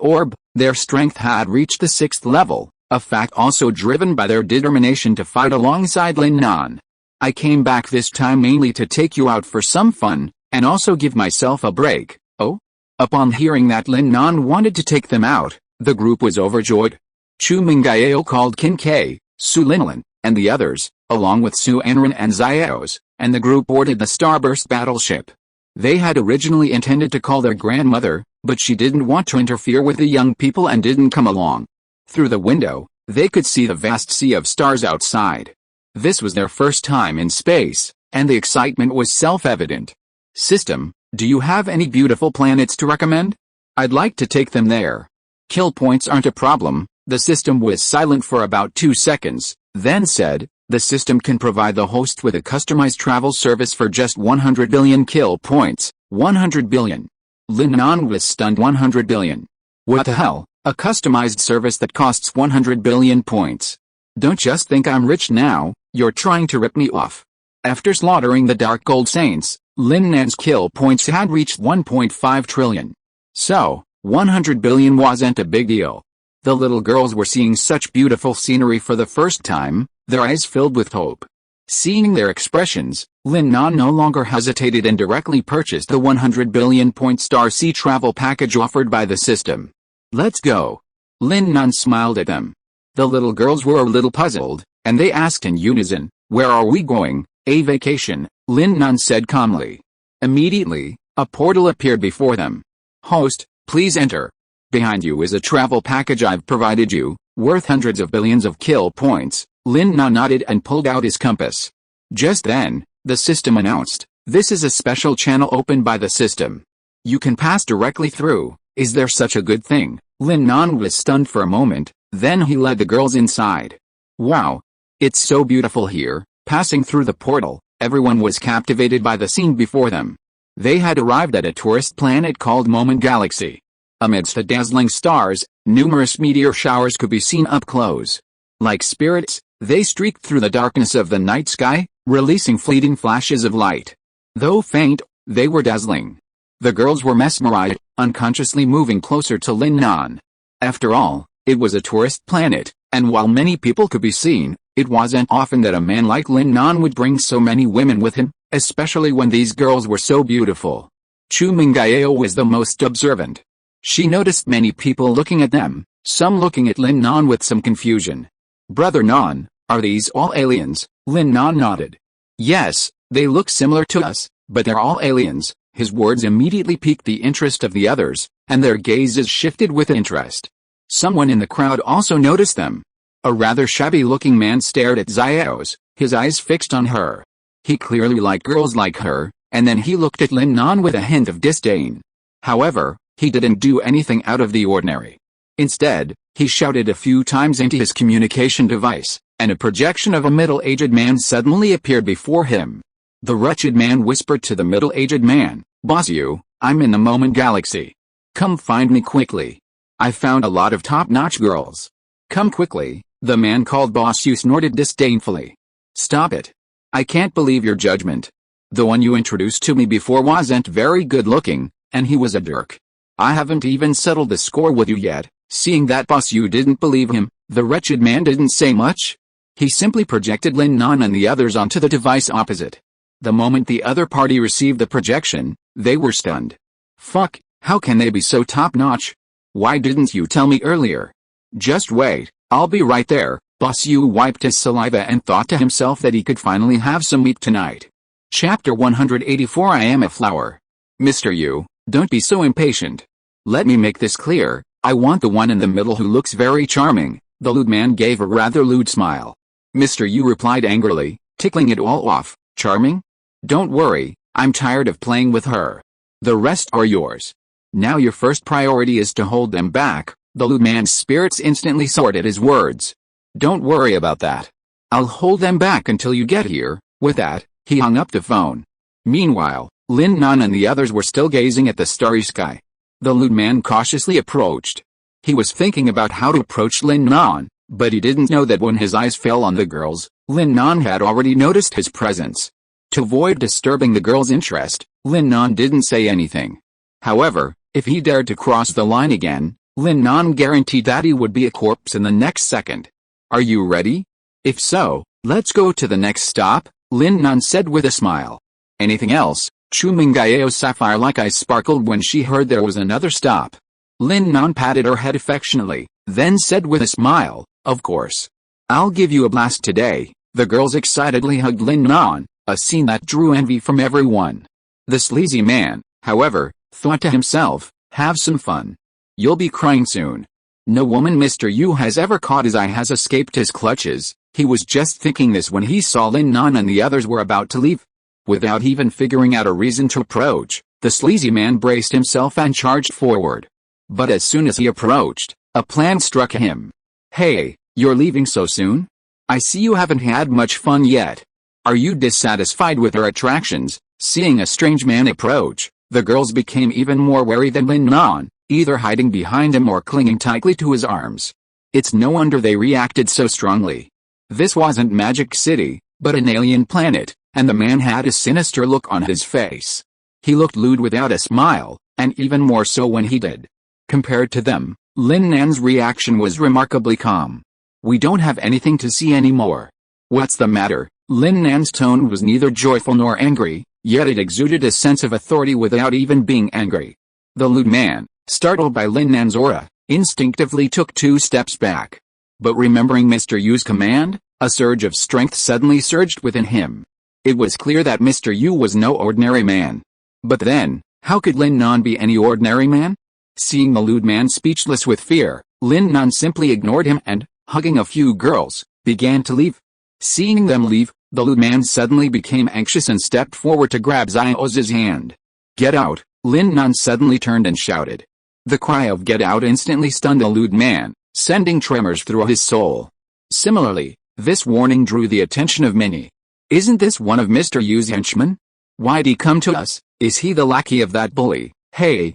Orb, their strength had reached the 6th level, a fact also driven by their determination to fight alongside Lin Nan. I came back this time mainly to take you out for some fun, and also give myself a break. Oh? Upon hearing that Lin Nan wanted to take them out, the group was overjoyed. Chu Mingyao called Qin Kai, Su Linlin, and the others, along with Su Anran and Xiaos, and the group boarded the Starburst battleship. They had originally intended to call their grandmother, but she didn't want to interfere with the young people and didn't come along. Through the window, they could see the vast sea of stars outside. This was their first time in space, and the excitement was self-evident. System, do you have any beautiful planets to recommend? I'd like to take them there. Kill points aren't a problem. The system was silent for about 2 seconds, then said, the system can provide the host with a customized travel service for just 100 billion kill points. 100 billion. Lin Nan was stunned. 100 billion. What the hell? A customized service that costs 100 billion points. Don't just think I'm rich now, you're trying to rip me off. After slaughtering the Dark Gold Saints, Lin Nan's kill points had reached 1.5 trillion. So, 100 billion wasn't a big deal. The little girls were seeing such beautiful scenery for the first time, their eyes filled with hope. Seeing their expressions, Lin Nan no longer hesitated and directly purchased the 100 billion point Star Sea travel package offered by the system. Let's go. Lin Nan smiled at them. The little girls were a little puzzled, and they asked in unison, where are we going? A vacation, Lin Nan said calmly. Immediately, a portal appeared before them. Host, please enter. Behind you is a travel package I've provided you. worth hundreds of billions of kill points. Lin Nan nodded and pulled out his compass. Just then, the system announced, "This is a special channel opened by the system. You can pass directly through." Is there such a good thing? Lin Nan was stunned for a moment, then he led the girls inside. Wow! It's so beautiful here. Passing through the portal, everyone was captivated by the scene before them. They had arrived at a tourist planet called Moment Galaxy. Amidst the dazzling stars, numerous meteor showers could be seen up close. Like spirits, they streaked through the darkness of the night sky, releasing fleeting flashes of light. Though faint, they were dazzling. The girls were mesmerized, unconsciously moving closer to Lin Nan. After all, it was a tourist planet, and while many people could be seen, it wasn't often that a man like Lin Nan would bring so many women with him, especially when these girls were so beautiful. Chu Mingyao was the most observant. She noticed many people looking at them, some looking at Lin Nan with some confusion. "Brother Nan, are these all aliens?" Lin Nan nodded. "Yes, they look similar to us, but they're all aliens." His words immediately piqued the interest of the others, and their gazes shifted with interest. Someone in the crowd also noticed them. A rather shabby-looking man stared at Xiao's, his eyes fixed on her. He clearly liked girls like her, and then he looked at Lin Nan with a hint of disdain. However, he didn't do anything out of the ordinary. Instead, he shouted a few times into his communication device, and a projection of a middle-aged man suddenly appeared before him. The wretched man whispered to the middle-aged man, "Boss Yu, I'm in the Moment Galaxy. Come find me quickly. I found a lot of top-notch girls. Come quickly." The man called Boss Yu snorted disdainfully. "Stop it. I can't believe your judgment. The one you introduced to me before wasn't very good-looking, and he was a jerk. I haven't even settled the score with you yet." Seeing that Boss Yu didn't believe him, the wretched man didn't say much. He simply projected Lin Nan and the others onto the device opposite. The moment the other party received the projection, they were stunned. "Fuck, how can they be so top-notch? Why didn't you tell me earlier?" "Just wait, I'll be right there." Boss Yu wiped his saliva and thought to himself that he could finally have some meat tonight. Chapter 184 I am a flower. "Mr. Yu, don't be so impatient. Let me make this clear, I want the one in the middle who looks very charming." The lewd man gave a rather lewd smile. Mr. Yu replied angrily, tickling it all off, "Charming? Don't worry, I'm tired of playing with her. The rest are yours. Now your first priority is to hold them back." The lewd man's spirits instantly soared at his words. "Don't worry about that. I'll hold them back until you get here." With that, he hung up the phone. Meanwhile, Lin Nan and the others were still gazing at the starry sky. The lewd man cautiously approached. He was thinking about how to approach Lin Nan, but he didn't know that when his eyes fell on the girls, Lin Nan had already noticed his presence. To avoid disturbing the girl's interest, Lin Nan didn't say anything. However, if he dared to cross the line again, Lin Nan guaranteed that he would be a corpse in the next second. "Are you ready? If so, let's go to the next stop," Lin Nan said with a smile. "Anything else?" Chu Mingyao's sapphire-like eyes sparkled when she heard there was another stop. Lin Nan patted her head affectionately, then said with a smile, "Of course. I'll give you a blast today." The girls excitedly hugged Lin Nan, a scene that drew envy from everyone. The sleazy man, however, thought to himself, "Have some fun. You'll be crying soon." No woman Mr. Yu has ever caught his eye has escaped his clutches. He was just thinking this when he saw Lin Nan and the others were about to leave. Without even figuring out a reason to approach, the sleazy man braced himself and charged forward. But as soon as he approached, a plan struck him. "Hey, you're leaving so soon? I see you haven't had much fun yet. Are you dissatisfied with our attractions?" Seeing a strange man approach, the girls became even more wary than Lin Nan, either hiding behind him or clinging tightly to his arms. It's no wonder they reacted so strongly. This wasn't Magic City, but an alien planet, and the man had a sinister look on his face. He looked lewd without a smile, and even more so when he did. Compared to them, Lin Nan's reaction was remarkably calm. "We don't have anything to see anymore." "What's the matter?" Lin Nan's tone was neither joyful nor angry, yet it exuded a sense of authority without even being angry. The lewd man, startled by Lin Nan's aura, instinctively took 2 steps back. But remembering Mr. Yu's command, a surge of strength suddenly surged within him. It was clear that Mr. Yu was no ordinary man. But then, how could Lin Nan be any ordinary man? Seeing the lewd man speechless with fear, Lin Nan simply ignored him and, hugging a few girls, began to leave. Seeing them leave, the lewd man suddenly became anxious and stepped forward to grab Xiao's hand. "Get out!" Lin Nan suddenly turned and shouted. The cry of "get out" instantly stunned the lewd man, sending tremors through his soul. Similarly, this warning drew the attention of many. "Isn't this one of Mr. Yu's henchmen? Why'd he come to us? Is he the lackey of that bully? Hey,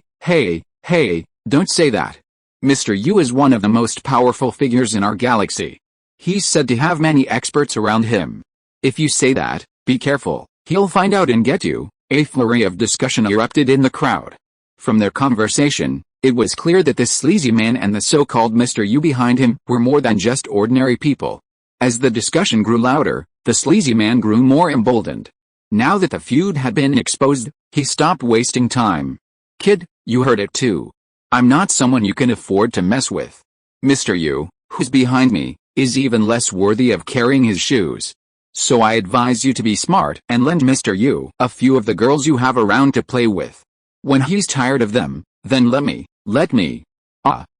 don't say that. Mr. Yu is one of the most powerful figures in our galaxy. He's said to have many experts around him. If you say that, be careful, he'll find out and get you." A flurry of discussion erupted in the crowd. From their conversation, it was clear that this sleazy man and the so-called Mr. Yu behind him were more than just ordinary people. As the discussion grew louder, the sleazy man grew more emboldened. Now that the feud had been exposed, he stopped wasting time. "Kid, you heard it too. I'm not someone you can afford to mess with. Mr. Yu, who's behind me, is even less worthy of carrying his shoes. So I advise you to be smart and lend Mr. Yu a few of the girls you have around to play with. When he's tired of them, then let me.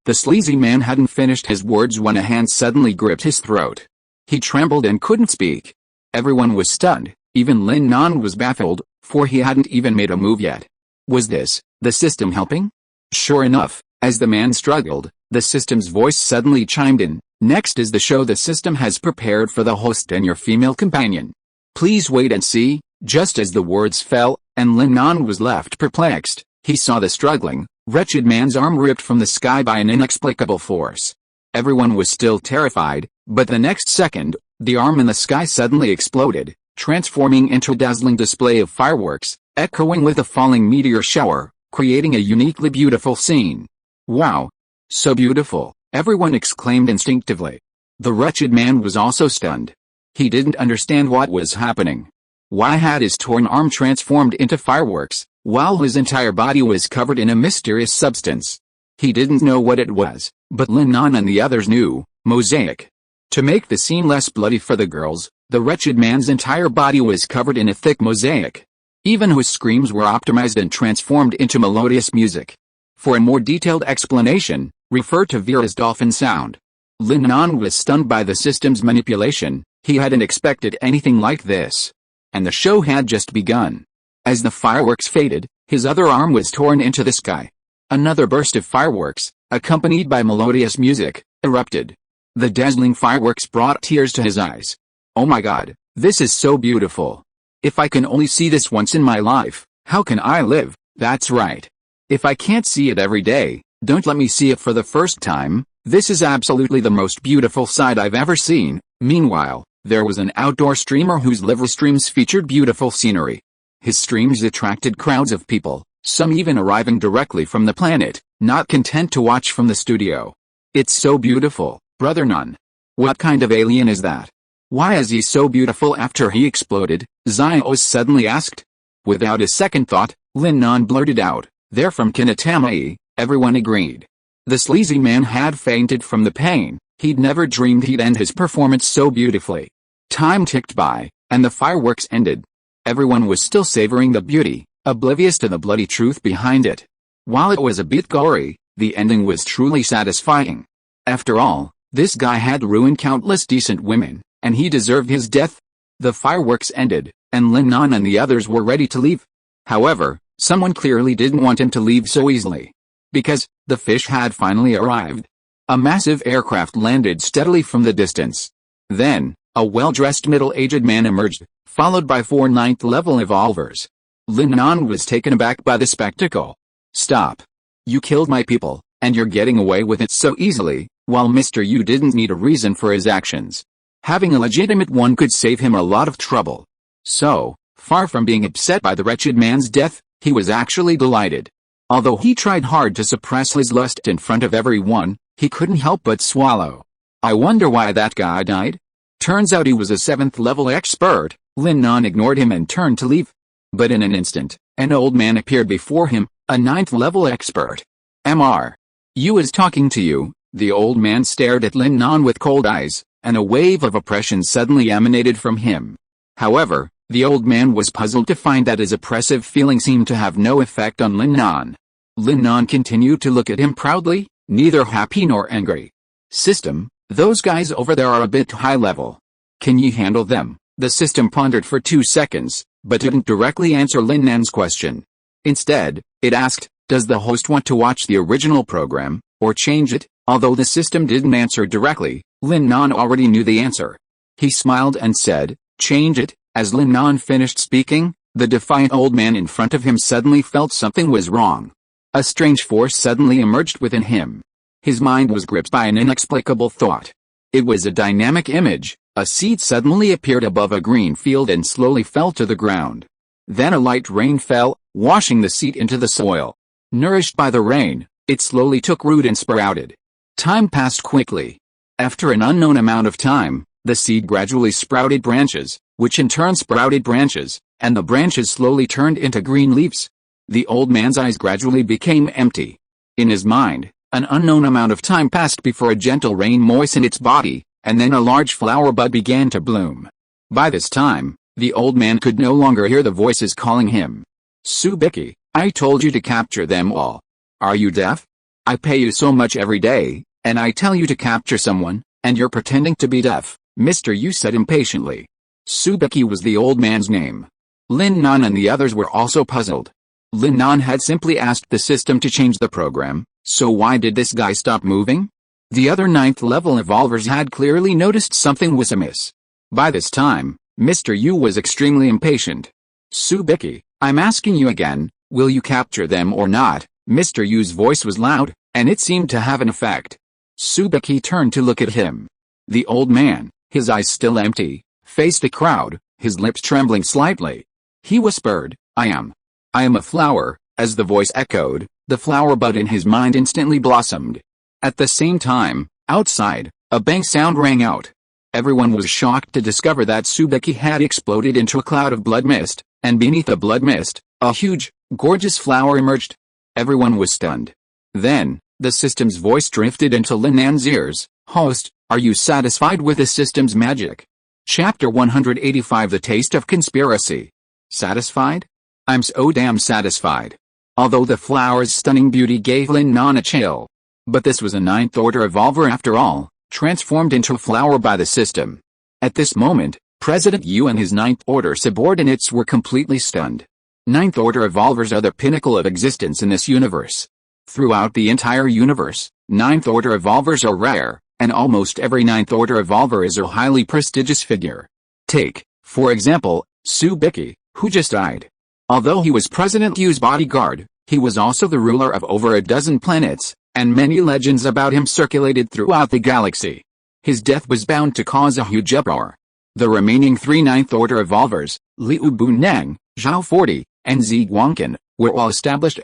The sleazy man hadn't finished his words when a hand suddenly gripped his throat. He trembled and couldn't speak. Everyone was stunned, even Lin Nan was baffled, for he hadn't even made a move yet. Was this the system helping? Sure enough, as the man struggled, the system's voice suddenly chimed in. "Next is the show the system has prepared for the host and your female companion. Please wait and see." Just as the words fell, and Lin Nan was left perplexed, he saw the struggling, wretched man's arm ripped from the sky by an inexplicable force. Everyone was still terrified, but the next second, the arm in the sky suddenly exploded, transforming into a dazzling display of fireworks, echoing with a falling meteor shower, creating a uniquely beautiful scene. "Wow! So beautiful!" everyone exclaimed instinctively. The wretched man was also stunned. He didn't understand what was happening. Why had his torn arm transformed into fireworks, while his entire body was covered in a mysterious substance? He didn't know what it was, but Lin Nan and the others knew: mosaic. To make the scene less bloody for the girls, the wretched man's entire body was covered in a thick mosaic. Even his screams were optimized and transformed into melodious music. For a more detailed explanation, refer to Vera's dolphin sound. Lin Nan was stunned by the system's manipulation. He hadn't expected anything like this. And the show had just begun. As the fireworks faded, his other arm was torn into the sky. Another burst of fireworks, accompanied by melodious music, erupted. The dazzling fireworks brought tears to his eyes. "Oh my God, this is so beautiful. If I can only see this once in my life, how can I live?" That's right. If I can't see it every day, don't let me see it for the first time. This is absolutely the most beautiful sight I've ever seen. Meanwhile, there was an outdoor streamer whose live streams featured beautiful scenery. His streams attracted crowds of people, some even arriving directly from the planet, not content to watch from the studio. "It's so beautiful, Brother Nan. What kind of alien is that? Why is he so beautiful after he exploded?" Xiao suddenly asked. Without a second thought, Lin Nan blurted out, "They're from Kinatamae." Everyone agreed. The sleazy man had fainted from the pain. He'd never dreamed he'd end his performance so beautifully. Time ticked by, and the fireworks ended. Everyone was still savoring the beauty, oblivious to the bloody truth behind it. While it was a bit gory, the ending was truly satisfying. After all, this guy had ruined countless decent women, and he deserved his death. The fireworks ended, and Lin Nan and the others were ready to leave. However, someone clearly didn't want him to leave so easily. Because the fish had finally arrived. A massive aircraft landed steadily from the distance. Then, a well-dressed middle-aged man emerged, followed by 4 ninth-level evolvers. Lin Nan was taken aback by the spectacle. "Stop. You killed my people, and you're getting away with it so easily, while Mr. Yu didn't need a reason for his actions. Having a legitimate one could save him a lot of trouble." So, far from being upset by the wretched man's death, he was actually delighted. Although he tried hard to suppress his lust in front of everyone, he couldn't help but swallow. "I wonder why that guy died? Turns out he was a 7th-level expert." Lin Nan ignored him and turned to leave. But in an instant, an old man appeared before him, a 9th-level expert. "Mr. Yu is talking to you." The old man stared at Lin Nan with cold eyes, and a wave of oppression suddenly emanated from him. However, the old man was puzzled to find that his oppressive feeling seemed to have no effect on Lin Nan. Lin Nan continued to look at him proudly. neither happy nor angry. System, those guys over there are a bit high level. Can you handle them? The system pondered for 2 seconds, but didn't directly answer Lin Nan's question. Instead, it asked, does the host want to watch the original program, or change it? Although the system didn't answer directly, Lin Nan already knew the answer. He smiled and said, change it. As Lin Nan finished speaking, the defiant old man in front of him suddenly felt something was wrong. A strange force suddenly emerged within him. His mind was gripped by an inexplicable thought. It was a dynamic image. A seed suddenly appeared above a green field and slowly fell to the ground. Then a light rain fell, washing the seed into the soil. Nourished by the rain, it slowly took root and sprouted. Time passed quickly. After an unknown amount of time, the seed gradually sprouted branches, which in turn sprouted branches, and the branches slowly turned into green leaves. The old man's eyes gradually became empty. In his mind, an unknown amount of time passed before a gentle rain moistened its body, and then a large flower bud began to bloom. By this time, the old man could no longer hear the voices calling him. Subiki, I told you to capture them all. Are you deaf? I pay you so much every day, and I tell you to capture someone, and you're pretending to be deaf, Mr. Yu said impatiently. Subiki was the old man's name. Lin Nan and the others were also puzzled. Lin Nan had simply asked the system to change the program, so why did this guy stop moving? The other 9th level evolvers had clearly noticed something was amiss. By this time, Mr. Yu was extremely impatient. Subiki, I'm asking you again, will you capture them or not? Mr. Yu's voice was loud, and it seemed to have an effect. Subiki turned to look at him. The old man, his eyes still empty, faced the crowd, his lips trembling slightly. He whispered, I am a flower. As the voice echoed, the flower bud in his mind instantly blossomed. At the same time, outside, a bang sound rang out. Everyone was shocked to discover that Subiki had exploded into a cloud of blood mist, and beneath the blood mist, a huge, gorgeous flower emerged. Everyone was stunned. Then, the system's voice drifted into Lin Nan's ears. Host, are you satisfied with the system's magic? Chapter 185 The Taste of Conspiracy. Satisfied? I'm so damn satisfied. Although the flower's stunning beauty gave Lin Nan a chill. But this was a 9th order evolver after all, transformed into a flower by the system. At this moment, President Yu and his 9th order subordinates were completely stunned. 9th order evolvers are the pinnacle of existence in this universe. Throughout the entire universe, 9th order evolvers are rare, and almost every 9th order evolver is a highly prestigious figure. Take, for example, Subiki, who just died. Although he was President Yu's bodyguard, he was also the ruler of over a dozen planets, and many legends about him circulated throughout the galaxy. His death was bound to cause a huge uproar. The remaining 3 9th order evolvers, Liu Buneng, Zhao 40, and Zi Guangqin, were all established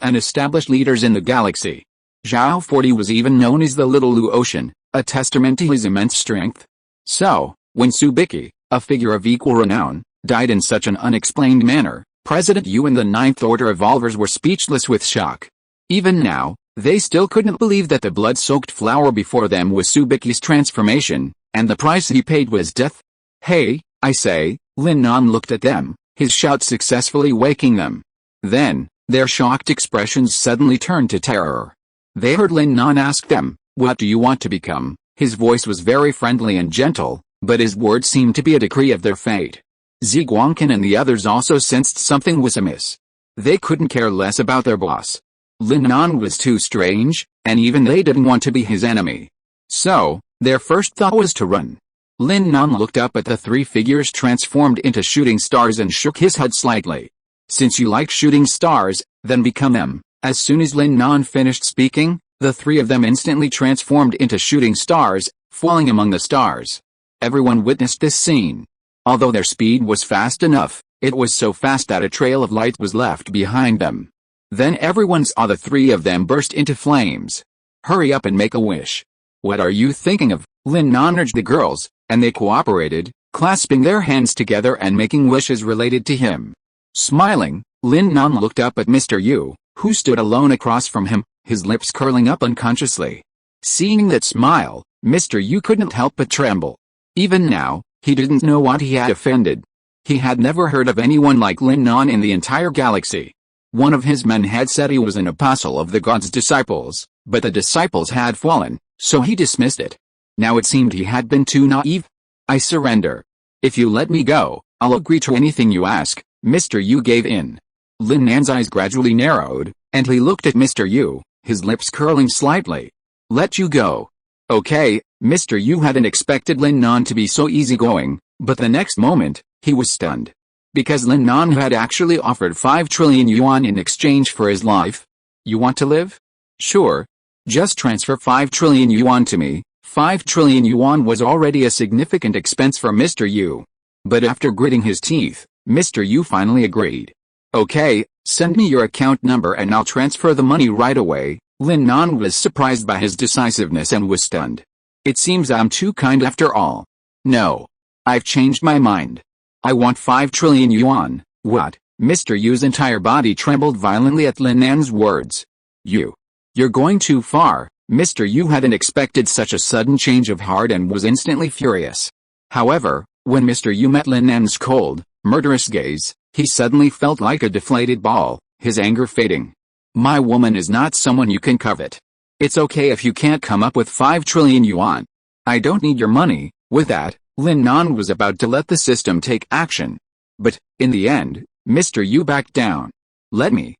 leaders in the galaxy. Zhao 40 was even known as the Little Lu Ocean, a testament to his immense strength. So, when Subiki, a figure of equal renown, died in such an unexplained manner, President Yu and the 9th order evolvers were speechless with shock. Even now, they still couldn't believe that the blood-soaked flower before them was Subiki's transformation, and the price he paid was death. Hey, I say, Lin Nan looked at them, his shout successfully waking them. Then, their shocked expressions suddenly turned to terror. They heard Lin Nan ask them, what do you want to become? His voice was very friendly and gentle, but his words seemed to be a decree of their fate. Zi Guangqin and the others also sensed something was amiss. They couldn't care less about their boss. Lin Nan was too strange, and even they didn't want to be his enemy. So, their first thought was to run. Lin Nan looked up at the 3 figures transformed into shooting stars and shook his head slightly. Since you like shooting stars, then become them. As soon as Lin Nan finished speaking, the 3 of them instantly transformed into shooting stars, falling among the stars. Everyone witnessed this scene. Although their speed was fast enough, it was so fast that a trail of light was left behind them. Then everyone saw the 3 of them burst into flames. Hurry up and make a wish. What are you thinking of? Lin Nan urged the girls, and they cooperated, clasping their hands together and making wishes related to him. Smiling, Lin Nan looked up at Mr. Yu, who stood alone across from him, his lips curling up unconsciously. Seeing that smile, Mr. Yu couldn't help but tremble. Even now, he didn't know what he had offended. He had never heard of anyone like Lin Nan in the entire galaxy. One of his men had said he was an apostle of the gods' disciples, but the disciples had fallen, so he dismissed it. Now it seemed he had been too naive. "I surrender. If you let me go, I'll agree to anything you ask." Mr. Yu gave in. Lin Nan's eyes gradually narrowed, and he looked at Mr. Yu, his lips curling slightly. "Let you go. Okay." Mr. Yu hadn't expected Lin Nan to be so easygoing, but the next moment, he was stunned. Because Lin Nan had actually offered 5 trillion yuan in exchange for his life. "You want to live? Sure. Just transfer 5 trillion yuan to me." 5 trillion yuan was already a significant expense for Mr. Yu. But after gritting his teeth, Mr. Yu finally agreed. "Okay, send me your account number and I'll transfer the money right away." Lin Nan was surprised by his decisiveness and was stunned. "It seems I'm too kind after all. No. I've changed my mind. I want 5 trillion yuan. "What?" Mr. Yu's entire body trembled violently at Lin Nan's words. You're going too far." Mr. Yu hadn't expected such a sudden change of heart and was instantly furious. However, when Mr. Yu met Lin Nan's cold, murderous gaze, he suddenly felt like a deflated ball, his anger fading. "My woman is not someone you can covet. It's okay if you can't come up with 5 trillion yuan. I don't need your money." With that, Lin Nan was about to let the system take action. But, in the end, Mr. Yu backed down. Let me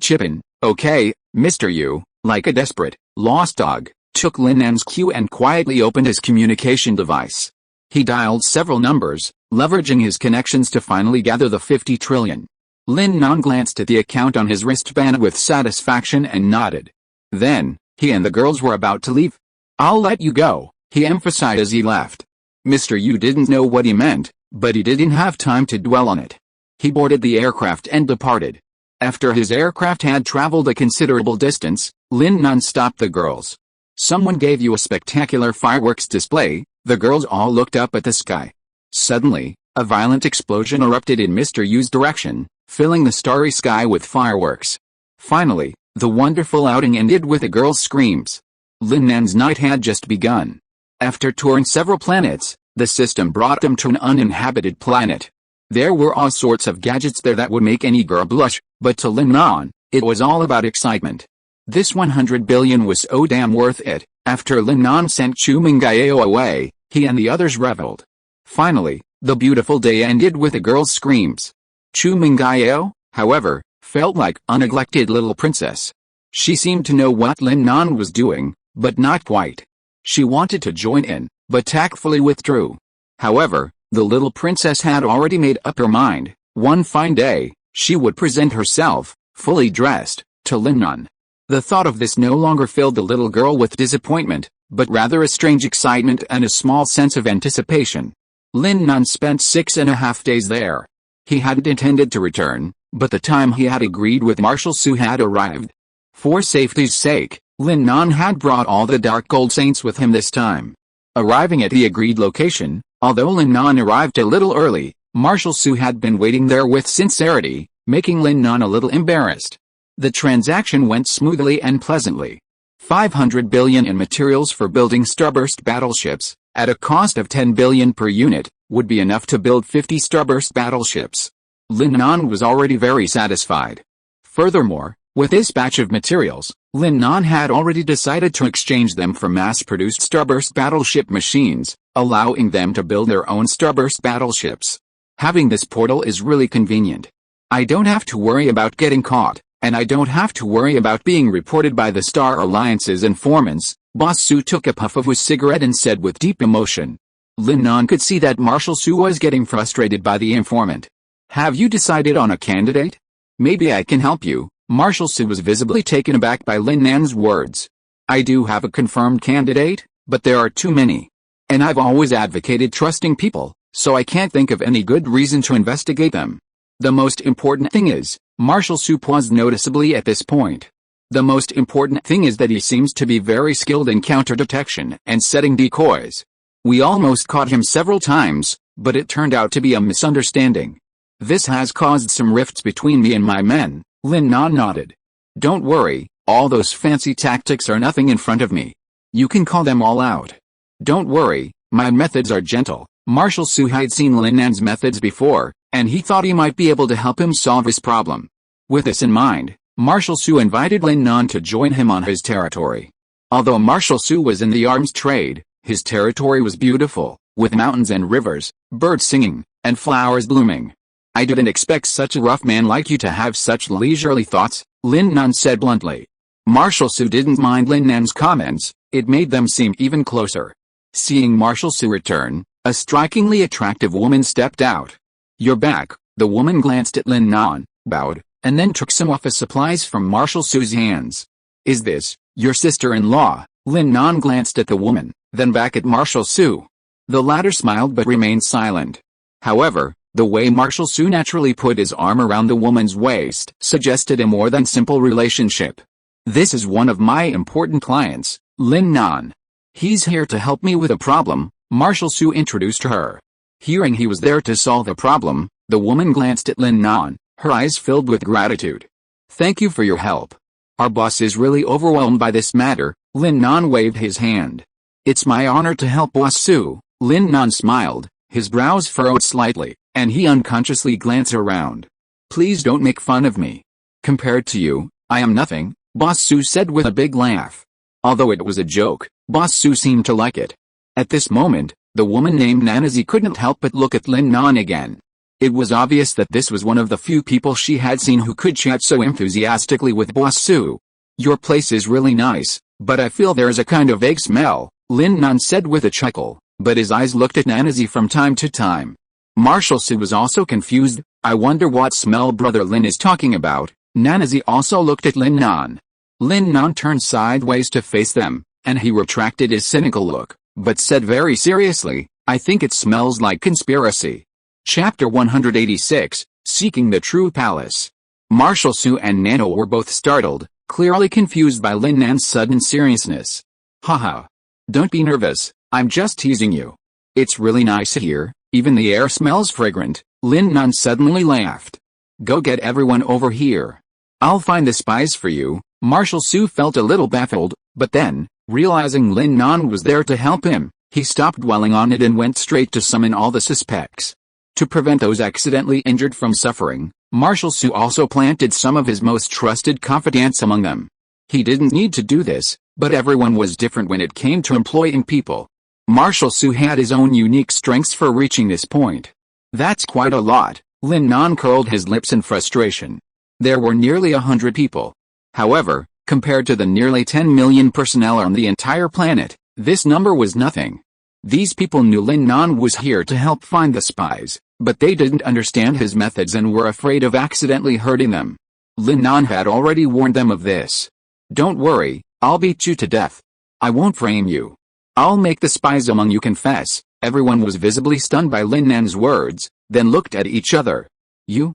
chip in, okay?" Mr. Yu, like a desperate, lost dog, took Lin Nan's cue and quietly opened his communication device. He dialed several numbers, leveraging his connections to finally gather the 50 trillion. Lin Nan glanced at the account on his wristband with satisfaction and nodded. Then, he and the girls were about to leave. "I'll let you go," he emphasized as he left. Mr. Yu didn't know what he meant, but he didn't have time to dwell on it. He boarded the aircraft and departed. After his aircraft had traveled a considerable distance, Lin Nan stopped the girls. "Someone gave you a spectacular fireworks display." The girls all looked up at the sky. Suddenly, a violent explosion erupted in Mr. Yu's direction, filling the starry sky with fireworks. Finally, the wonderful outing ended with the girls' screams. Lin Nan's night had just begun. After touring several planets, the system brought them to an uninhabited planet. There were all sorts of gadgets there that would make any girl blush, but to Lin Nan, it was all about excitement. This 100 billion was so damn worth it. After Lin Nan sent Chu Mingyao away, he and the others reveled. Finally, the beautiful day ended with the girls' screams. Chu Mingyao, however, felt like a neglected little princess. She seemed to know what Lin Nan was doing, but not quite. She wanted to join in, but tactfully withdrew. However, the little princess had already made up her mind. One fine day, she would present herself, fully dressed, to Lin Nan. The thought of this no longer filled the little girl with disappointment, but rather a strange excitement and a small sense of anticipation. Lin Nan spent 6.5 days there. He hadn't intended to return, but the time he had agreed with Marshal Su had arrived. For safety's sake, Lin Nan had brought all the Dark Gold Saints with him this time. Arriving at the agreed location, although Lin Nan arrived a little early, Marshal Su had been waiting there with sincerity, making Lin Nan a little embarrassed. The transaction went smoothly and pleasantly. 500 billion in materials for building starburst battleships, at a cost of 10 billion per unit, would be enough to build 50 starburst battleships. Lin Nan was already very satisfied. Furthermore, with this batch of materials, Lin Nan had already decided to exchange them for mass-produced starburst battleship machines, allowing them to build their own starburst battleships. Having this portal is really convenient. I don't have to worry about getting caught, and I don't have to worry about being reported by the Star Alliance's informants. Boss Su took a puff of his cigarette and said with deep emotion. Lin Nan could see that Marshal Su was getting frustrated by the informant. "Have you decided on a candidate? Maybe I can help you." Marshal Su was visibly taken aback by Lin Nan's words. "I do have a confirmed candidate, but there are too many. And I've always advocated trusting people, so I can't think of any good reason to investigate them. The most important thing is," Marshal Su paused noticeably at this point. "The most important thing is that he seems to be very skilled in counter-detection and setting decoys. We almost caught him several times, but it turned out to be a misunderstanding. This has caused some rifts between me and my men." Lin Nan nodded. "Don't worry, all those fancy tactics are nothing in front of me. You can call them all out. Don't worry, my methods are gentle." Marshal Su had seen Lin Nan's methods before, and he thought he might be able to help him solve his problem. With this in mind, Marshal Su invited Lin Nan to join him on his territory. Although Marshal Su was in the arms trade, his territory was beautiful, with mountains and rivers, birds singing, and flowers blooming. "I didn't expect such a rough man like you to have such leisurely thoughts," Lin Nan said bluntly. Marshal Su didn't mind Lin Nan's comments, it made them seem even closer. Seeing Marshal Su return, a strikingly attractive woman stepped out. "You're back." The woman glanced at Lin Nan, bowed, and then took some office supplies from Marshal Su's hands. "Is this your sister-in-law?" Lin Nan glanced at the woman, then back at Marshal Su. The latter smiled but remained silent. However, the way Marshal Su naturally put his arm around the woman's waist suggested a more than simple relationship. "This is one of my important clients, Lin Nan. He's here to help me with a problem," Marshal Su introduced her. Hearing he was there to solve a problem, the woman glanced at Lin Nan, her eyes filled with gratitude. "Thank you for your help. Our boss is really overwhelmed by this matter." Lin Nan waved his hand. "It's my honor to help Boss Su." Lin Nan smiled, his brows furrowed slightly, and he unconsciously glanced around. "Please don't make fun of me. Compared to you, I am nothing," Boss Su said with a big laugh. Although it was a joke, Boss Su seemed to like it. At this moment, the woman named Nanazi couldn't help but look at Lin Nan again. It was obvious that this was one of the few people she had seen who could chat so enthusiastically with Boss Su. "Your place is really nice, but I feel there's a kind of vague smell," Lin Nan said with a chuckle, but his eyes looked at Nanazi from time to time. Marshal Su was also confused. "I wonder what smell Brother Lin is talking about." Nanazi also looked at Lin Nan. Lin Nan turned sideways to face them, and he retracted his cynical look, but said very seriously, "I think it smells like conspiracy." Chapter 186, Seeking the True Palace. Marshal Su and Nano were both startled, clearly confused by Lin Nan's sudden seriousness. "Haha. Don't be nervous, I'm just teasing you. It's really nice here, even the air smells fragrant." Lin Nan suddenly laughed. "Go get everyone over here. I'll find the spies for you." Marshal Su felt a little baffled, but then, realizing Lin Nan was there to help him, he stopped dwelling on it and went straight to summon all the suspects. To prevent those accidentally injured from suffering, Marshal Su also planted some of his most trusted confidants among them. He didn't need to do this, but everyone was different when it came to employing people. Marshal Su had his own unique strengths for reaching this point. "That's quite a lot." Lin Nan curled his lips in frustration. There were nearly 100 people. However, compared to the nearly 10 million personnel on the entire planet, this number was nothing. These people knew Lin Nan was here to help find the spies, but they didn't understand his methods and were afraid of accidentally hurting them. Lin Nan had already warned them of this. "Don't worry, I'll beat you to death. I won't frame you. I'll make the spies among you confess." Everyone was visibly stunned by Lin Nan's words, then looked at each other. You,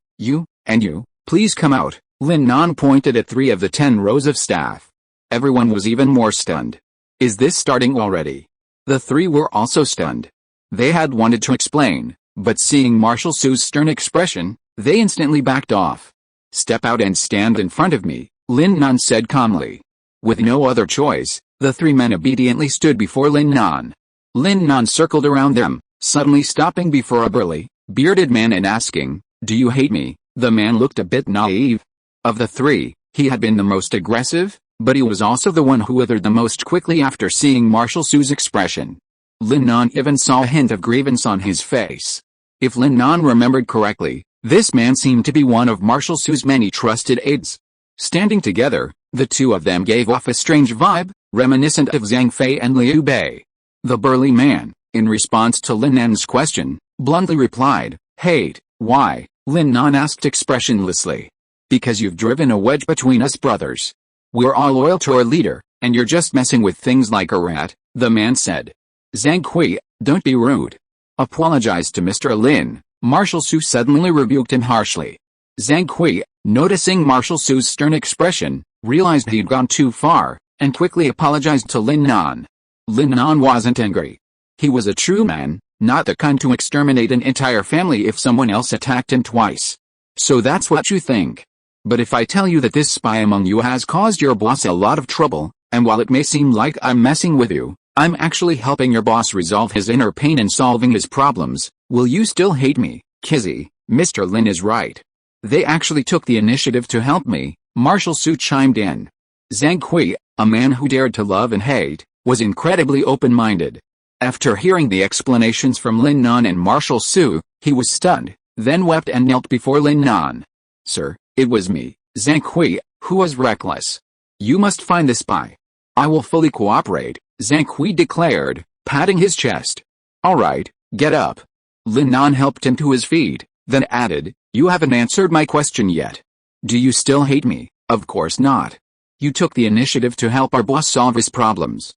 and you, please come out." Lin Nan pointed at 3 of the 10 rows of staff. Everyone was even more stunned. "Is this starting already?" The 3 were also stunned. They had wanted to explain, but seeing Marshal Su's stern expression, they instantly backed off. "Step out and stand in front of me," Lin Nan said calmly. With no other choice, the 3 men obediently stood before Lin Nan. Lin Nan circled around them, suddenly stopping before a burly, bearded man and asking, "Do you hate me?" The man looked a bit naive. Of the 3, he had been the most aggressive, but he was also the one who withered the most quickly after seeing Marshal Su's expression. Lin Nan even saw a hint of grievance on his face. If Lin Nan remembered correctly, this man seemed to be one of Marshal Su's many trusted aides. Standing together, the 2 of them gave off a strange vibe, reminiscent of Zhang Fei and Liu Bei. The burly man, in response to Lin Nan's question, bluntly replied, "Hate, why?" Lin Nan asked expressionlessly. "Because you've driven a wedge between us brothers. We're all loyal to our leader, and you're just messing with things like a rat," the man said. "Zhang Kui, don't be rude. Apologize to Mr. Lin." Marshal Su suddenly rebuked him harshly. Zhang Kui, noticing Marshal Su's stern expression, realized he'd gone too far, and quickly apologized to Lin Nan. Lin Nan wasn't angry. He was a true man, not the kind to exterminate an entire family if someone else attacked him twice. "So that's what you think. But if I tell you that this spy among you has caused your boss a lot of trouble, and while it may seem like I'm messing with you, I'm actually helping your boss resolve his inner pain and solving his problems, will you still hate me?" "Kizzy, Mr. Lin is right. They actually took the initiative to help me," Marshal Su chimed in. Zhang Kui, a man who dared to love and hate, was incredibly open-minded. After hearing the explanations from Lin Nan and Marshal Su, he was stunned, then wept and knelt before Lin Nan. Sir, it was me, Zhang Kui, who was reckless. You must find the spy. I will fully cooperate, Zhang Kui declared, patting his chest. Alright, get up. Lin Nan helped him to his feet, then added, You haven't answered my question yet. Do you still hate me? Of course not. You took the initiative to help our boss solve his problems.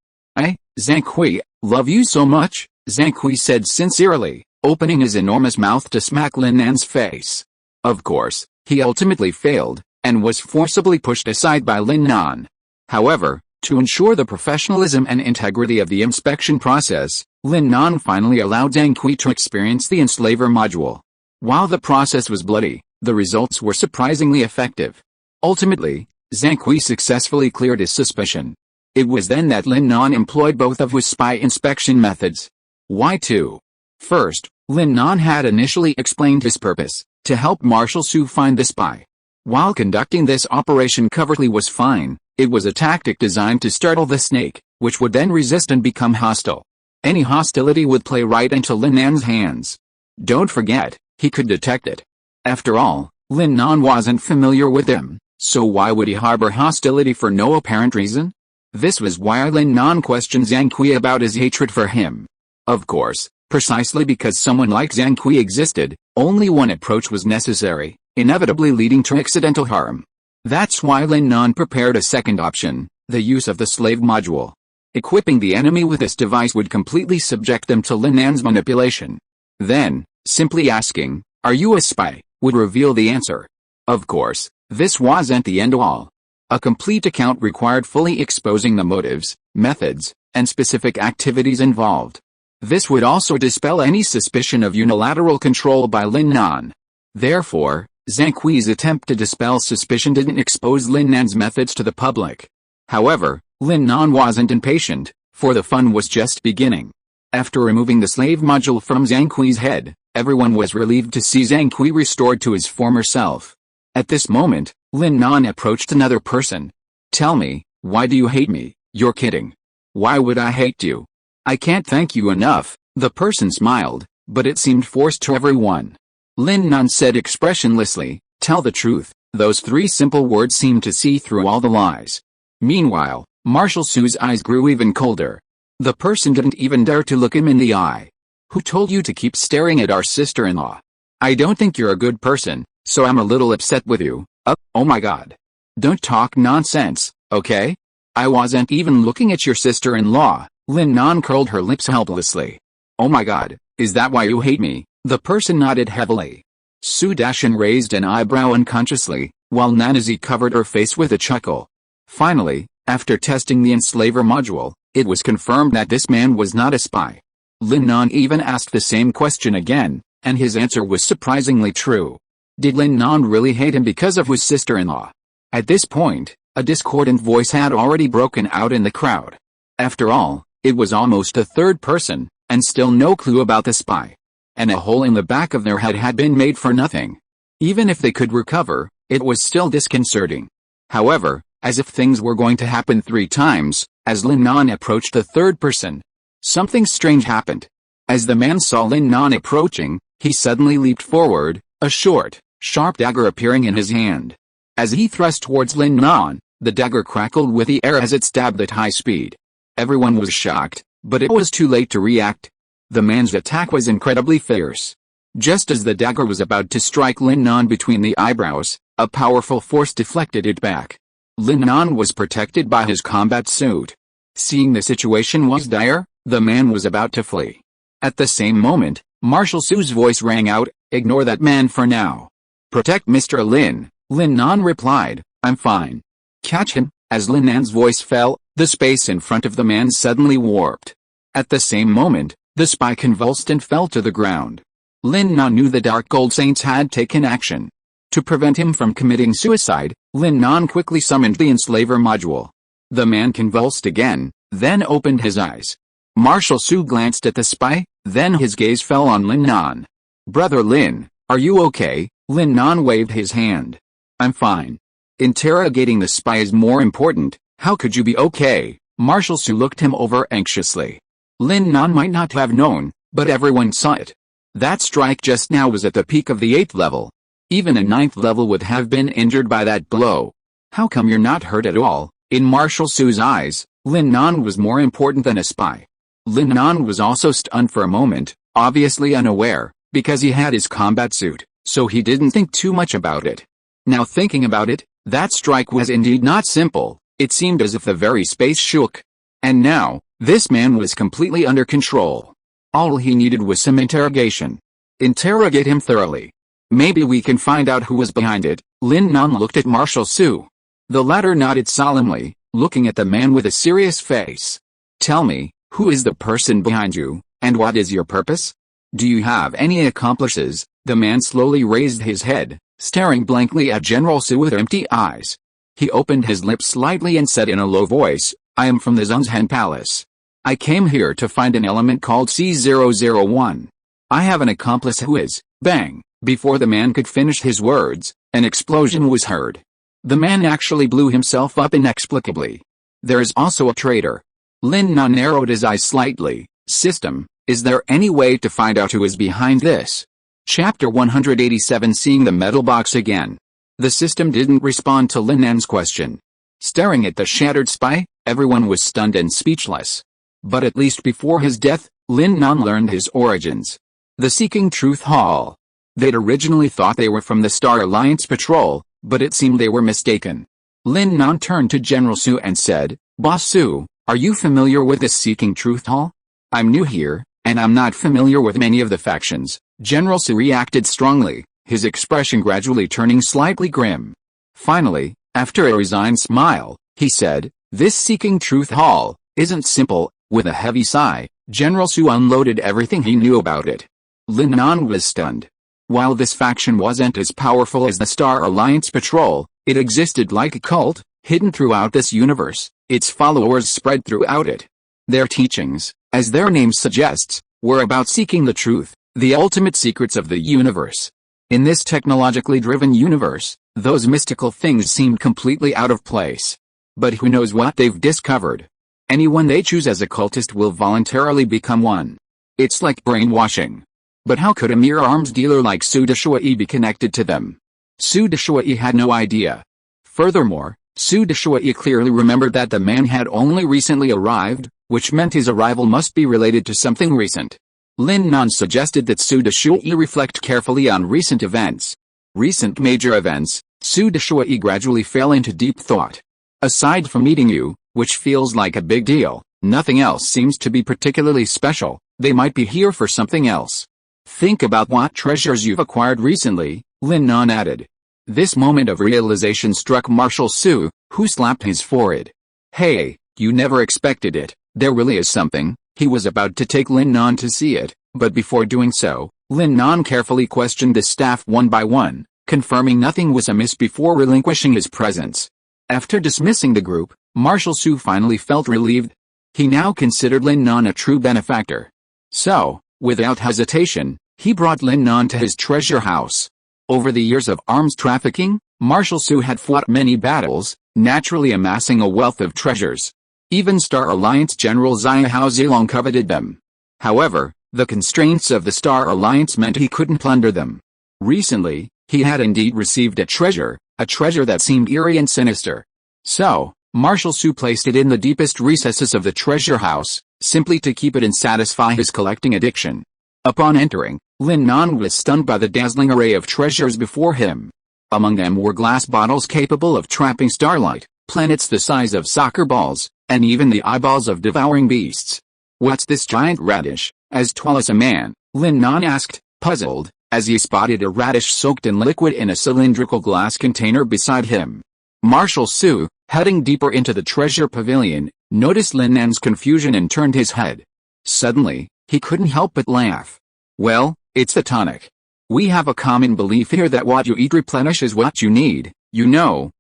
Zhang Kui, love you so much, Zhang Kui said sincerely, opening his enormous mouth to smack Lin Nan's face. Of course, he ultimately failed, and was forcibly pushed aside by Lin Nan. However, to ensure the professionalism and integrity of the inspection process, Lin Nan finally allowed Zhang Kui to experience the enslaver module. While the process was bloody, the results were surprisingly effective. Ultimately, Zhang Kui successfully cleared his suspicion. It was then that Lin Nan employed both of his spy inspection methods. Why two? First, Lin Nan had initially explained his purpose, to help Marshal Su find the spy. While conducting this operation covertly was fine, it was a tactic designed to startle the snake, which would then resist and become hostile. Any hostility would play right into Lin Nan's hands. Don't forget, he could detect it. After all, Lin Nan wasn't familiar with him, so why would he harbor hostility for no apparent reason? This was why Lin Nan questioned Zhang Kui about his hatred for him. Of course, precisely because someone like Zhang Kui existed, only one approach was necessary, inevitably leading to accidental harm. That's why Lin Nan prepared a second option, the use of the slave module. Equipping the enemy with this device would completely subject them to Lin Nan's manipulation. Then, simply asking, "Are you a spy?" would reveal the answer. Of course, this wasn't the end-all. A complete account required fully exposing the motives, methods, and specific activities involved. This would also dispel any suspicion of unilateral control by Lin Nan. Therefore, Zhang Kui's attempt to dispel suspicion didn't expose Lin Nan's methods to the public. However, Lin Nan wasn't impatient, for the fun was just beginning. After removing the slave module from Zhang Kui's head, everyone was relieved to see Zhang Kui restored to his former self. At this moment, Lin Nan approached another person. Tell me, why do you hate me? You're kidding. Why would I hate you? I can't thank you enough, the person smiled, but it seemed forced to everyone. Lin Nan said expressionlessly, tell the truth. Those three simple words seemed to see through all the lies. Meanwhile, Marshal Su's eyes grew even colder. The person didn't even dare to look him in the eye. Who told you to keep staring at our sister-in-law? I don't think you're a good person, so I'm a little upset with you. Oh my god. Don't talk nonsense, okay? I wasn't even looking at your sister-in-law. Lin Nan curled her lips helplessly. Oh my god, is that why you hate me? The person nodded heavily. Su Dashan raised an eyebrow unconsciously, while Nanazi covered her face with a chuckle. Finally, after testing the enslaver module, it was confirmed that this man was not a spy. Lin Nan even asked the same question again, and his answer was surprisingly true. Did Lin Nan really hate him because of his sister-in-law? At this point, a discordant voice had already broken out in the crowd. After all, it was almost a third person, and still no clue about the spy. And a hole in the back of their head had been made for nothing. Even if they could recover, it was still disconcerting. However, as if things were going to happen 3 times, as Lin Nan approached the third person, something strange happened. As the man saw Lin Nan approaching, he suddenly leaped forward, a short, sharp dagger appearing in his hand. As he thrust towards Lin Nan, the dagger crackled with the air as it stabbed at high speed. Everyone was shocked, but it was too late to react. The man's attack was incredibly fierce. Just as the dagger was about to strike Lin Nan between the eyebrows, a powerful force deflected it back. Lin Nan was protected by his combat suit. Seeing the situation was dire, the man was about to flee. At the same moment, Marshal Su's voice rang out, ignore that man for now. Protect Mr. Lin, Lin Nan replied, I'm fine. Catch him. As Lin Nan's voice fell, the space in front of the man suddenly warped. At the same moment, the spy convulsed and fell to the ground. Lin Nan knew the Dark Gold Saints had taken action. To prevent him from committing suicide, Lin Nan quickly summoned the enslaver module. The man convulsed again, then opened his eyes. Marshal Su glanced at the spy, then his gaze fell on Lin Nan. Brother Lin, are you okay? Lin Nan waved his hand. I'm fine. Interrogating the spy is more important. How could you be okay? Marshal Su looked him over anxiously. Lin Nan might not have known, but everyone saw it. That strike just now was at the peak of the 8th level. Even a 9th level would have been injured by that blow. How come you're not hurt at all? In Marshal Su's eyes, Lin Nan was more important than a spy. Lin Nan was also stunned for a moment, obviously unaware, because he had his combat suit, so he didn't think too much about it. Now thinking about it, that strike was indeed not simple. It seemed as if the very space shook. And now, this man was completely under control. All he needed was some interrogation. Interrogate him thoroughly. Maybe we can find out who was behind it. Lin Nan looked at Marshal Su. The latter nodded solemnly, looking at the man with a serious face. Tell me, who is the person behind you, and what is your purpose? Do you have any accomplices? The man slowly raised his head, staring blankly at General Su with empty eyes. He opened his lips slightly and said in a low voice, I am from the Zhenzhen Palace. I came here to find an element called C001. I have an accomplice who is, bang. Before the man could finish his words, an explosion was heard. The man actually blew himself up inexplicably. There is also a traitor. Lin Nan narrowed his eyes slightly. System, is there any way to find out who is behind this? Chapter 187. Seeing the metal box again. The system didn't respond to Lin Nan's question. Staring at the shattered spy, everyone was stunned and speechless. But at least before his death, Lin Nan learned his origins. The Seeking Truth Hall. They'd originally thought they were from the Star Alliance patrol, but it seemed they were mistaken. Lin Nan turned to General Su and said, Boss Su, are you familiar with this Seeking Truth Hall? I'm new here, and I'm not familiar with many of the factions. General Su reacted strongly, his expression gradually turning slightly grim. Finally, after a resigned smile, he said, This Seeking Truth Hall isn't simple. With a heavy sigh, General Su unloaded everything he knew about it. Lin Nan was stunned. While this faction wasn't as powerful as the Star Alliance patrol, it existed like a cult, hidden throughout this universe. Its followers spread throughout it. Their teachings, as their name suggests, were about seeking the truth, the ultimate secrets of the universe. In this technologically driven universe, those mystical things seemed completely out of place. But who knows what they've discovered? Anyone they choose as a cultist will voluntarily become one. It's like brainwashing. But how could a mere arms dealer like Su Deshuai be connected to them? Su Deshuai had no idea. Furthermore, Su Deshuai clearly remembered that the man had only recently arrived, which meant his arrival must be related to something recent. Lin Nan suggested that Su Deshuai reflect carefully on recent events. Recent major events. Su Deshuai gradually fell into deep thought. Aside from meeting you, which feels like a big deal, nothing else seems to be particularly special. They might be here for something else. Think about what treasures you've acquired recently, Lin Nan added. This moment of realization struck Marshal Su, who slapped his forehead. Hey, you never expected it. There really is something. He was about to take Lin Nan to see it, but before doing so, Lin Nan carefully questioned the staff one by one, confirming nothing was amiss before relinquishing his presence. After dismissing the group, Marshal Su finally felt relieved. He now considered Lin Nan a true benefactor. So, without hesitation, he brought Lin Nan to his treasure house. Over the years of arms trafficking, Marshal Su had fought many battles, naturally amassing a wealth of treasures. Even Star Alliance General Xia Haozilong coveted them. However, the constraints of the Star Alliance meant he couldn't plunder them. Recently, he had indeed received a treasure that seemed eerie and sinister. So, Marshal Su placed it in the deepest recesses of the treasure house, simply to keep it and satisfy his collecting addiction. Upon entering, Lin Nan was stunned by the dazzling array of treasures before him. Among them were glass bottles capable of trapping starlight, planets the size of soccer balls, and even the eyeballs of devouring beasts. What's this giant radish, as tall as a man? Lin Nan asked, puzzled, as he spotted a radish soaked in liquid in a cylindrical glass container beside him. Marshal Su, heading deeper into the treasure pavilion, noticed Lin Nan's confusion and turned his head. Suddenly, he couldn't help but laugh. Well, it's the tonic. We have a common belief here that what you eat replenishes what you need, you know.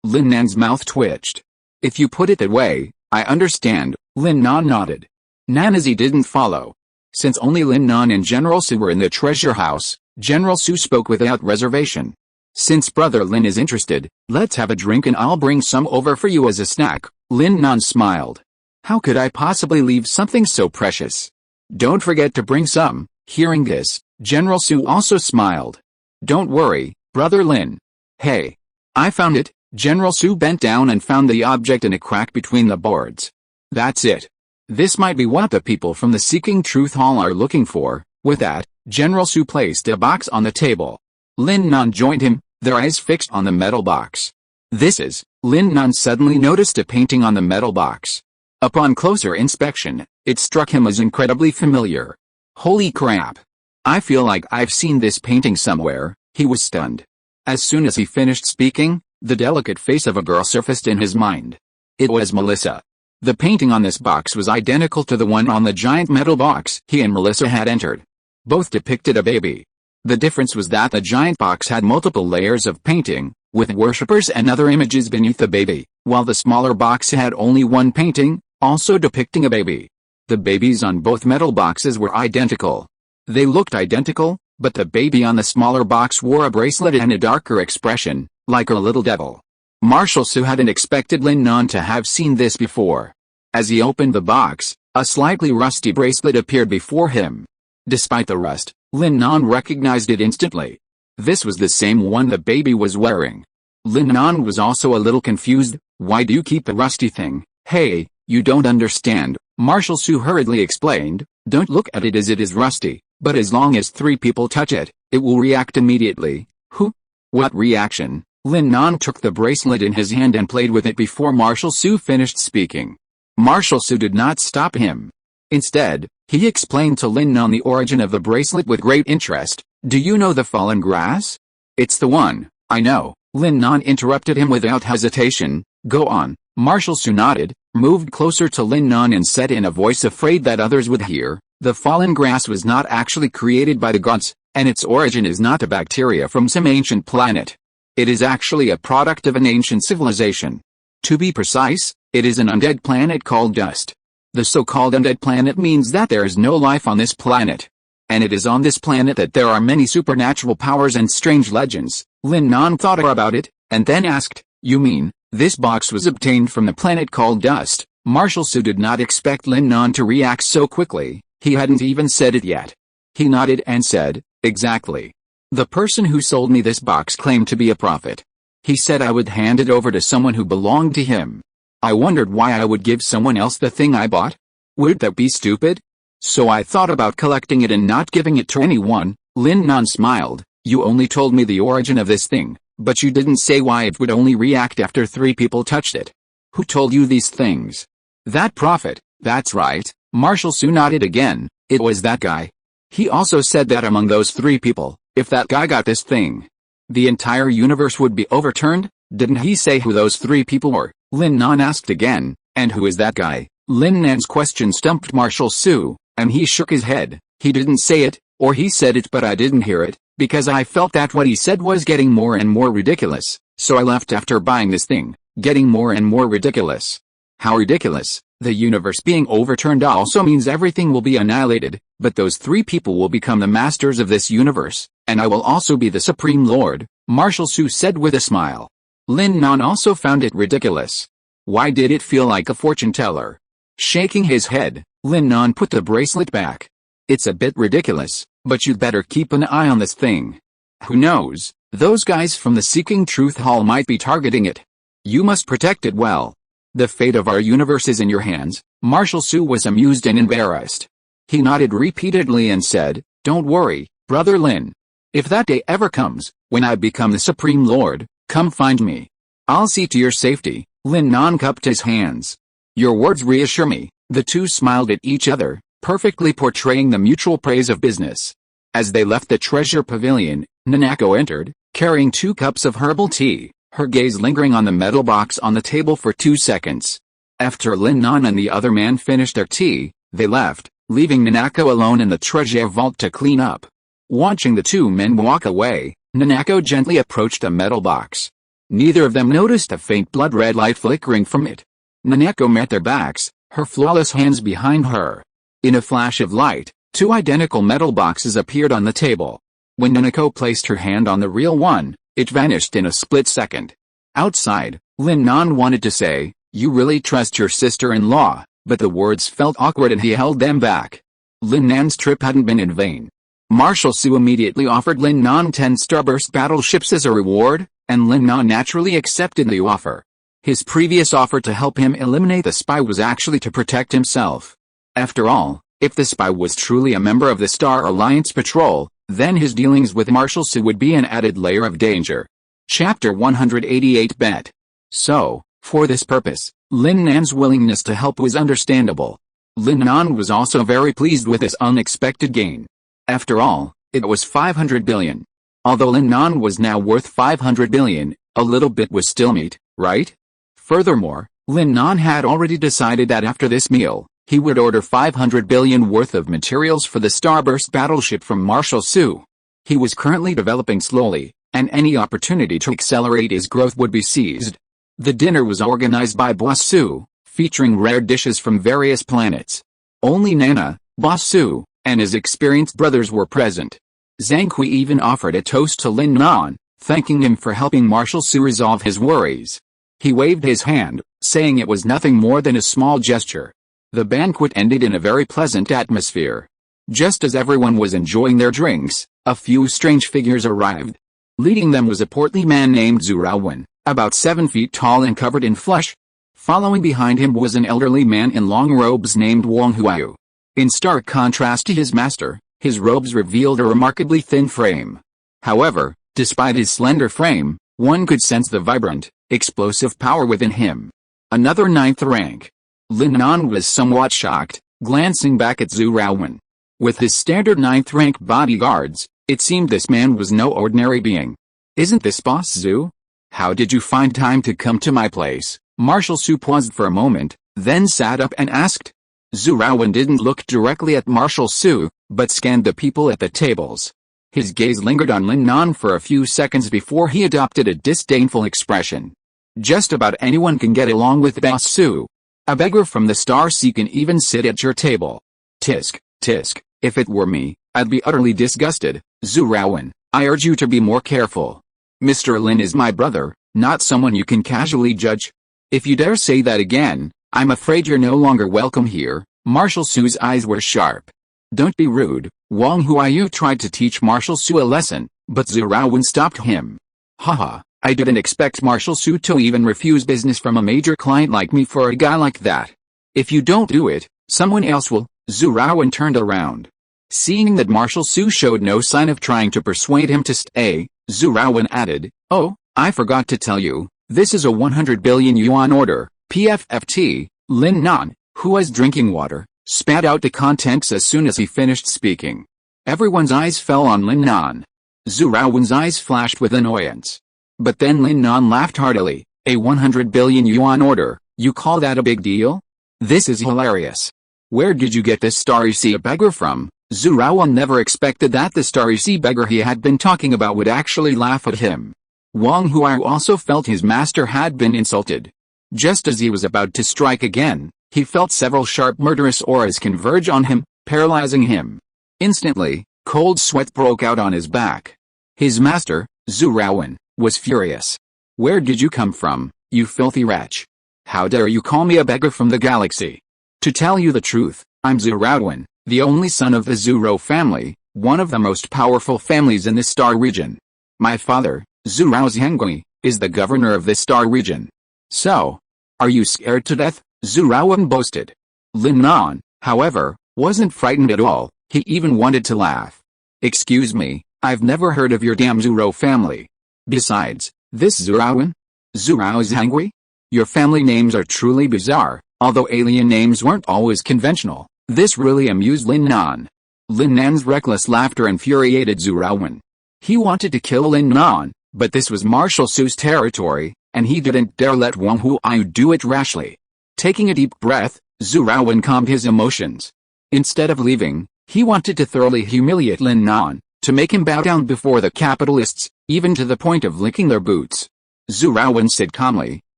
Lin Nan's mouth twitched. If you put it that way, I understand, Lin Nan nodded. Nanazi didn't follow. Since only Lin Nan and General Su were in the treasure house, General Su spoke without reservation. Since Brother Lin is interested, let's have a drink and I'll bring some over for you as a snack." Lin Nan smiled. "How could I possibly leave something so precious? Don't forget to bring some." Hearing this, General Su also smiled. "Don't worry, Brother Lin. Hey, I found it." General Su bent down and found the object in a crack between the boards. "That's it. This might be what the people from the Seeking Truth Hall are looking for." With that, General Su placed a box on the table. Lin Nan joined him, their eyes fixed on the metal box. "This is..." Lin Nan suddenly noticed a painting on the metal box. Upon closer inspection, it struck him as incredibly familiar. "Holy crap! I feel like I've seen this painting somewhere." He was stunned. As soon as he finished speaking, the delicate face of a girl surfaced in his mind. It was Melissa. The painting on this box was identical to the one on the giant metal box he and Melissa had entered. Both depicted a baby. The difference was that the giant box had multiple layers of painting, with worshippers and other images beneath the baby, while the smaller box had only one painting, also depicting a baby. The babies on both metal boxes were identical. They looked identical, but the baby on the smaller box wore a bracelet and a darker expression, like a little devil. Marshal Su hadn't expected Lin Nan to have seen this before. As he opened the box, a slightly rusty bracelet appeared before him. Despite the rust, Lin Nan recognized it instantly. This was the same one the baby was wearing. Lin Nan was also a little confused. "Why do you keep a rusty thing?" "Hey, you don't understand," Marshal Su hurriedly explained. "Don't look at it as it is rusty, but as long as 3 people touch it, it will react immediately." "Who? What reaction?" Lin Nan took the bracelet in his hand and played with it before Marshal Su finished speaking. Marshal Su did not stop him. Instead, he explained to Lin Nan the origin of the bracelet with great interest. "Do you know the fallen grass?" "It's the one, I know." Lin Nan interrupted him without hesitation. "Go on." Marshal Su nodded, moved closer to Lin Nan and said in a voice afraid that others would hear, "The fallen grass was not actually created by the gods, and its origin is not a bacteria from some ancient planet. It is actually a product of an ancient civilization. To be precise, it is an undead planet called Dust. The so-called undead planet means that there is no life on this planet. And it is on this planet that there are many supernatural powers and strange legends." Lin Nan thought about it, and then asked, "You mean, this box was obtained from the planet called Dust?" Marshal Su did not expect Lin Nan to react so quickly. He hadn't even said it yet. He nodded and said, "Exactly. The person who sold me this box claimed to be a prophet. He said I would hand it over to someone who belonged to him. I wondered why I would give someone else the thing I bought. Would that be stupid? So I thought about collecting it and not giving it to anyone." Lin Nan smiled. "You only told me the origin of this thing, but you didn't say why it would only react after 3 people touched it. Who told you these things?" "That prophet." "That's right." Marshal Su nodded again. "It was that guy. He also said that among those 3 people, if that guy got this thing, the entire universe would be overturned." "Didn't he say who those 3 people were?" Lin Nan asked again. "And who is that guy?" Lin Nan's question stumped Marshal Su, and he shook his head. "He didn't say it, or he said it but I didn't hear it, because I felt that what he said was getting more and more ridiculous, so I left after buying this thing." "Getting more and more ridiculous? How ridiculous?" "The universe being overturned also means everything will be annihilated, but those 3 people will become the masters of this universe, and I will also be the Supreme Lord," Marshal Su said with a smile. Lin Nan also found it ridiculous. Why did it feel like a fortune teller? Shaking his head, Lin Nan put the bracelet back. "It's a bit ridiculous, but you'd better keep an eye on this thing. Who knows, those guys from the Seeking Truth Hall might be targeting it. You must protect it well. The fate of our universe is in your hands." Marshal Su was amused and embarrassed. He nodded repeatedly and said, "Don't worry, Brother Lin. If that day ever comes, when I become the Supreme Lord, come find me. I'll see to your safety." Lin Nan cupped his hands. "Your words reassure me." The two smiled at each other, perfectly portraying the mutual praise of business. As they left the treasure pavilion, Nanako entered, carrying 2 cups of herbal tea, her gaze lingering on the metal box on the table for 2 seconds. After Lin Nan and the other man finished their tea, they left, leaving Nanako alone in the treasure vault to clean up. Watching the 2 men walk away, Nanako gently approached the metal box. Neither of them noticed a faint blood-red light flickering from it. Nanako met their backs, her flawless hands behind her. In a flash of light, 2 identical metal boxes appeared on the table. When Nanako placed her hand on the real one, It vanished in a split second. Outside, Lin Nan wanted to say, "You really trust your sister-in-law," but the words felt awkward and he held them back. Lin Nan's trip hadn't been in vain. Marshal Su immediately offered Lin Nan 10 starburst battleships as a reward, and Lin Nan naturally accepted the offer. His previous offer to help him eliminate the spy was actually to protect himself. After all, if the spy was truly a member of the Star Alliance patrol, then his dealings with Marshal Su would be an added layer of danger. Chapter 188 Bet. So, for this purpose, Lin Nan's willingness to help was understandable. Lin Nan was also very pleased with this unexpected gain. After all, it was 500 billion. Although Lin Nan was now worth 500 billion, a little bit was still meat, right? Furthermore, Lin Nan had already decided that after this meal, he would order 500 billion worth of materials for the Starburst battleship from Marshal Su. He was currently developing slowly, and any opportunity to accelerate his growth would be seized. The dinner was organized by Boss Su, featuring rare dishes from various planets. Only Nana, Boss Su, and his experienced brothers were present. Zhang Kui even offered a toast to Lin Nan, thanking him for helping Marshal Su resolve his worries. He waved his hand, saying it was nothing more than a small gesture. The banquet ended in a very pleasant atmosphere. Just as everyone was enjoying their drinks, a few strange figures arrived. Leading them was a portly man named Zhu Raowen, about 7 feet tall and covered in flesh. Following behind him was an elderly man in long robes named Wang Huayu. In stark contrast to his master, his robes revealed a remarkably thin frame. However, despite his slender frame, one could sense the vibrant, explosive power within him. Another 9th rank. Lin Nan was somewhat shocked, glancing back at Zhu Raowen. With his standard 9th rank bodyguards, it seemed this man was no ordinary being. "Isn't this Boss Zhu? How did you find time to come to my place?" Marshal Su paused for a moment, then sat up and asked. Zhu Raowen didn't look directly at Marshal Su, but scanned the people at the tables. His gaze lingered on Lin Nan for a few seconds before he adopted a disdainful expression. "Just about anyone can get along with Boss Su. A beggar from the Star Sea can even sit at your table. Tisk, tisk, if it were me, I'd be utterly disgusted. Zhu Raowen, I urge you to be more careful. Mr. Lin is my brother, not someone you can casually judge. If you dare say that again, I'm afraid you're no longer welcome here." Marshal Su's eyes were sharp. "Don't be rude." Wang Huayu tried to teach Marshal Su a lesson, but Zhu Raowen stopped him. "Haha, I didn't expect Marshal Su to even refuse business from a major client like me for a guy like that. If you don't do it, someone else will." Zhu Raowen turned around. Seeing that Marshal Su showed no sign of trying to persuade him to stay, Zhu Raowen added, "Oh, I forgot to tell you, this is a 100 billion yuan order." PFFT, Lin Nan, who was drinking water, spat out the contents as soon as he finished speaking. Everyone's eyes fell on Lin Nan. Zhu Raowen's eyes flashed with annoyance. But then Lin Nan laughed heartily. "A 100 billion yuan order, you call that a big deal? This is hilarious. Where did you get this Starry Sea beggar from?" Zhu Raowen never expected that the Starry Sea beggar he had been talking about would actually laugh at him. Wang Huayu also felt his master had been insulted. Just as he was about to strike again, he felt several sharp murderous auras converge on him, paralyzing him. Instantly, cold sweat broke out on his back. His master, Zhu Raowen, was furious. "Where did you come from, you filthy wretch? How dare you call me a beggar from the galaxy? To tell you the truth, I'm Zhu Raowen, the only son of the Zhuro family, one of the most powerful families in this star region. My father, Zhu Raowen, is the governor of this star region. So, are you scared to death?" Zhu Raowen boasted. Lin Nan, however, wasn't frightened at all. He even wanted to laugh. "Excuse me, I've never heard of your damn Zhuro family. Besides, this Zhu Raowen? Zhu Raowen? Your family names are truly bizarre, although alien names weren't always conventional." This really amused Lin Nan. Lin Nan's reckless laughter infuriated Zhu Raowen. He wanted to kill Lin Nan, but this was Marshal Su's territory, and he didn't dare let Wang Huayu do it rashly. Taking a deep breath, Zhu Raowen calmed his emotions. Instead of leaving, he wanted to thoroughly humiliate Lin Nan, to make him bow down before the capitalists, even to the point of licking their boots. Zhu Raowen said calmly,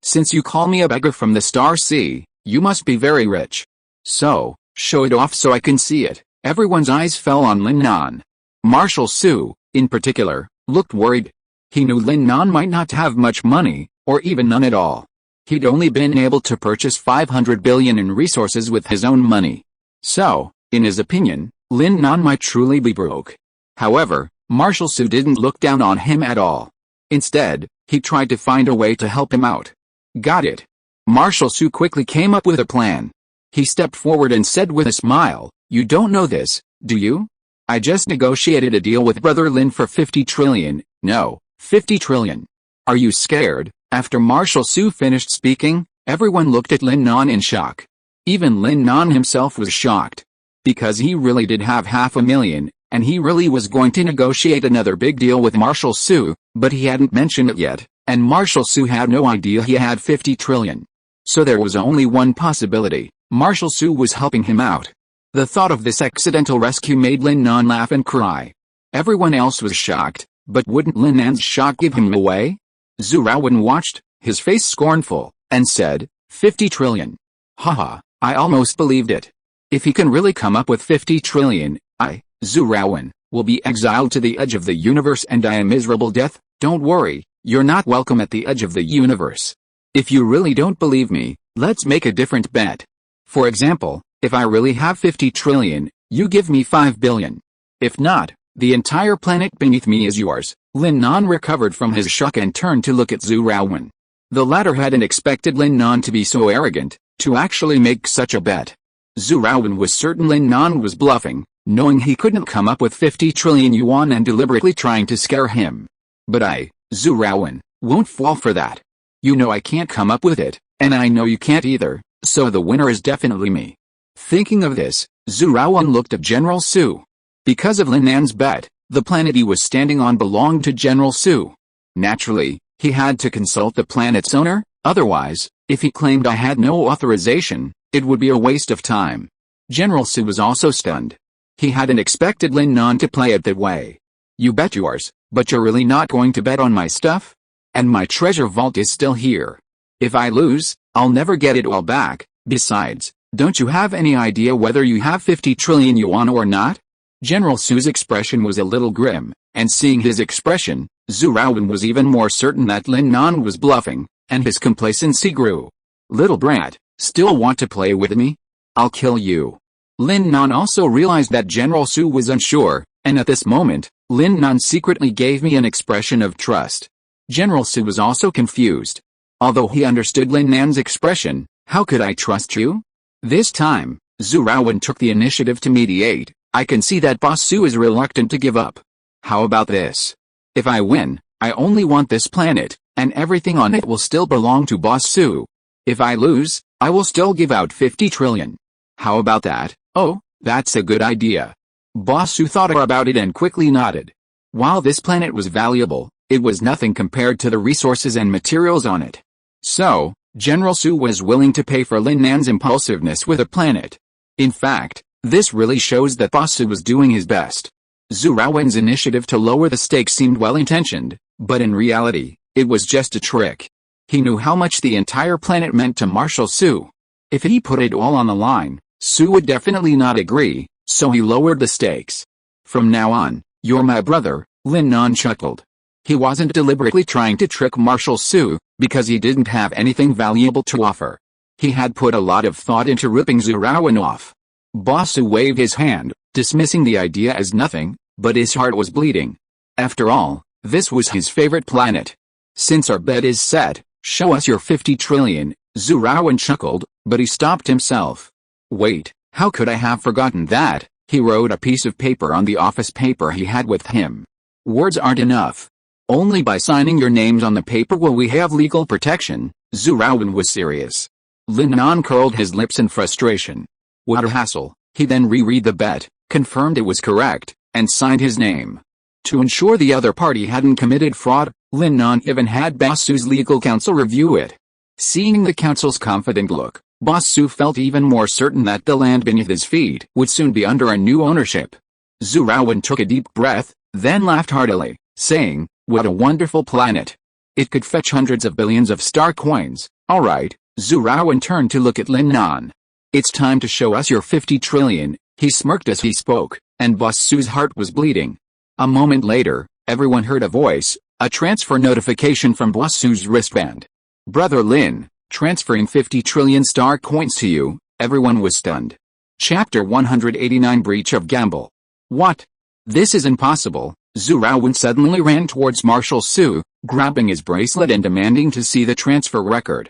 "Since you call me a beggar from the Star Sea, you must be very rich. So, show it off so I can see it." Everyone's eyes fell on Lin Nan. Marshal Su, in particular, looked worried. He knew Lin Nan might not have much money, or even none at all. He'd only been able to purchase 500 billion in resources with his own money. So, in his opinion, Lin Nan might truly be broke. However, Marshal Su didn't look down on him at all. Instead, he tried to find a way to help him out. Got it. Marshal Su quickly came up with a plan. He stepped forward and said with a smile, "You don't know this, do you? I just negotiated a deal with Brother Lin for 50 trillion, no, 50 trillion. Are you scared?" After Marshal Su finished speaking, everyone looked at Lin Nan in shock. Even Lin Nan himself was shocked. Because he really did have 500,000, and he really was going to negotiate another big deal with Marshal Su, but he hadn't mentioned it yet, and Marshal Su had no idea he had 50 trillion. So there was only one possibility: Marshal Su was helping him out. The thought of this accidental rescue made Lin Nan laugh and cry. Everyone else was shocked, but wouldn't Lin Nan's shock give him away? Zhu Raowen watched, his face scornful, and said, 50 trillion. Haha, I almost believed it. If he can really come up with 50 trillion, I, Zhu Raowen, will be exiled to the edge of the universe and die a miserable death. Don't worry, you're not welcome at the edge of the universe. If you really don't believe me, let's make a different bet. For example, if I really have 50 trillion, you give me 5 billion. If not, the entire planet beneath me is yours. Lin Nan recovered from his shock and turned to look at Zhu Raowen. The latter hadn't expected Lin Nan to be so arrogant, to actually make such a bet. Zhu Raowen was certain Lin Nan was bluffing, knowing he couldn't come up with 50 trillion yuan and deliberately trying to scare him. But I, Zhu Raowen, won't fall for that. You know I can't come up with it, and I know you can't either, so the winner is definitely me. Thinking of this, Zhu Raowen looked at General Su. Because of Lin Nan's bet, the planet he was standing on belonged to General Su. Naturally, he had to consult the planet's owner, otherwise, if he claimed I had no authorization, it would be a waste of time. General Su was also stunned. He hadn't expected Lin Nan to play it that way. You bet yours, but you're really not going to bet on my stuff? And my treasure vault is still here. If I lose, I'll never get it all back. Besides, don't you have any idea whether you have 50 trillion yuan or not? General Su's expression was a little grim, and seeing his expression, Zhu Raowen was even more certain that Lin Nan was bluffing, and his complacency grew. Little brat, still want to play with me? I'll kill you. Lin Nan also realized that General Su was unsure, and at this moment, Lin Nan secretly gave me an expression of trust. General Su was also confused. Although he understood Lin Nan's expression, how could I trust you? This time, Zhu Raowen took the initiative to mediate. I can see that Boss Su is reluctant to give up. How about this? If I win, I only want this planet, and everything on it will still belong to Boss Su. If I lose, I will still give out 50 trillion. How about that? Oh, that's a good idea. Boss Su thought about it and quickly nodded. While this planet was valuable, it was nothing compared to the resources and materials on it. So, General Su was willing to pay for Lin Nan's impulsiveness with a planet. In fact, this really shows that Boss Su was doing his best. Zhu Raowen's initiative to lower the stakes seemed well-intentioned, but in reality, it was just a trick. He knew how much the entire planet meant to Marshal Su. If he put it all on the line, Su would definitely not agree, so he lowered the stakes. From now on, you're my brother, Lin Nan chuckled. He wasn't deliberately trying to trick Marshal Su, because he didn't have anything valuable to offer. He had put a lot of thought into ripping Zhu Raowen off. Boss Su waved his hand, dismissing the idea as nothing, but his heart was bleeding. After all, this was his favorite planet. Since our bet is set, show us your 50 trillion, Zhu Raowen chuckled, but he stopped himself. Wait, how could I have forgotten that? He wrote a piece of paper on the office paper he had with him. Words aren't enough. Only by signing your names on the paper will we have legal protection. Zhu Raowen was serious. Lin Nan curled his lips in frustration. What a hassle. He then reread the bet, confirmed it was correct, and signed his name. To ensure the other party hadn't committed fraud, Lin Nan even had Boss Su's legal counsel review it. Seeing the counsel's confident look, Boss Su felt even more certain that the land beneath his feet would soon be under a new ownership. Zhu Raowen took a deep breath, then laughed heartily, saying, what a wonderful planet. It could fetch hundreds of billions of star coins. Alright, Zhu Raowen turned to look at Lin Nan. It's time to show us your 50 trillion, he smirked as he spoke, and Boss Su's heart was bleeding. A moment later, everyone heard a voice, A transfer notification from Bosu's wristband. Brother Lin, transferring 50 trillion star coins to you. Everyone was stunned. Chapter 189 Breach of Gamble. What? This is impossible. Zhu Raowen suddenly ran towards Marshal Su, grabbing his bracelet and demanding to see the transfer record.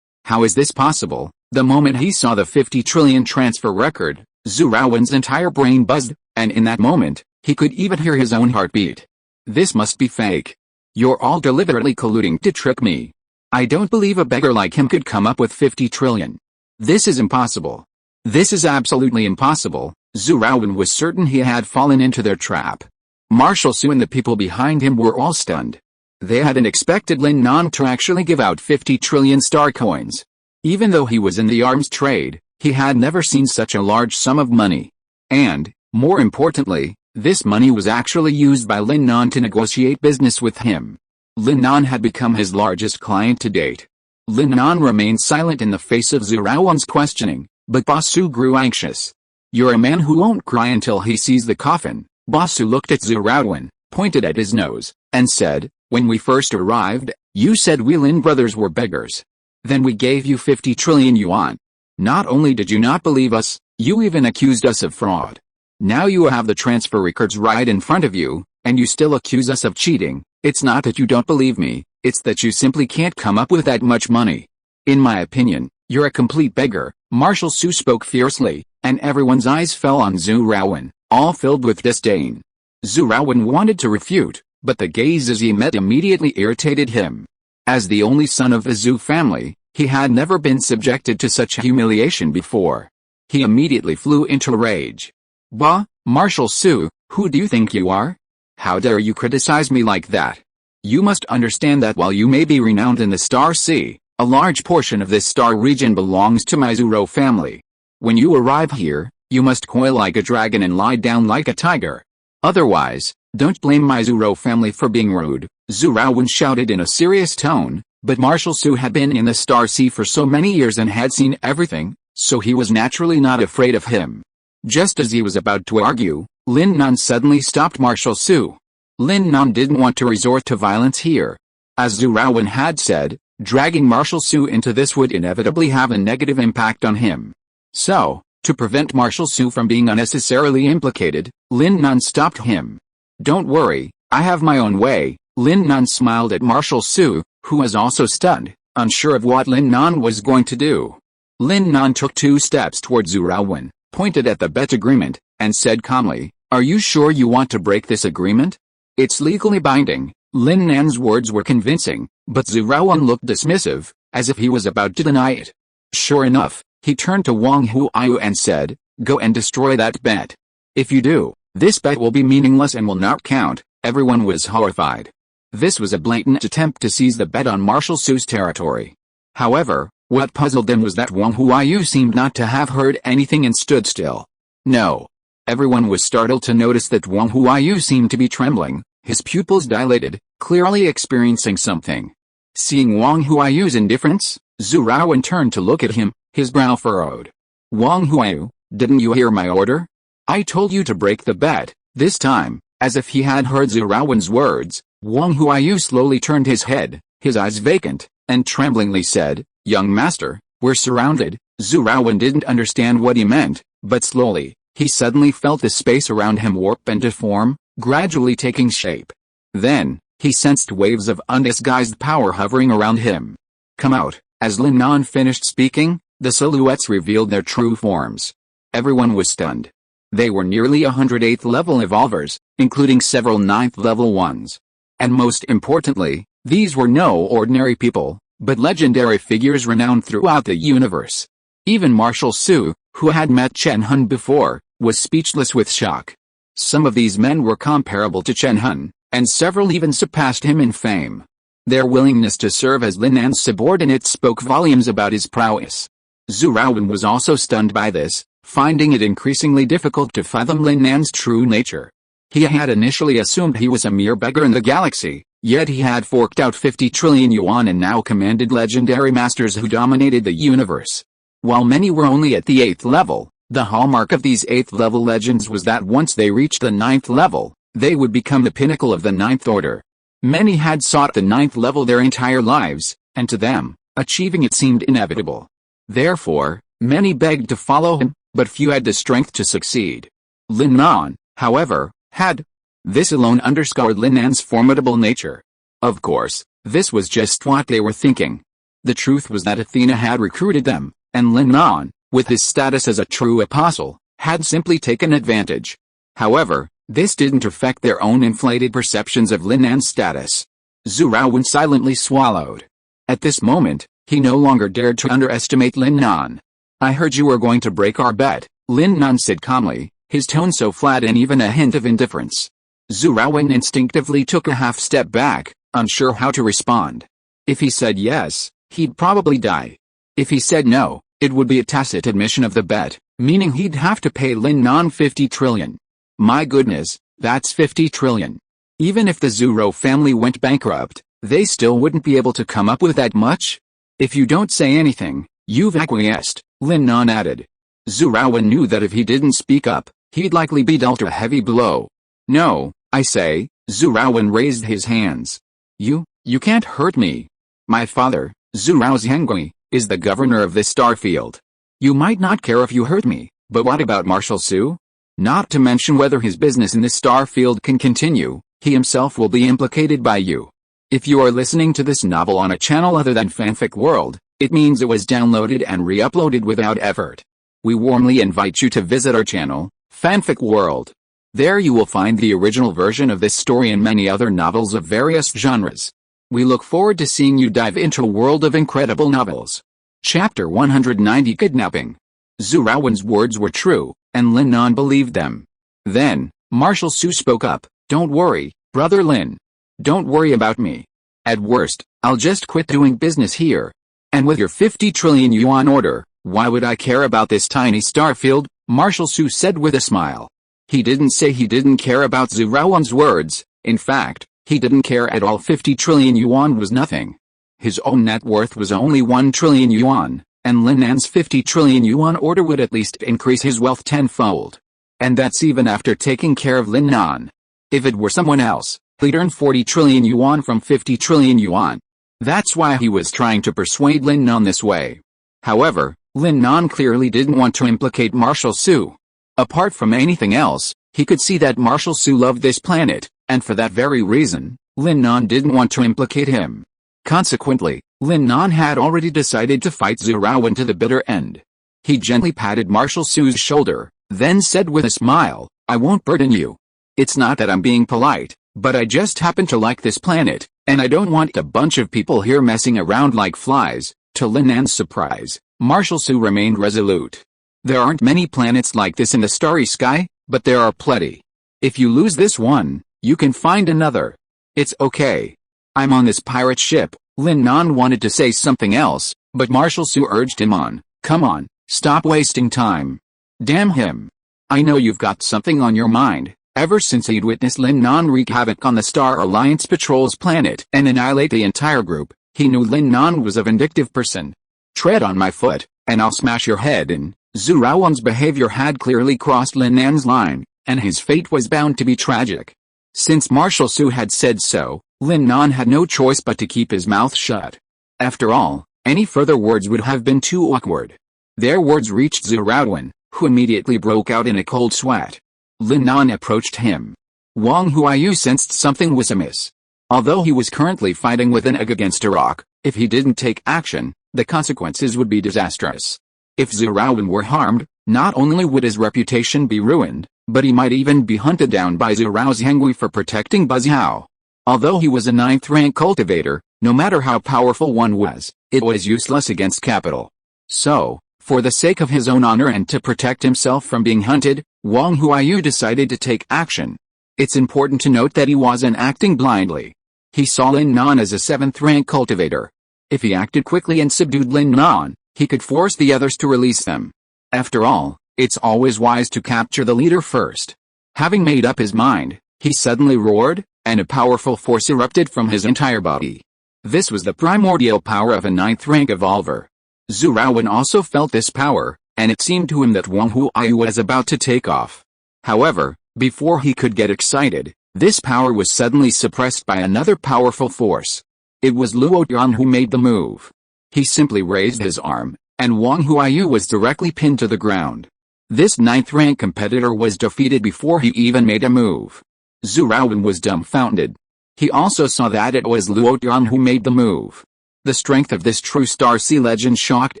How is this possible? The moment he saw the 50 trillion transfer record, Zhu Raowen's entire brain buzzed, and in that moment, he could even hear his own heartbeat. This must be fake. You're all deliberately colluding to trick me. I don't believe a beggar like him could come up with 50 trillion. This is impossible. This is absolutely impossible. Zhu Raowen was certain he had fallen into their trap. Marshal Su and the people behind him were all stunned. They hadn't expected Lin Nan to actually give out 50 trillion star coins. Even though he was in the arms trade, he had never seen such a large sum of money. And, more importantly, this money was actually used by Lin Nan to negotiate business with him. Lin Nan had become his largest client to date. Lin Nan remained silent in the face of Zhu Raowen's questioning, but Bosu grew anxious. You're a man who won't cry until he sees the coffin. Bosu looked at Zhu Raowen, pointed at his nose, and said, when we first arrived, you said we Lin brothers were beggars. Then we gave you 50 trillion yuan. Not only did you not believe us, you even accused us of fraud. Now you have the transfer records right in front of you, and you still accuse us of cheating. It's not that you don't believe me, it's that you simply can't come up with that much money. In my opinion, you're a complete beggar. Marshal Su spoke fiercely, and everyone's eyes fell on Zhu Raowen, all filled with disdain. Zhu Raowen wanted to refute, but the gazes he met immediately irritated him. As the only son of the Zhu family, he had never been subjected to such humiliation before. He immediately flew into rage. Bah, Marshal Su, who do you think you are? How dare you criticize me like that? You must understand that while you may be renowned in the Star Sea, a large portion of this star region belongs to my Zhou family. When you arrive here, you must coil like a dragon and lie down like a tiger. Otherwise, don't blame my Zhou family for being rude, Zhu Raowen shouted in a serious tone, but Marshal Su had been in the Star Sea for so many years and had seen everything, so he was naturally not afraid of him. Just as he was about to argue, Lin Nan suddenly stopped Marshal Su. Lin Nan didn't want to resort to violence here. As Zhu Raowen had said, dragging Marshal Su into this would inevitably have a negative impact on him. So, to prevent Marshal Su from being unnecessarily implicated, Lin Nan stopped him. Don't worry, I have my own way. Lin Nan smiled at Marshal Su, who was also stunned, unsure of what Lin Nan was going to do. Lin Nan took 2 steps towards Zhu Raowen, pointed at the bet agreement, and said calmly, are you sure you want to break this agreement? It's legally binding. Lin Nan's words were convincing, but Zhu Raowen looked dismissive, as if he was about to deny it. Sure enough, he turned to Wang Huaiyu and said, go and destroy that bet. If you do, this bet will be meaningless and will not count. Everyone was horrified. This was a blatant attempt to seize the bet on Marshal Su's territory. However, what puzzled them was that Wang Huaiyu seemed not to have heard anything and stood still. No. Everyone was startled to notice that Wang Huaiyu seemed to be trembling, his pupils dilated, clearly experiencing something. Seeing Wang Huaiyu's indifference, Zhu Raowen turned to look at him, his brow furrowed. Wang Huaiyu, didn't you hear my order? I told you to break the bet. This time, as if he had heard Zhu Raowen's words, Wang Huaiyu slowly turned his head, his eyes vacant, and tremblingly said, young master, we're surrounded. Zhu Raowen didn't understand what he meant, but slowly, he suddenly felt the space around him warp and deform, gradually taking shape. Then, he sensed waves of undisguised power hovering around him. Come out. As Lin Nan finished speaking, the silhouettes revealed their true forms. Everyone was stunned. They were nearly 108th level evolvers, including several 9th level ones. And most importantly, these were no ordinary people, but legendary figures renowned throughout the universe. Even Marshal Su, who had met Chen Hun before, was speechless with shock. Some of these men were comparable to Chen Hun, and several even surpassed him in fame. Their willingness to serve as Lin Nan's subordinates spoke volumes about his prowess. Zhu Raowen was also stunned by this, finding it increasingly difficult to fathom Lin Nan's true nature. He had initially assumed he was a mere beggar in the galaxy, yet he had forked out 50 trillion yuan and now commanded legendary masters who dominated the universe. While many were only at the 8th level, the hallmark of these 8th level legends was that once they reached the 9th level, they would become the pinnacle of the 9th order. Many had sought the 9th level their entire lives, and to them, achieving it seemed inevitable. Therefore, many begged to follow him, but few had the strength to succeed. Lin Nan, however, had. This alone underscored Lin Nan's formidable nature. Of course, this was just what they were thinking. The truth was that Athena had recruited them, and Lin Nan, with his status as a true apostle, had simply taken advantage. However, this didn't affect their own inflated perceptions of Lin Nan's status. Zhu Raowen silently swallowed. At this moment, he no longer dared to underestimate Lin Nan. "I heard you were going to break our bet," Lin Nan said calmly, his tone so flat and even a hint of indifference. Zhu Raowen instinctively took a half step back, unsure how to respond. If he said yes, he'd probably die. If he said no, it would be a tacit admission of the bet, meaning he'd have to pay Lin Nan 50 trillion. My goodness, that's 50 trillion. Even if the Zhou family went bankrupt, they still wouldn't be able to come up with that much? "If you don't say anything, you've acquiesced," Lin Nan added. Zhu Raowen knew that if he didn't speak up, he'd likely be dealt a heavy blow. "No, I say," Zhu Raowen raised his hands. You can't hurt me. My father, Zhu Zhengui, is the governor of this starfield. You might not care if you hurt me, but what about Marshal Su? Not to mention whether his business in this starfield can continue, he himself will be implicated by you. If you are listening to this novel on a channel other than Fanfic World, it means it was downloaded and re-uploaded without effort. We warmly invite you to visit our channel, Fanfic World. There you will find the original version of this story and many other novels of various genres. We look forward to seeing you dive into a world of incredible novels. Chapter 190 Kidnapping. Zhu Raowen's words were true, and Lin Nan believed them. Then, Marshal Su spoke up. "Don't worry, Brother Lin. Don't worry about me. At worst, I'll just quit doing business here. And with your 50 trillion yuan order, why would I care about this tiny starfield?" Marshal Su said with a smile. He didn't say he didn't care about Zhu Raowen's words. In fact, he didn't care at all. 50 trillion yuan was nothing. His own net worth was only 1 trillion yuan, and Lin Nan's 50 trillion yuan order would at least increase his wealth tenfold. And that's even after taking care of Lin Nan. If it were someone else, he'd earn 40 trillion yuan from 50 trillion yuan. That's why he was trying to persuade Lin Nan this way. However, Lin Nan clearly didn't want to implicate Marshal Su. Apart from anything else, he could see that Marshal Su loved this planet, and for that very reason, Lin Nan didn't want to implicate him. Consequently, Lin Nan had already decided to fight Zhu Raowen to the bitter end. He gently patted Marshal Su's shoulder, then said with a smile, "I won't burden you. It's not that I'm being polite, but I just happen to like this planet, and I don't want a bunch of people here messing around like flies." To Lin Nan's surprise, Marshal Su remained resolute. "There aren't many planets like this in the starry sky, but there are plenty. If you lose this one, you can find another. It's okay. I'm on this pirate ship." Lin Nan wanted to say something else, but Marshal Su urged him on. "Come on, stop wasting time." Damn him. I know you've got something on your mind. Ever since he'd witnessed Lin Nan wreak havoc on the Star Alliance Patrol's planet and annihilate the entire group, he knew Lin Nan was a vindictive person. "Tread on my foot, and I'll smash your head in." Zhu Raowen's behavior had clearly crossed Lin Nan's line, and his fate was bound to be tragic. Since Marshal Su had said so, Lin Nan had no choice but to keep his mouth shut. After all, any further words would have been too awkward. Their words reached Zhu Raowen, who immediately broke out in a cold sweat. Lin Nan approached him. Wang Huayu sensed something was amiss. Although he was currently fighting with an egg against a rock, if he didn't take action, the consequences would be disastrous. If Zhu Raowen were harmed, not only would his reputation be ruined, but he might even be hunted down by Zhu Zhengui for protecting Buziao. Although he was a 9th-rank cultivator, no matter how powerful one was, it was useless against capital. So, for the sake of his own honor and to protect himself from being hunted, Wang Huayu decided to take action. It's important to note that he wasn't acting blindly. He saw Lin Nan as a 7th-rank cultivator. If he acted quickly and subdued Lin Nan, he could force the others to release them. After all, it's always wise to capture the leader first. Having made up his mind, he suddenly roared, and a powerful force erupted from his entire body. This was the primordial power of a 9th-rank evolver. Zhu Raowen also felt this power, and it seemed to him that Wang Huayu was about to take off. However, before he could get excited, This power was suddenly suppressed by another powerful force. It was Luo Tian who made the move. He simply raised his arm, and Wang Huaiyu was directly pinned to the ground. This 9th-rank competitor was defeated before he even made a move. Zhu Raowen was dumbfounded. He also saw that it was Luo Tian who made the move. The strength of this true Star Sea legend shocked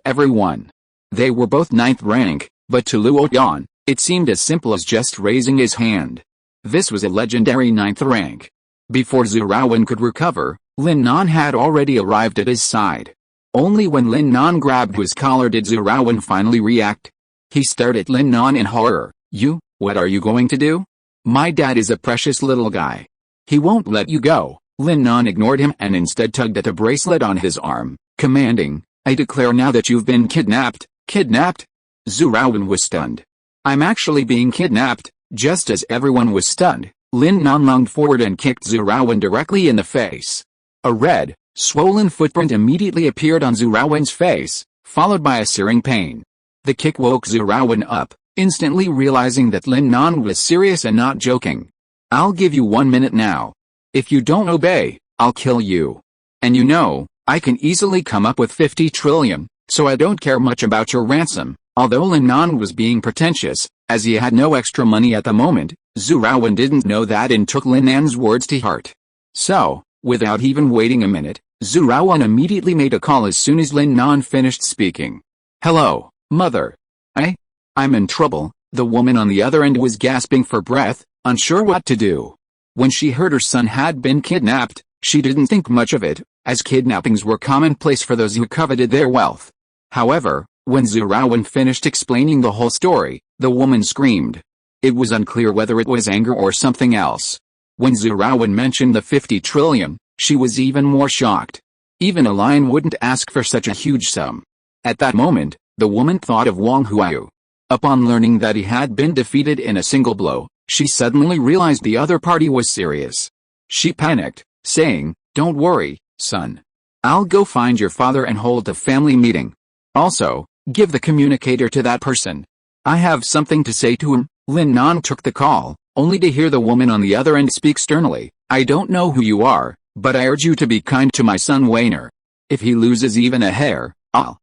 everyone. They were both 9th rank, but to Luo Tian, it seemed as simple as just raising his hand. This was a legendary 9th rank. Before Zhu Raowen could recover, Lin Nan had already arrived at his side. Only when Lin Nan grabbed his collar did Zhu Raowen finally react. He stared at Lin Nan in horror. "You, what are you going to do? My dad is a precious little guy. He won't let you go." Lin Nan ignored him and instead tugged at a bracelet on his arm, commanding, "I declare now that you've been kidnapped." "Kidnapped?" Zhu Raowen was stunned. "I'm actually being kidnapped." Just as everyone was stunned, Lin Nan lunged forward and kicked Zhu Raowen directly in the face. A red, swollen footprint immediately appeared on Zhu Raowen's face, followed by a searing pain. The kick woke Zhu Raowen up, instantly realizing that Lin Nan was serious and not joking. "I'll give you 1 minute now. If you don't obey, I'll kill you. And you know, I can easily come up with 50 trillion, so I don't care much about your ransom." Although Lin Nan was being pretentious, as he had no extra money at the moment, Zhu Raowen didn't know that and took Lin Nan's words to heart. So, without even waiting a minute, Zhu Raowen immediately made a call as soon as Lin Nan finished speaking. "Hello, Mother. I'm in trouble." The woman on the other end was gasping for breath, unsure what to do. When she heard her son had been kidnapped, she didn't think much of it, as kidnappings were commonplace for those who coveted their wealth. However, when Zhu Raowen finished explaining the whole story, the woman screamed. It was unclear whether it was anger or something else. When Zhu Raowen mentioned the 50 trillion, she was even more shocked. Even a lion wouldn't ask for such a huge sum. At that moment, the woman thought of Wang Huaiyu. Upon learning that he had been defeated in a single blow, she suddenly realized the other party was serious. She panicked, saying, "Don't worry, son. I'll go find your father and hold a family meeting. Also, give the communicator to that person. I have something to say to him." Lin Nan took the call, only to hear the woman on the other end speak sternly. "I don't know who you are, but I urge you to be kind to my son Wainer. If he loses even a hair, I'll."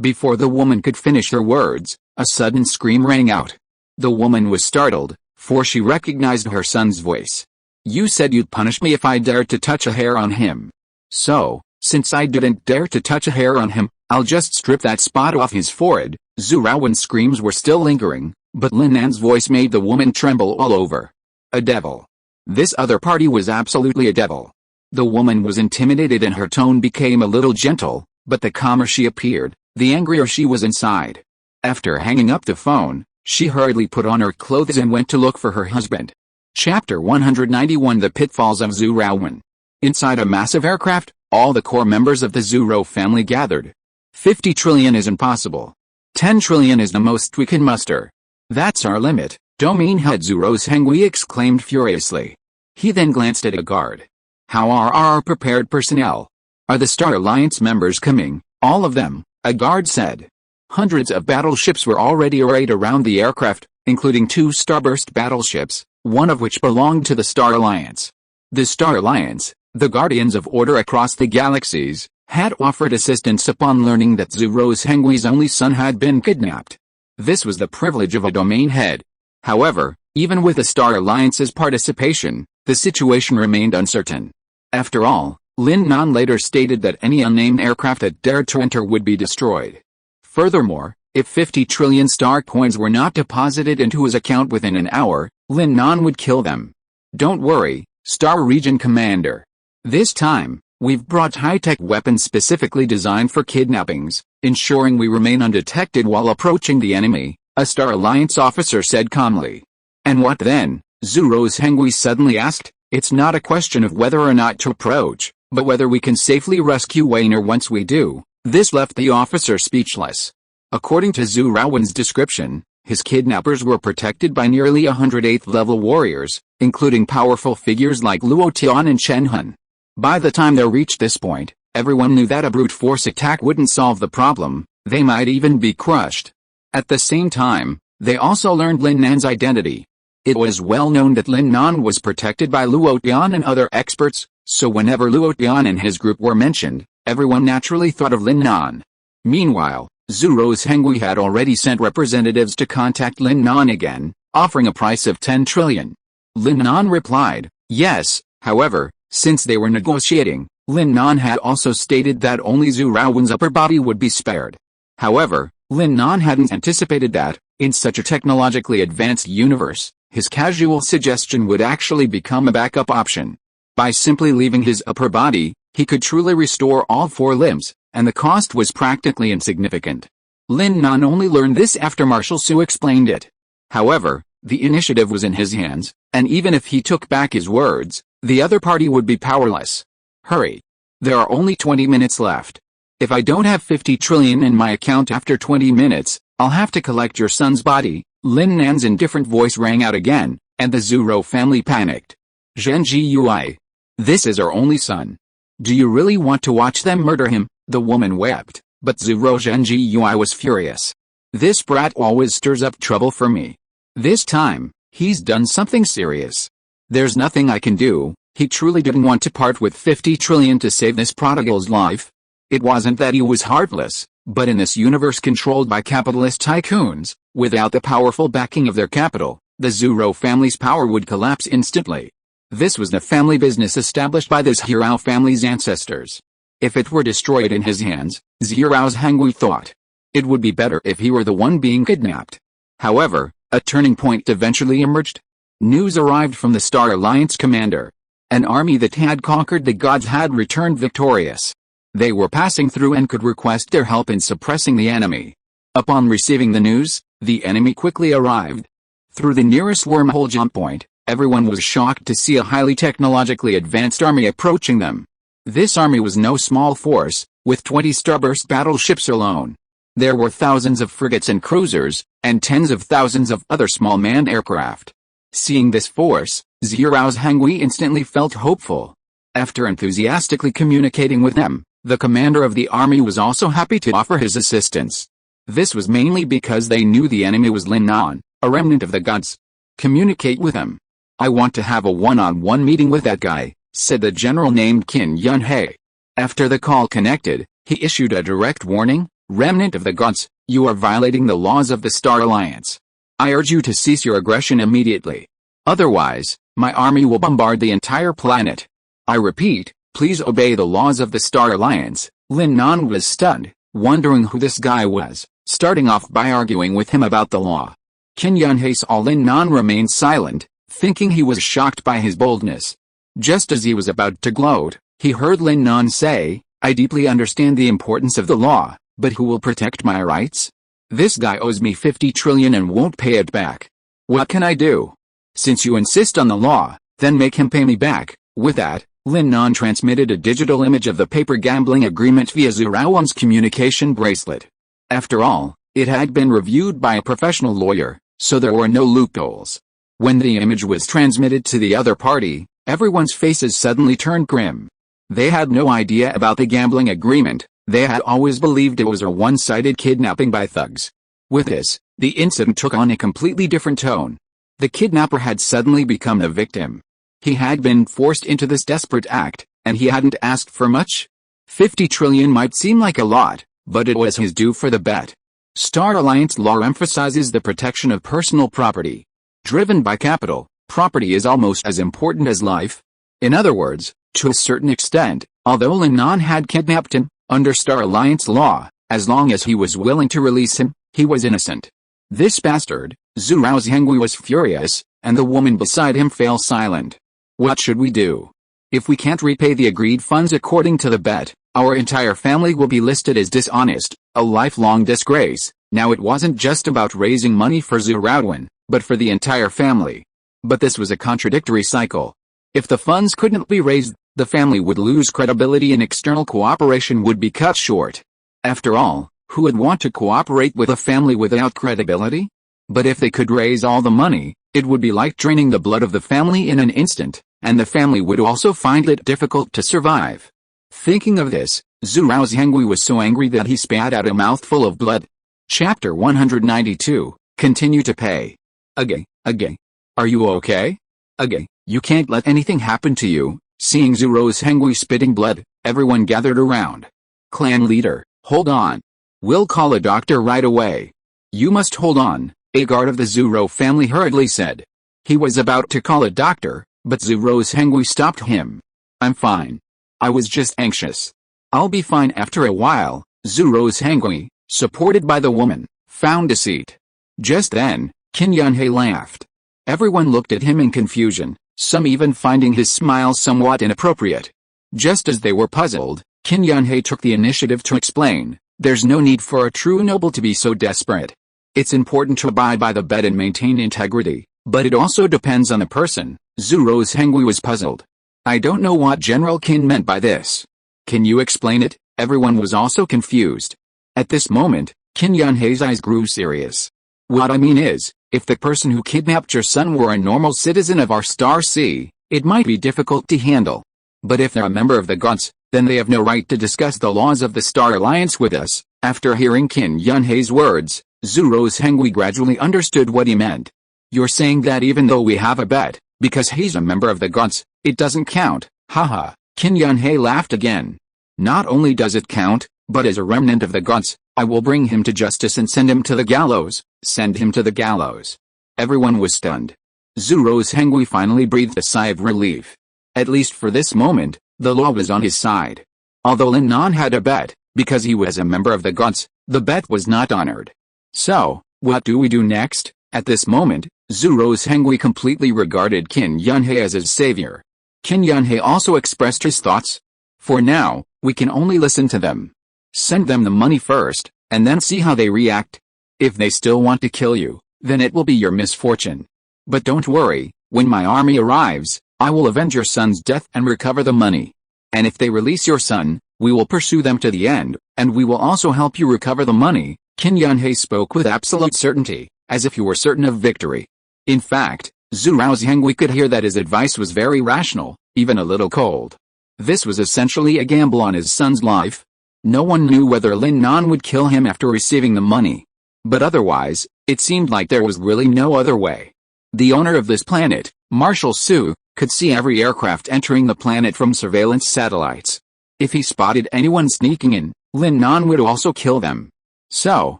Before the woman could finish her words, a sudden scream rang out. The woman was startled, for she recognized her son's voice. "You said you'd punish me if I dared to touch a hair on him. So, since I didn't dare to touch a hair on him, I'll just strip that spot off his forehead." Zhu Raowen's screams were still lingering, but Lin Nan's voice made the woman tremble all over. A devil. This other party was absolutely a devil. The woman was intimidated and her tone became a little gentle, but the calmer she appeared, the angrier she was inside. After hanging up the phone, she hurriedly put on her clothes and went to look for her husband. Chapter 191 The Pitfalls of Zhu Raowen. Inside a massive aircraft, all the core members of the Zhu Rao family gathered. 50 trillion is impossible. 10 trillion is the most we can muster. That's our limit, Domain Head Zhu Rao Hengui exclaimed furiously. He then glanced at a guard. "How are our prepared personnel? Are the Star Alliance members coming?" "All of them," a guard said. Hundreds of battleships were already arrayed around the aircraft, including 2 Starburst battleships, one of which belonged to the Star Alliance. The Star Alliance, the guardians of order across the galaxies, had offered assistance upon learning that Zhu Rao Hengui's only son had been kidnapped. This was the privilege of a domain head. However, even with the Star Alliance's participation, the situation remained uncertain. After all, Lin Nan later stated that any unnamed aircraft that dared to enter would be destroyed. Furthermore, if 50 trillion star coins were not deposited into his account within an hour, Lin Nan would kill them. "Don't worry, Star Region Commander. This time, we've brought high-tech weapons specifically designed for kidnappings, ensuring we remain undetected while approaching the enemy," a Star Alliance officer said calmly. "And what then?" Zhu Rao Hengui suddenly asked. "It's not a question of whether or not to approach, but whether we can safely rescue Wainer once we do." This left the officer speechless. According to Zhu Raowen's description, his kidnappers were protected by nearly 100 8th-level warriors, including powerful figures like Luo Tian and Chen Hun. By the time they reached this point, everyone knew that a brute force attack wouldn't solve the problem, they might even be crushed. At the same time, they also learned Lin Nan's identity. It was well known that Lin Nan was protected by Luo Tian and other experts, so whenever Luo Tian and his group were mentioned, everyone naturally thought of Lin Nan. Meanwhile, Zhu Rose Hengui had already sent representatives to contact Lin Nan again, offering a price of 10 trillion. Lin Nan replied, yes. However, since they were negotiating, Lin Nan had also stated that only Zhu Raowen's upper body would be spared. However, Lin Nan hadn't anticipated that, in such a technologically advanced universe, his casual suggestion would actually become a backup option. By simply leaving his upper body, he could truly restore all 4 limbs, and the cost was practically insignificant. Lin Nan only learned this after Marshal Su explained it. However, the initiative was in his hands, and even if he took back his words, the other party would be powerless. Hurry. There are only 20 minutes left. If I don't have 50 trillion in my account after 20 minutes, I'll have to collect your son's body. Lin Nan's indifferent voice rang out again, and the Zhu family panicked. Zhen Jiyui. This is our only son. Do you really want to watch them murder him? The woman wept, but Zhu Zhen Jiyui was furious. This brat always stirs up trouble for me. This time, he's done something serious. There's nothing I can do. He truly didn't want to part with 50 trillion to save this prodigal's life. It wasn't that he was heartless, but in this universe controlled by capitalist tycoons, without the powerful backing of their capital, the Zhu family's power would collapse instantly. This was the family business established by the Zhirao family's ancestors. If it were destroyed in his hands, Zhirao Hengui thought, it would be better if he were the one being kidnapped. However, a turning point eventually emerged. News arrived from the Star Alliance commander. An army that had conquered the gods had returned victorious. They were passing through and could request their help in suppressing the enemy. Upon receiving the news, the enemy quickly arrived. Through the nearest wormhole jump point, everyone was shocked to see a highly technologically advanced army approaching them. This army was no small force, with 20 starburst battleships alone. There were thousands of frigates and cruisers, and tens of thousands of other small manned aircraft. Seeing this force, Zhirao Hengui instantly felt hopeful. After enthusiastically communicating with them, the commander of the army was also happy to offer his assistance. This was mainly because they knew the enemy was Lin Nan, a remnant of the gods. Communicate with him. I want to have a one-on-one meeting with that guy, said the general named Qin Yunhei. After the call connected, he issued a direct warning, remnant of the gods, you are violating the laws of the Star Alliance. I urge you to cease your aggression immediately. Otherwise, my army will bombard the entire planet. I repeat, please obey the laws of the Star Alliance. Lin Nan was stunned, wondering who this guy was, starting off by arguing with him about the law. Qin Yunhei saw Lin Nan remain silent, thinking he was shocked by his boldness. Just as he was about to gloat, he heard Lin Nan say, I deeply understand the importance of the law, but who will protect my rights? This guy owes me 50 trillion and won't pay it back. What can I do? Since you insist on the law, then make him pay me back. With that, Lin Nan transmitted a digital image of the paper gambling agreement via Zhu Raowen's communication bracelet. After all, it had been reviewed by a professional lawyer, so there were no loopholes. When the image was transmitted to the other party, everyone's faces suddenly turned grim. They had no idea about the gambling agreement. They had always believed it was a one-sided kidnapping by thugs. With this, the incident took on a completely different tone. The kidnapper had suddenly become the victim. He had been forced into this desperate act, and he hadn't asked for much. 50 trillion might seem like a lot, but it was his due for the bet. Star Alliance law emphasizes the protection of personal property. Driven by capital, property is almost as important as life. In other words, to a certain extent, although Lin Nan had kidnapped him, under Star Alliance law, as long as he was willing to release him, he was innocent. This bastard, Zhu Hengui was furious, and the woman beside him fell silent. What should we do? If we can't repay the agreed funds according to the bet, our entire family will be listed as dishonest, a lifelong disgrace. Now it wasn't just about raising money for Zhu Raowen, but for the entire family. But this was a contradictory cycle. If the funds couldn't be raised, the family would lose credibility and external cooperation would be cut short. After all, who would want to cooperate with a family without credibility? But if they could raise all the money, it would be like draining the blood of the family in an instant, and the family would also find it difficult to survive. Thinking of this, Zhu Hengui was so angry that he spat out a mouthful of blood. Chapter 192, Continue to pay. Again. Are you okay? Again, you can't let anything happen to you. Seeing Zhu Rosehengui spitting blood, everyone gathered around. Clan leader, hold on. We'll call a doctor right away. You must hold on, a guard of the Zhu family hurriedly said. He was about to call a doctor, but Zhu Rosehengui stopped him. I'm fine. I was just anxious. I'll be fine after a while. Zhu Rosehengui, supported by the woman, found a seat. Just then, Qin Yunhei laughed. Everyone looked at him in confusion, some even finding his smile somewhat inappropriate. Just as they were puzzled, Qin Yunhei took the initiative to explain, there's no need for a true noble to be so desperate. It's important to abide by the bet and maintain integrity, but it also depends on the person. Zhu Rosehengui was puzzled. I don't know what General Qin meant by this. Can you explain it? Everyone was also confused. At this moment, Qin Yunhei's eyes grew serious. What I mean is, if the person who kidnapped your son were a normal citizen of our Star Sea, it might be difficult to handle. But if they're a member of the gods, then they have no right to discuss the laws of the Star Alliance with us. After hearing Qin Yunhei's words, Zhu Rosehengui gradually understood what he meant. You're saying that even though we have a bet, because he's a member of the gods, it doesn't count, haha. Qin Yunhei laughed again. Not only does it count, but as a remnant of the gods, I will bring him to justice and send him to the gallows. Send him to the gallows. Everyone was stunned. Zhu Rosehengui finally breathed a sigh of relief. At least for this moment, the law was on his side. Although Lin Nan had a bet, because he was a member of the gods, the bet was not honored. So, what do we do next? At this moment, Zhu Rosehengui completely regarded Qin Yunhei as his savior. Qin Yunhei also expressed his thoughts. For now, we can only listen to them. Send them the money first, and then see how they react. If they still want to kill you, then it will be your misfortune. But don't worry, when my army arrives, I will avenge your son's death and recover the money. And if they release your son, we will pursue them to the end, and we will also help you recover the money. Qin Yunhei spoke with absolute certainty, as if he were certain of victory. In fact, Zhu Rosehengui could hear that his advice was very rational, even a little cold. This was essentially a gamble on his son's life. No one knew whether Lin Nan would kill him after receiving the money. But otherwise, it seemed like there was really no other way. The owner of this planet, Marshal Su, could see every aircraft entering the planet from surveillance satellites. If he spotted anyone sneaking in, Lin Nan would also kill them. So,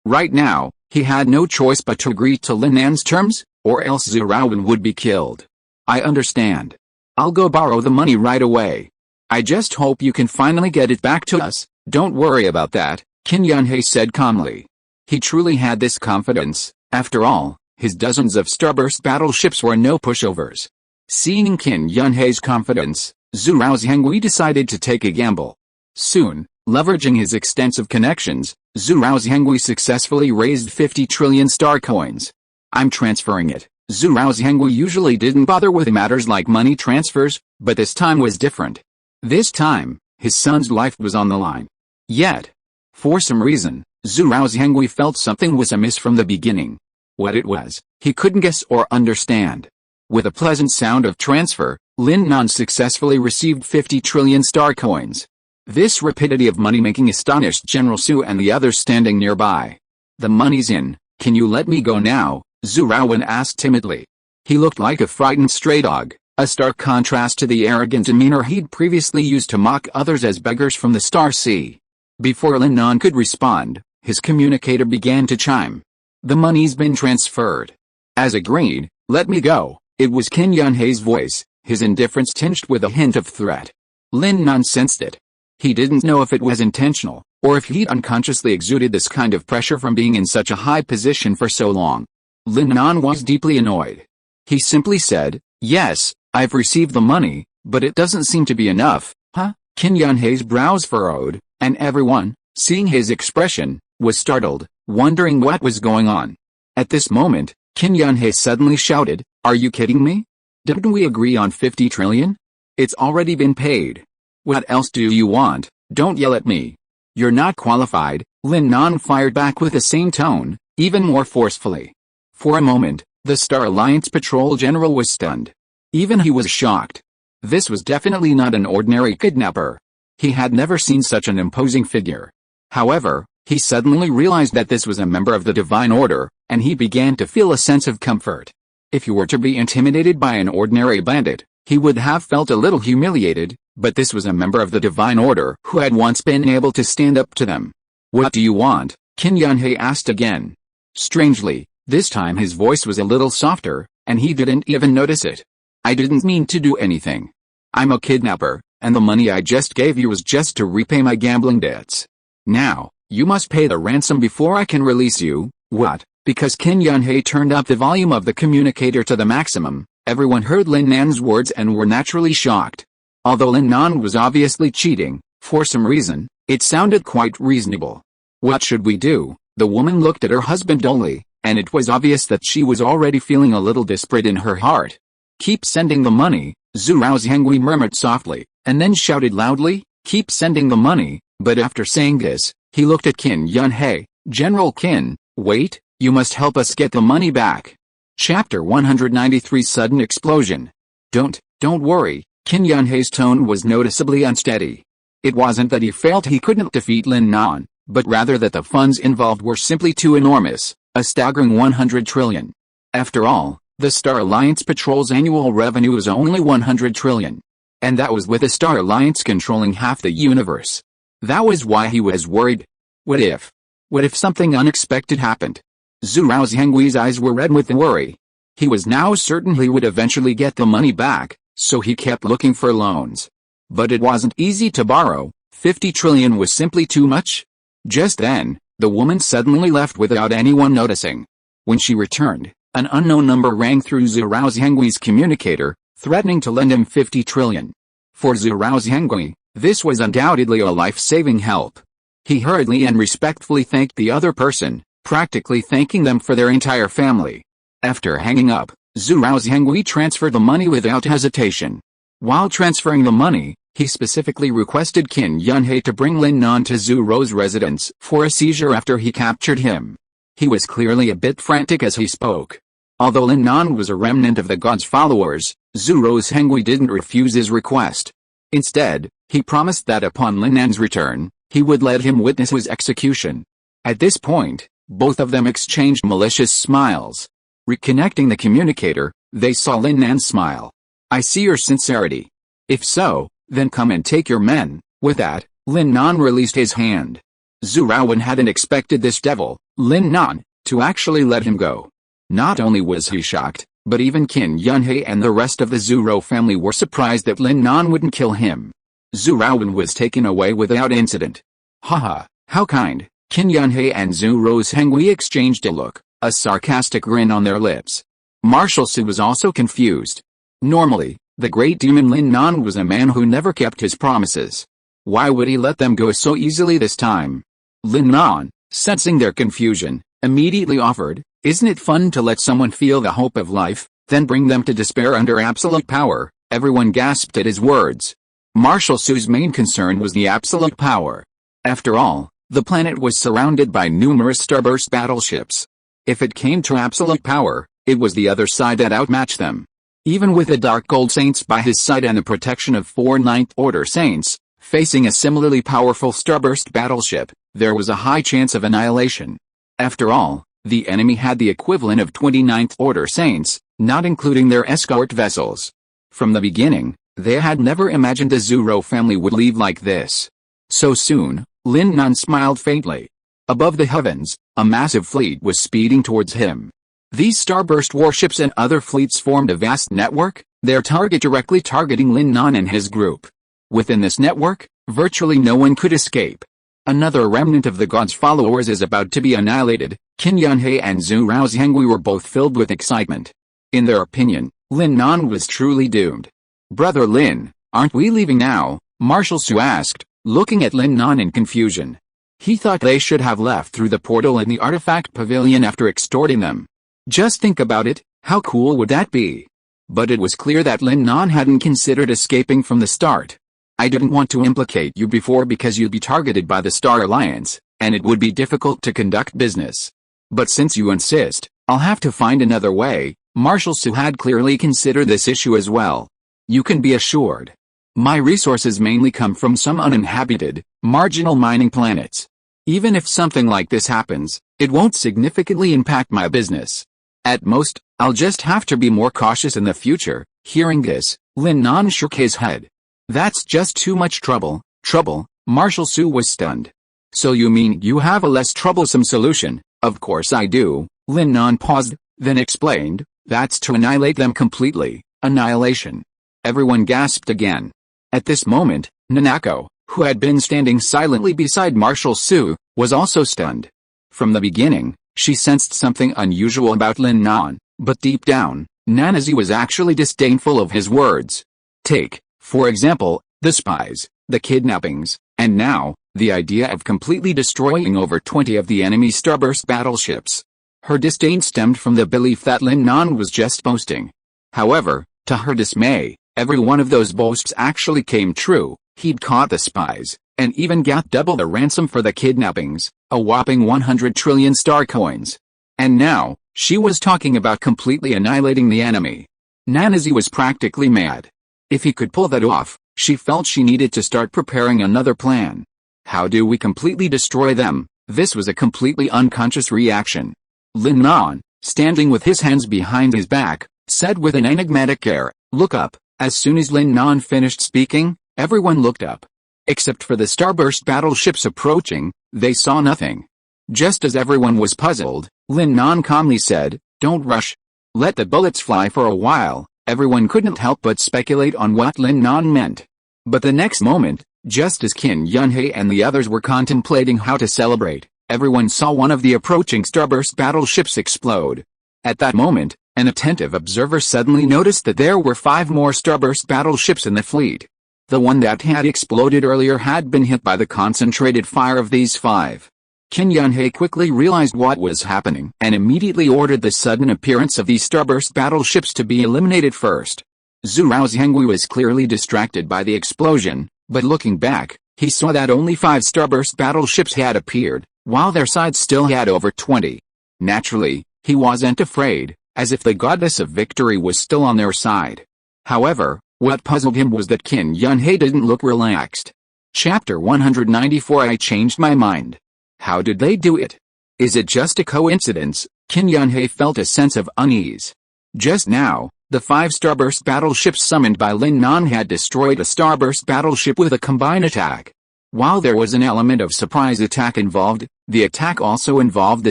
right now, he had no choice but to agree to Lin Nan's terms, or else Zhu Raowen would be killed. I understand. I'll go borrow the money right away. I just hope you can finally get it back to us. Don't worry about that, Qin Yunhei said calmly. He truly had this confidence. After all, his dozens of starburst battleships were no pushovers. Seeing Qin Yunhei's confidence, Zhu Rosehengui decided to take a gamble. Soon, leveraging his extensive connections, Zhu Rosehengui successfully raised 50 trillion star coins. I'm transferring it. Zhu Rosehengui usually didn't bother with matters like money transfers, but this time was different. This time, his son's life was on the line. Yet, for some reason, Zhu Rosehengui felt something was amiss from the beginning. What it was, he couldn't guess or understand. With a pleasant sound of transfer, Lin Nan successfully received 50 trillion star coins. This rapidity of money-making astonished General Su and the others standing nearby. The money's in, can you let me go now? Zhu Raowen asked timidly. He looked like a frightened stray dog, a stark contrast to the arrogant demeanor he'd previously used to mock others as beggars from the Star Sea. Before Lin Nan could respond, his communicator began to chime. The money's been transferred. As agreed, let me go. It was Qin Yunhei's voice, his indifference tinged with a hint of threat. Lin Nan sensed it. He didn't know if it was intentional, or if he'd unconsciously exuded this kind of pressure from being in such a high position for so long. Lin Nan was deeply annoyed. He simply said, yes, I've received the money, but it doesn't seem to be enough, huh? Qin Yunhei's brows furrowed, and everyone, seeing his expression, was startled, wondering what was going on. At this moment, Qin Yunhei suddenly shouted, are you kidding me? Didn't we agree on 50 trillion? It's already been paid. What else do you want? Don't yell at me. You're not qualified. Lin Nan fired back with the same tone, even more forcefully. For a moment, the Star Alliance Patrol General was stunned. Even he was shocked. This was definitely not an ordinary kidnapper. He had never seen such an imposing figure. However, he suddenly realized that this was a member of the Divine Order, and he began to feel a sense of comfort. If you were to be intimidated by an ordinary bandit, he would have felt a little humiliated, but this was a member of the Divine Order who had once been able to stand up to them. "What do you want?" Qin Yunhei asked again. Strangely, this time his voice was a little softer, and he didn't even notice it. "I didn't mean to do anything. I'm a kidnapper, and the money I just gave you was just to repay my gambling debts. Now, you must pay the ransom before I can release you." "What?" Because Qin Yunhei turned up the volume of the communicator to the maximum, everyone heard Lin Nan's words and were naturally shocked. Although Lin Nan was obviously cheating, for some reason, it sounded quite reasonable. "What should we do?" The woman looked at her husband dully, and it was obvious that she was already feeling a little desperate in her heart. "Keep sending the money," Zhu Zhangui murmured softly, and then shouted loudly, "Keep sending the money," but after saying this, he looked at Qin Yunhei. "General Qin, wait, you must help us get the money back." Chapter 193 Sudden Explosion. Don't worry," Qin Yunhei's tone was noticeably unsteady. It wasn't that he felt he couldn't defeat Lin Nan, but rather that the funds involved were simply too enormous, a staggering 100 trillion. After all, the Star Alliance Patrol's annual revenue is only 100 trillion. And that was with the Star Alliance controlling half the universe. That was why he was worried. What if something unexpected happened? Zhu Zhangui's eyes were red with worry. He was now certain he would eventually get the money back, so he kept looking for loans. But it wasn't easy to borrow. 50 trillion was simply too much. Just then, the woman suddenly left without anyone noticing. When she returned, an unknown number rang through Zhu Zhangui's communicator, threatening to lend him 50 trillion. For Zhu Zhangui, this was undoubtedly a life-saving help. He hurriedly and respectfully thanked the other person, practically thanking them for their entire family. After hanging up, Zhu Zhangui transferred the money without hesitation. While transferring the money, he specifically requested Qin Yunhei to bring Lin Nan to Zhu Rou's residence for a seizure after he captured him. He was clearly a bit frantic as he spoke. Although Lin Nan was a remnant of the god's followers, Zhu Zhangui didn't refuse his request. Instead, he promised that upon Lin Nan's return, he would let him witness his execution. At this point, both of them exchanged malicious smiles. Reconnecting the communicator, they saw Lin Nan smile. "I see your sincerity. If so, then come and take your men." With that, Lin Nan released his hand. Zhu Raowen hadn't expected this devil, Lin Nan, to actually let him go. Not only was he shocked, but even Qin Yunhei and the rest of the Zhu Rou family were surprised that Lin Nan wouldn't kill him. Zhu Raowen was taken away without incident. "Haha, how kind." Qin Yunhei and Zhu Zhangui exchanged a look, a sarcastic grin on their lips. Marshal Su was also confused. Normally, the great demon Lin Nan was a man who never kept his promises. Why would he let them go so easily this time? Lin Nan, sensing their confusion, immediately offered, "Isn't it fun to let someone feel the hope of life, then bring them to despair under absolute power?" Everyone gasped at his words. Marshal Su's main concern was the absolute power. After all, the planet was surrounded by numerous starburst battleships. If it came to absolute power, it was the other side that outmatched them. Even with the Dark Gold Saints by his side and the protection of 4 Ninth Order Saints, facing a similarly powerful starburst battleship, there was a high chance of annihilation. After all, the enemy had the equivalent of 29th Order Saints, not including their escort vessels. From the beginning, they had never imagined the Zhu Rou family would leave like this. So soon, Lin Nan smiled faintly. Above the heavens, a massive fleet was speeding towards him. These starburst warships and other fleets formed a vast network, their target directly targeting Lin Nan and his group. Within this network, virtually no one could escape. Another remnant of the god's followers is about to be annihilated. Qin Yunhei and Zhu Zhangui were both filled with excitement. In their opinion, Lin Nan was truly doomed. "Brother Lin, aren't we leaving now?" Marshal Su asked, looking at Lin Nan in confusion. He thought they should have left through the portal in the artifact pavilion after extorting them. Just think about it, how cool would that be? But it was clear that Lin Nan hadn't considered escaping from the start. "I didn't want to implicate you before because you'd be targeted by the Star Alliance, and it would be difficult to conduct business. But since you insist, I'll have to find another way." Marshal Su had clearly considered this issue as well. "You can be assured. My resources mainly come from some uninhabited, marginal mining planets. Even if something like this happens, it won't significantly impact my business. At most, I'll just have to be more cautious in the future. Hearing this, Lin Nan shook his head. That's just too much trouble. Trouble? Marshal Su was stunned. So you mean you have a less troublesome solution? Of course I do. Lin Nan paused, then explained, that's to annihilate them completely. Annihilation. Everyone gasped again. At this moment, Nanako, who had been standing silently beside Marshal Su, was also stunned. From the beginning, she sensed something unusual about Lin Nan, but deep down, Nanazi was actually disdainful of his words. Take, for example, the spies, the kidnappings, and now, the idea of completely destroying over 20 of the enemy's starburst battleships. Her disdain stemmed from the belief that Lin Nan was just boasting. However, to her dismay, every one of those boasts actually came true. He'd caught the spies, and even got double the ransom for the kidnappings, a whopping 100 trillion star coins. And now, she was talking about completely annihilating the enemy. Nanazi was practically mad. If he could pull that off, she felt she needed to start preparing another plan. How do we completely destroy them? This was a completely unconscious reaction. Lin Nan, standing with his hands behind his back, said with an enigmatic air, "Look up." As soon as Lin Nan finished speaking, everyone looked up. Except for the starburst battleships approaching, they saw nothing. Just as everyone was puzzled, Lin Nan calmly said, "Don't rush. Let the bullets fly for a while." Everyone couldn't help but speculate on what Lin Nan meant. But the next moment, just as Qin Yunhei and the others were contemplating how to celebrate, everyone saw one of the approaching starburst battleships explode. At that moment, an attentive observer suddenly noticed that there were 5 more starburst battleships in the fleet. The one that had exploded earlier had been hit by the concentrated fire of these 5. Qin Yunhei quickly realized what was happening and immediately ordered the sudden appearance of these starburst battleships to be eliminated first. Zhu Zhengui was clearly distracted by the explosion, but looking back, he saw that only 5 starburst battleships had appeared, while their side still had over 20. Naturally, he wasn't afraid, as if the goddess of victory was still on their side. However, what puzzled him was that Qin Yunhei didn't look relaxed. Chapter 194 I changed my mind. How did they do it? Is it just a coincidence? Qin Yunhei felt a sense of unease. Just now, the 5 starburst battleships summoned by Lin Nan had destroyed a starburst battleship with a combined attack. While there was an element of surprise attack involved, the attack also involved the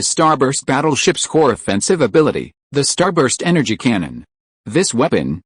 starburst battleship's core offensive ability, the starburst energy cannon. This weapon,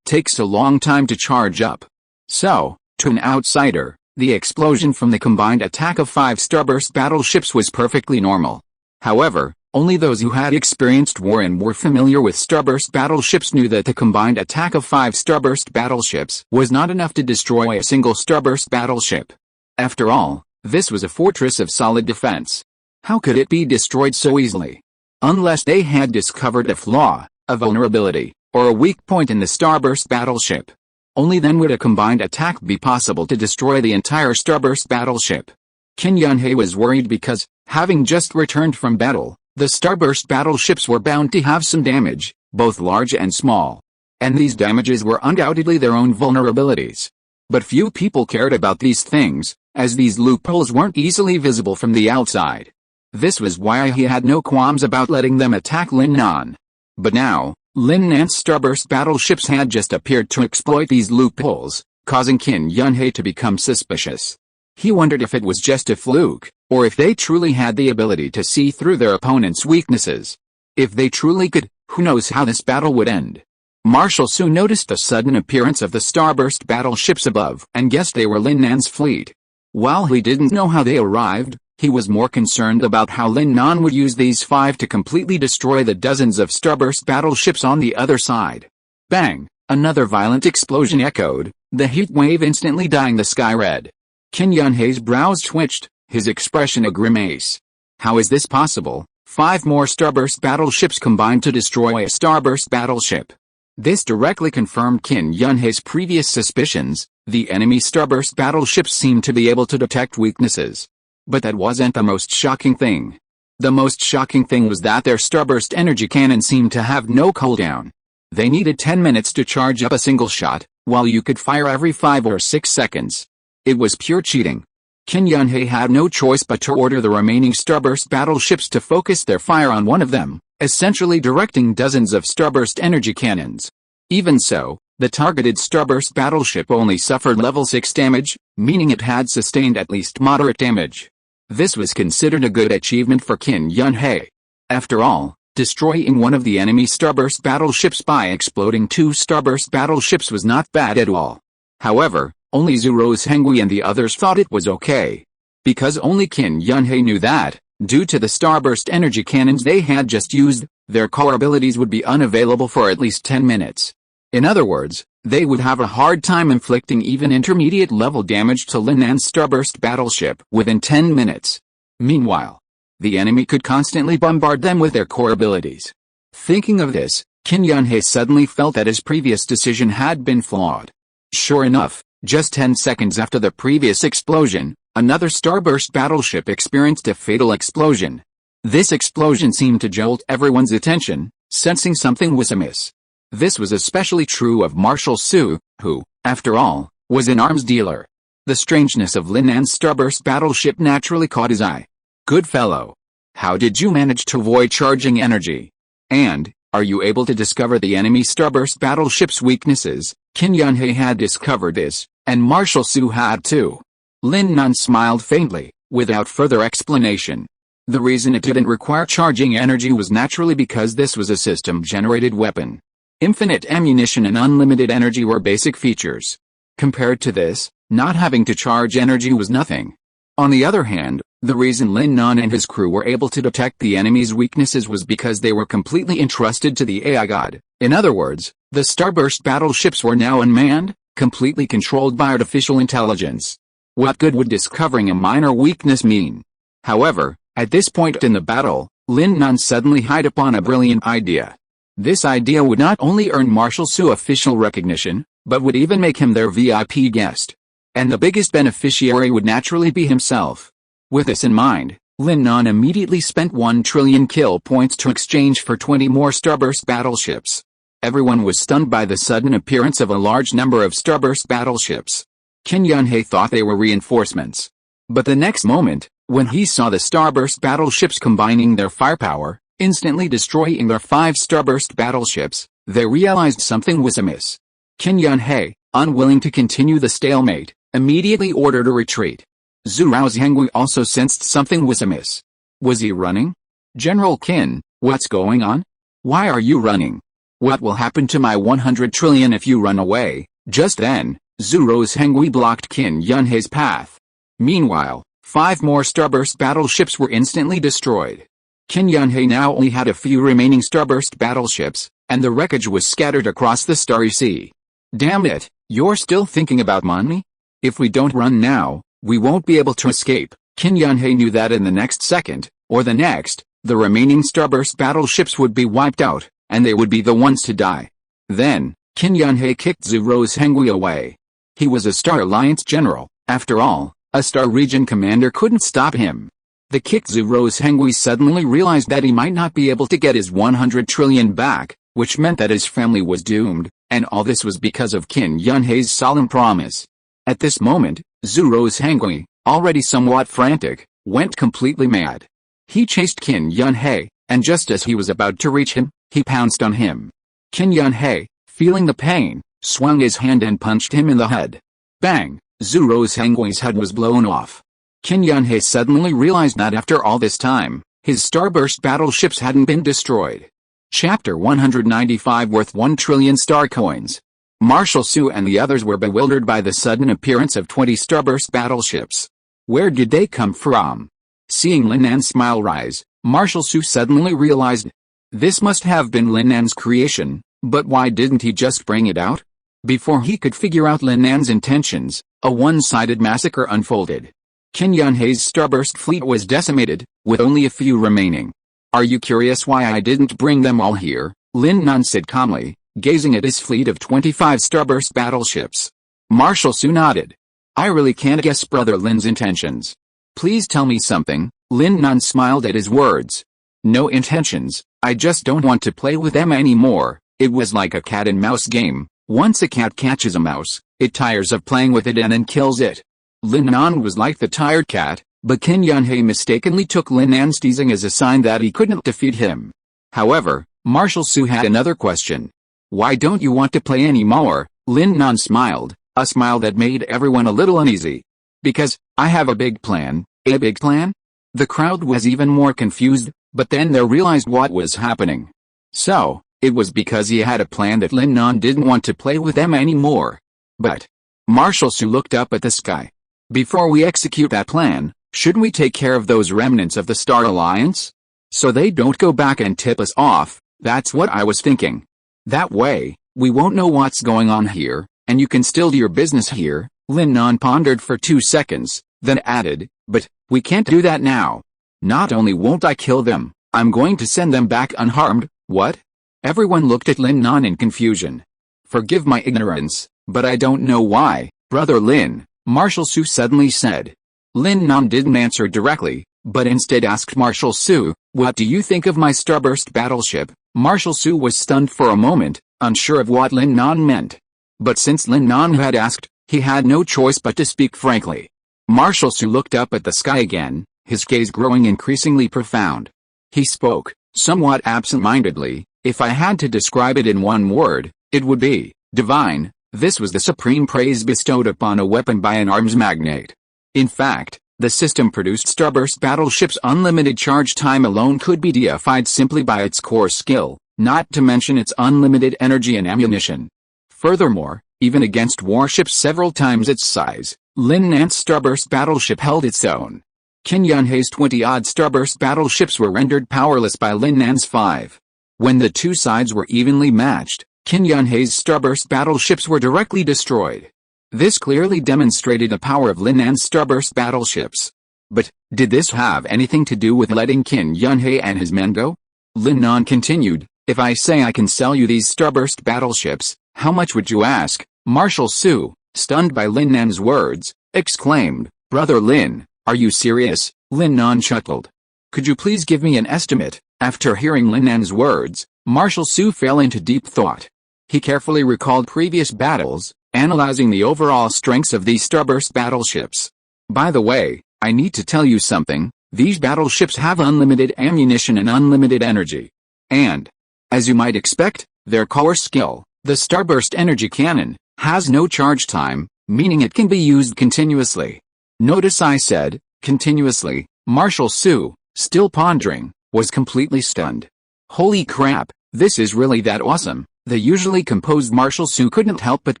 takes a long time to charge up. So, to an outsider, the explosion from the combined attack of 5 starburst battleships was perfectly normal. However, only those who had experienced war and were familiar with starburst battleships knew that the combined attack of 5 starburst battleships was not enough to destroy a single starburst battleship. After all, this was a fortress of solid defense. How could it be destroyed so easily? Unless they had discovered a flaw, a vulnerability, or a weak point in the starburst battleship. Only then would a combined attack be possible to destroy the entire starburst battleship. Qin Yunhei was worried because, having just returned from battle, the starburst battleships were bound to have some damage, both large and small. And these damages were undoubtedly their own vulnerabilities. But few people cared about these things, as these loopholes weren't easily visible from the outside. This was why he had no qualms about letting them attack Lin Nan. But now, Lin Nan's starburst battleships had just appeared to exploit these loopholes, causing Qin Yunhei to become suspicious. He wondered if it was just a fluke, or if they truly had the ability to see through their opponent's weaknesses. If they truly could, who knows how this battle would end. Marshal Su noticed the sudden appearance of the starburst battleships above and guessed they were Lin Nan's fleet. While he didn't know how they arrived, he was more concerned about how Lin Nan would use these 5 to completely destroy the dozens of starburst battleships on the other side. Bang! Another violent explosion echoed, the heat wave instantly dyeing the sky red. Qin Yunhei's brows twitched, his expression a grimace. How is this possible? 5 more starburst battleships combined to destroy a starburst battleship. This directly confirmed Qin Yunhei's previous suspicions. The enemy starburst battleships seemed to be able to detect weaknesses. But that wasn't the most shocking thing. The most shocking thing was that their starburst energy cannon seemed to have no cooldown. They needed 10 minutes to charge up a single shot, while you could fire every 5 or 6 seconds. It was pure cheating. Qin Yunhei had no choice but to order the remaining starburst battleships to focus their fire on one of them, essentially directing dozens of starburst energy cannons. Even so, the targeted starburst battleship only suffered level 6 damage, meaning it had sustained at least moderate damage. This was considered a good achievement for Qin Yunhei. After all, destroying one of the enemy starburst battleships by exploding 2 starburst battleships was not bad at all. However, only Zhu Rosehengui and the others thought it was okay. Because only Qin Yunhei knew that, due to the starburst energy cannons they had just used, their core abilities would be unavailable for at least 10 minutes. In other words, they would have a hard time inflicting even intermediate level damage to Lin Nan's starburst battleship within 10 minutes. Meanwhile, the enemy could constantly bombard them with their core abilities. Thinking of this, Qin Yunhei suddenly felt that his previous decision had been flawed. Sure enough, just 10 seconds after the previous explosion, another starburst battleship experienced a fatal explosion. This explosion seemed to jolt everyone's attention, sensing something was amiss. This was especially true of Marshal Su, who, after all, was an arms dealer. The strangeness of Lin Nan's starburst battleship naturally caught his eye. Good fellow. How did you manage to avoid charging energy? And, are you able to discover the enemy starburst battleship's weaknesses? Qin Yunhei had discovered this, and Marshal Su had too. Lin Nan smiled faintly, without further explanation. The reason it didn't require charging energy was naturally because this was a system-generated weapon. Infinite ammunition and unlimited energy were basic features. Compared to this, not having to charge energy was nothing. On the other hand, the reason Lin Nan and his crew were able to detect the enemy's weaknesses was because they were completely entrusted to the AI god. In other words, the starburst battleships were now unmanned, completely controlled by artificial intelligence. What good would discovering a minor weakness mean? However, at this point in the battle, Lin Nan suddenly hit upon a brilliant idea. This idea would not only earn Marshal Su official recognition, but would even make him their VIP guest. And the biggest beneficiary would naturally be himself. With this in mind, Lin Nan immediately spent 1 trillion kill points to exchange for 20 more starburst battleships. Everyone was stunned by the sudden appearance of a large number of starburst battleships. Qin Yunhei thought they were reinforcements. But the next moment, when he saw the starburst battleships combining their firepower, instantly destroying their 5 starburst battleships, they realized something was amiss. Qin Yunhei, unwilling to continue the stalemate, immediately ordered a retreat. Zhu Rosehengui also sensed something was amiss. Was he running? General Qin, what's going on? Why are you running? What will happen to my 100 trillion if you run away? Just then, Zhu Rosehengui blocked Qin Yunhei's path. Meanwhile, 5 more starburst battleships were instantly destroyed. Qin Yunhei now only had a few remaining starburst battleships, and the wreckage was scattered across the starry sea. Damn it, you're still thinking about money? If we don't run now, we won't be able to escape. Qin Yunhei knew that in the next second, or the next, the remaining starburst battleships would be wiped out, and they would be the ones to die. Then, Qin Yunhei kicked Zhu Rosehengui away. He was a Star Alliance general, after all, a Star Region commander couldn't stop him. The kicked Zhu Rosehengui suddenly realized that he might not be able to get his 100 trillion back, which meant that his family was doomed, and all this was because of Qin Yunhei's solemn promise. At this moment, Zhu Rosehengui, already somewhat frantic, went completely mad. He chased Qin Yunhei, and just as he was about to reach him, he pounced on him. Qin Yunhei, feeling the pain, swung his hand and punched him in the head. Bang! Zhu Rosehengui's head was blown off. Qin Yunhei suddenly realized that after all this time, his starburst battleships hadn't been destroyed. Chapter 195 worth 1 trillion star coins. Marshal Su and the others were bewildered by the sudden appearance of 20 starburst battleships. Where did they come from? Seeing Lin Nan's smile rise, Marshal Su suddenly realized. This must have been Lin Nan's creation, but why didn't he just bring it out? Before he could figure out Lin Nan's intentions, a one-sided massacre unfolded. Qin Yunhei's starburst fleet was decimated, with only a few remaining. Are you curious why I didn't bring them all here? Lin Nan said calmly, gazing at his fleet of 25 starburst battleships. Marshal Su nodded. I really can't guess Brother Lin's intentions. Please tell me something. Lin Nan smiled at his words. No intentions, I just don't want to play with them anymore. It was like a cat and mouse game. Once a cat catches a mouse, it tires of playing with it and then kills it. Lin Nan was like the tired cat, but Qin Yunhei mistakenly took Lin Nan's teasing as a sign that he couldn't defeat him. However, Marshal Su had another question. Why don't you want to play anymore? Lin Nan smiled, a smile that made everyone a little uneasy. Because, I have a big plan. A big plan? The crowd was even more confused, but then they realized what was happening. So, it was because he had a plan that Lin Nan didn't want to play with them anymore. But, Marshal Su looked up at the sky. Before we execute that plan, shouldn't we take care of those remnants of the Star Alliance? So they don't go back and tip us off. That's what I was thinking. That way, we won't know what's going on here, and you can still do your business here. Lin Nan pondered for 2 seconds, then added, but, we can't do that now. Not only won't I kill them, I'm going to send them back unharmed. What? Everyone looked at Lin Nan in confusion. Forgive my ignorance, but I don't know why, Brother Lin, Marshal Su suddenly said. Lin Nan didn't answer directly, but instead asked Marshal Su, what do you think of my starburst battleship? Marshal Su was stunned for a moment, unsure of what Lin Nan meant. But since Lin Nan had asked, he had no choice but to speak frankly. Marshal Su looked up at the sky again, his gaze growing increasingly profound. He spoke, somewhat absent-mindedly, if I had to describe it in one word, it would be, divine. This was the supreme praise bestowed upon a weapon by an arms magnate. In fact, the system-produced starburst battleship's unlimited charge time alone could be deified simply by its core skill, not to mention its unlimited energy and ammunition. Furthermore, even against warships several times its size, Lin Nan's starburst battleship held its own. Qin Yunhei's 20-odd starburst battleships were rendered powerless by Lin Nan's 5. When the two sides were evenly matched, Qin Yunhei's starburst battleships were directly destroyed. This clearly demonstrated the power of Lin Nan's starburst battleships. But, did this have anything to do with letting Qin Yunhei and his men go? Lin Nan continued, if I say I can sell you these starburst battleships, how much would you ask? Marshal Su, stunned by Lin Nan's words, exclaimed, Brother Lin, are you serious? Lin Nan chuckled. Could you please give me an estimate? After hearing Lin Nan's words, Marshal Su fell into deep thought. He carefully recalled previous battles, analyzing the overall strengths of these starburst battleships. By the way, I need to tell you something, these battleships have unlimited ammunition and unlimited energy. And, as you might expect, their core skill, the starburst energy cannon, has no charge time, meaning it can be used continuously. Notice I said, continuously. Marshal Su, still pondering, was completely stunned. Holy crap, this is really that awesome. The usually composed Marshal Su couldn't help but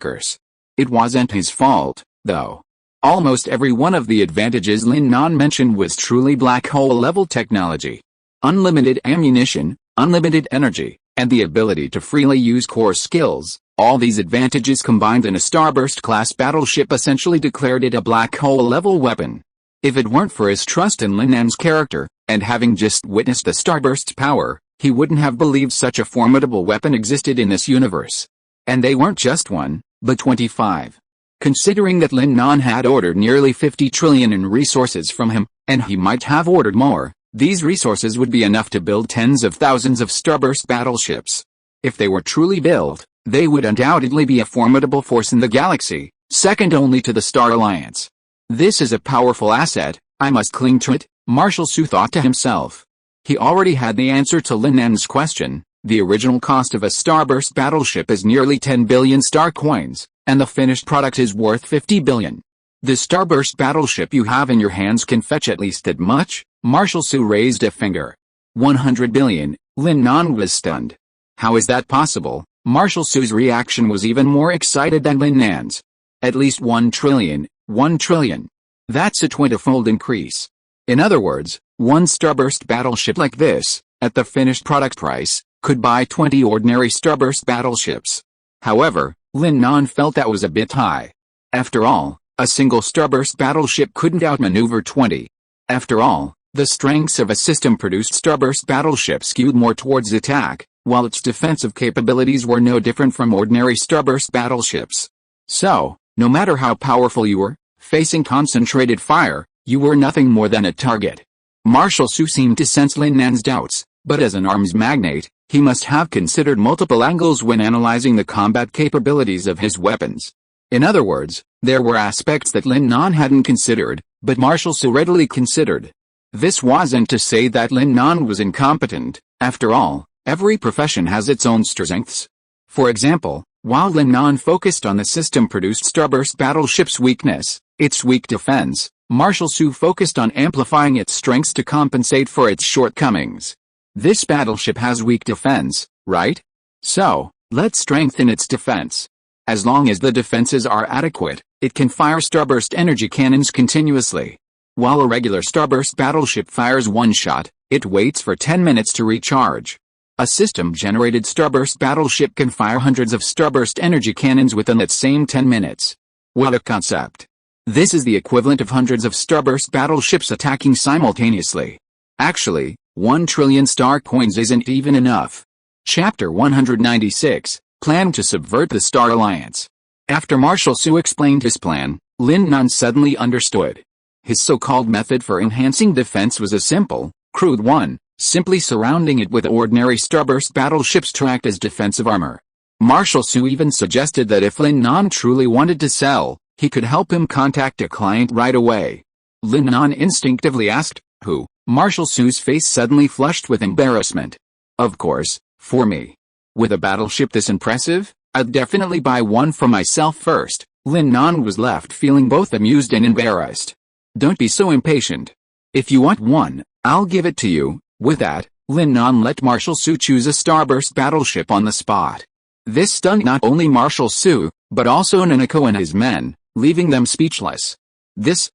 curse. It wasn't his fault, though. Almost every one of the advantages Lin Nan mentioned was truly black hole-level technology. Unlimited ammunition, unlimited energy, and the ability to freely use core skills, all these advantages combined in a starburst-class battleship essentially declared it a black hole-level weapon. If it weren't for his trust in Lin Nan's character, and having just witnessed the starburst's power, he wouldn't have believed such a formidable weapon existed in this universe. And they weren't just one, but 25. Considering that Lin Nan had ordered nearly 50 trillion in resources from him, and he might have ordered more, these resources would be enough to build tens of thousands of starburst battleships. If they were truly built, they would undoubtedly be a formidable force in the galaxy, second only to the Star Alliance. This is a powerful asset, I must cling to it, Marshal Su thought to himself. He already had the answer to Lin Nan's question. The original cost of a starburst battleship is nearly 10 billion star coins, and the finished product is worth 50 billion. The starburst battleship you have in your hands can fetch at least that much? Marshal Su raised a finger. 100 billion, Lin Nan was stunned. How is that possible? Marshal Su's reaction was even more excited than Lin Nan's. At least 1 trillion, 1 trillion. That's a 20-fold increase. In other words, one starburst battleship like this, at the finished product price, could buy 20 ordinary starburst battleships. However, Lin Nan felt that was a bit high. After all, a single starburst battleship couldn't outmaneuver 20. After all, the strengths of a system-produced starburst battleship skewed more towards attack, while its defensive capabilities were no different from ordinary starburst battleships. So, no matter how powerful you were, facing concentrated fire, you were nothing more than a target. Marshal Su seemed to sense Lin Nan's doubts, but as an arms magnate, he must have considered multiple angles when analyzing the combat capabilities of his weapons. In other words, there were aspects that Lin Nan hadn't considered, but Marshal Su readily considered. This wasn't to say that Lin Nan was incompetent. After all, Every profession has its own strengths. For example, while Lin Nan focused on the system-produced starburst battleship's weakness, its weak defense, Marshal Su focused on amplifying its strengths to compensate for its shortcomings. This battleship has weak defense, right? So, let's strengthen its defense. As long as the defenses are adequate, it can fire starburst energy cannons continuously. While a regular starburst battleship fires one shot, it waits for 10 minutes to recharge. A system-generated starburst battleship can fire hundreds of starburst energy cannons within that same 10 minutes. What a concept! This is the equivalent of hundreds of starburst battleships attacking simultaneously. Actually, 1 trillion star coins isn't even enough. Chapter 196, Plan to Subvert the Star Alliance. After Marshal Su explained his plan, Lin Nan suddenly understood. His so-called method for enhancing defense was a simple, crude one, simply surrounding it with ordinary starburst battleships to act as defensive armor. Marshal Su even suggested that if Lin Nan truly wanted to sell, he could help him contact a client right away. Lin Nan instinctively asked, who? Marshal Su's face suddenly flushed with embarrassment. Of course, for me. With a battleship this impressive, I'd definitely buy one for myself first. Lin Nan was left feeling both amused and embarrassed. Don't be so impatient. If you want one, I'll give it to you. With that, Lin Nan let Marshal Su choose a starburst battleship on the spot. This stunned not only Marshal Su, but also Nanako and his men, leaving them speechless. This.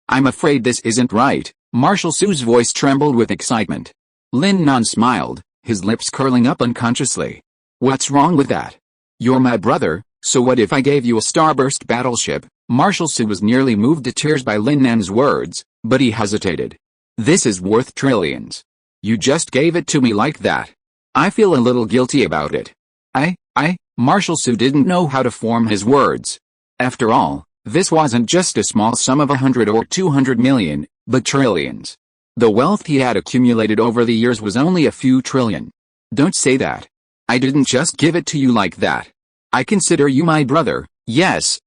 I'm afraid this isn't right. Marshal Su's voice trembled with excitement. Lin Nan smiled, his lips curling up unconsciously. What's wrong with that? You're my brother, so what if I gave you a starburst battleship? Marshal Su was nearly moved to tears by Lin Nan's words, but he hesitated. This is worth trillions. You just gave it to me like that. I feel a little guilty about it. Marshal Su didn't know how to form his words. After all, this wasn't just a small sum of 100 or 200 million, but trillions. The wealth he had accumulated over the years was only a few trillion. Don't say that. I didn't just give it to you like that. I consider you my brother. Yes.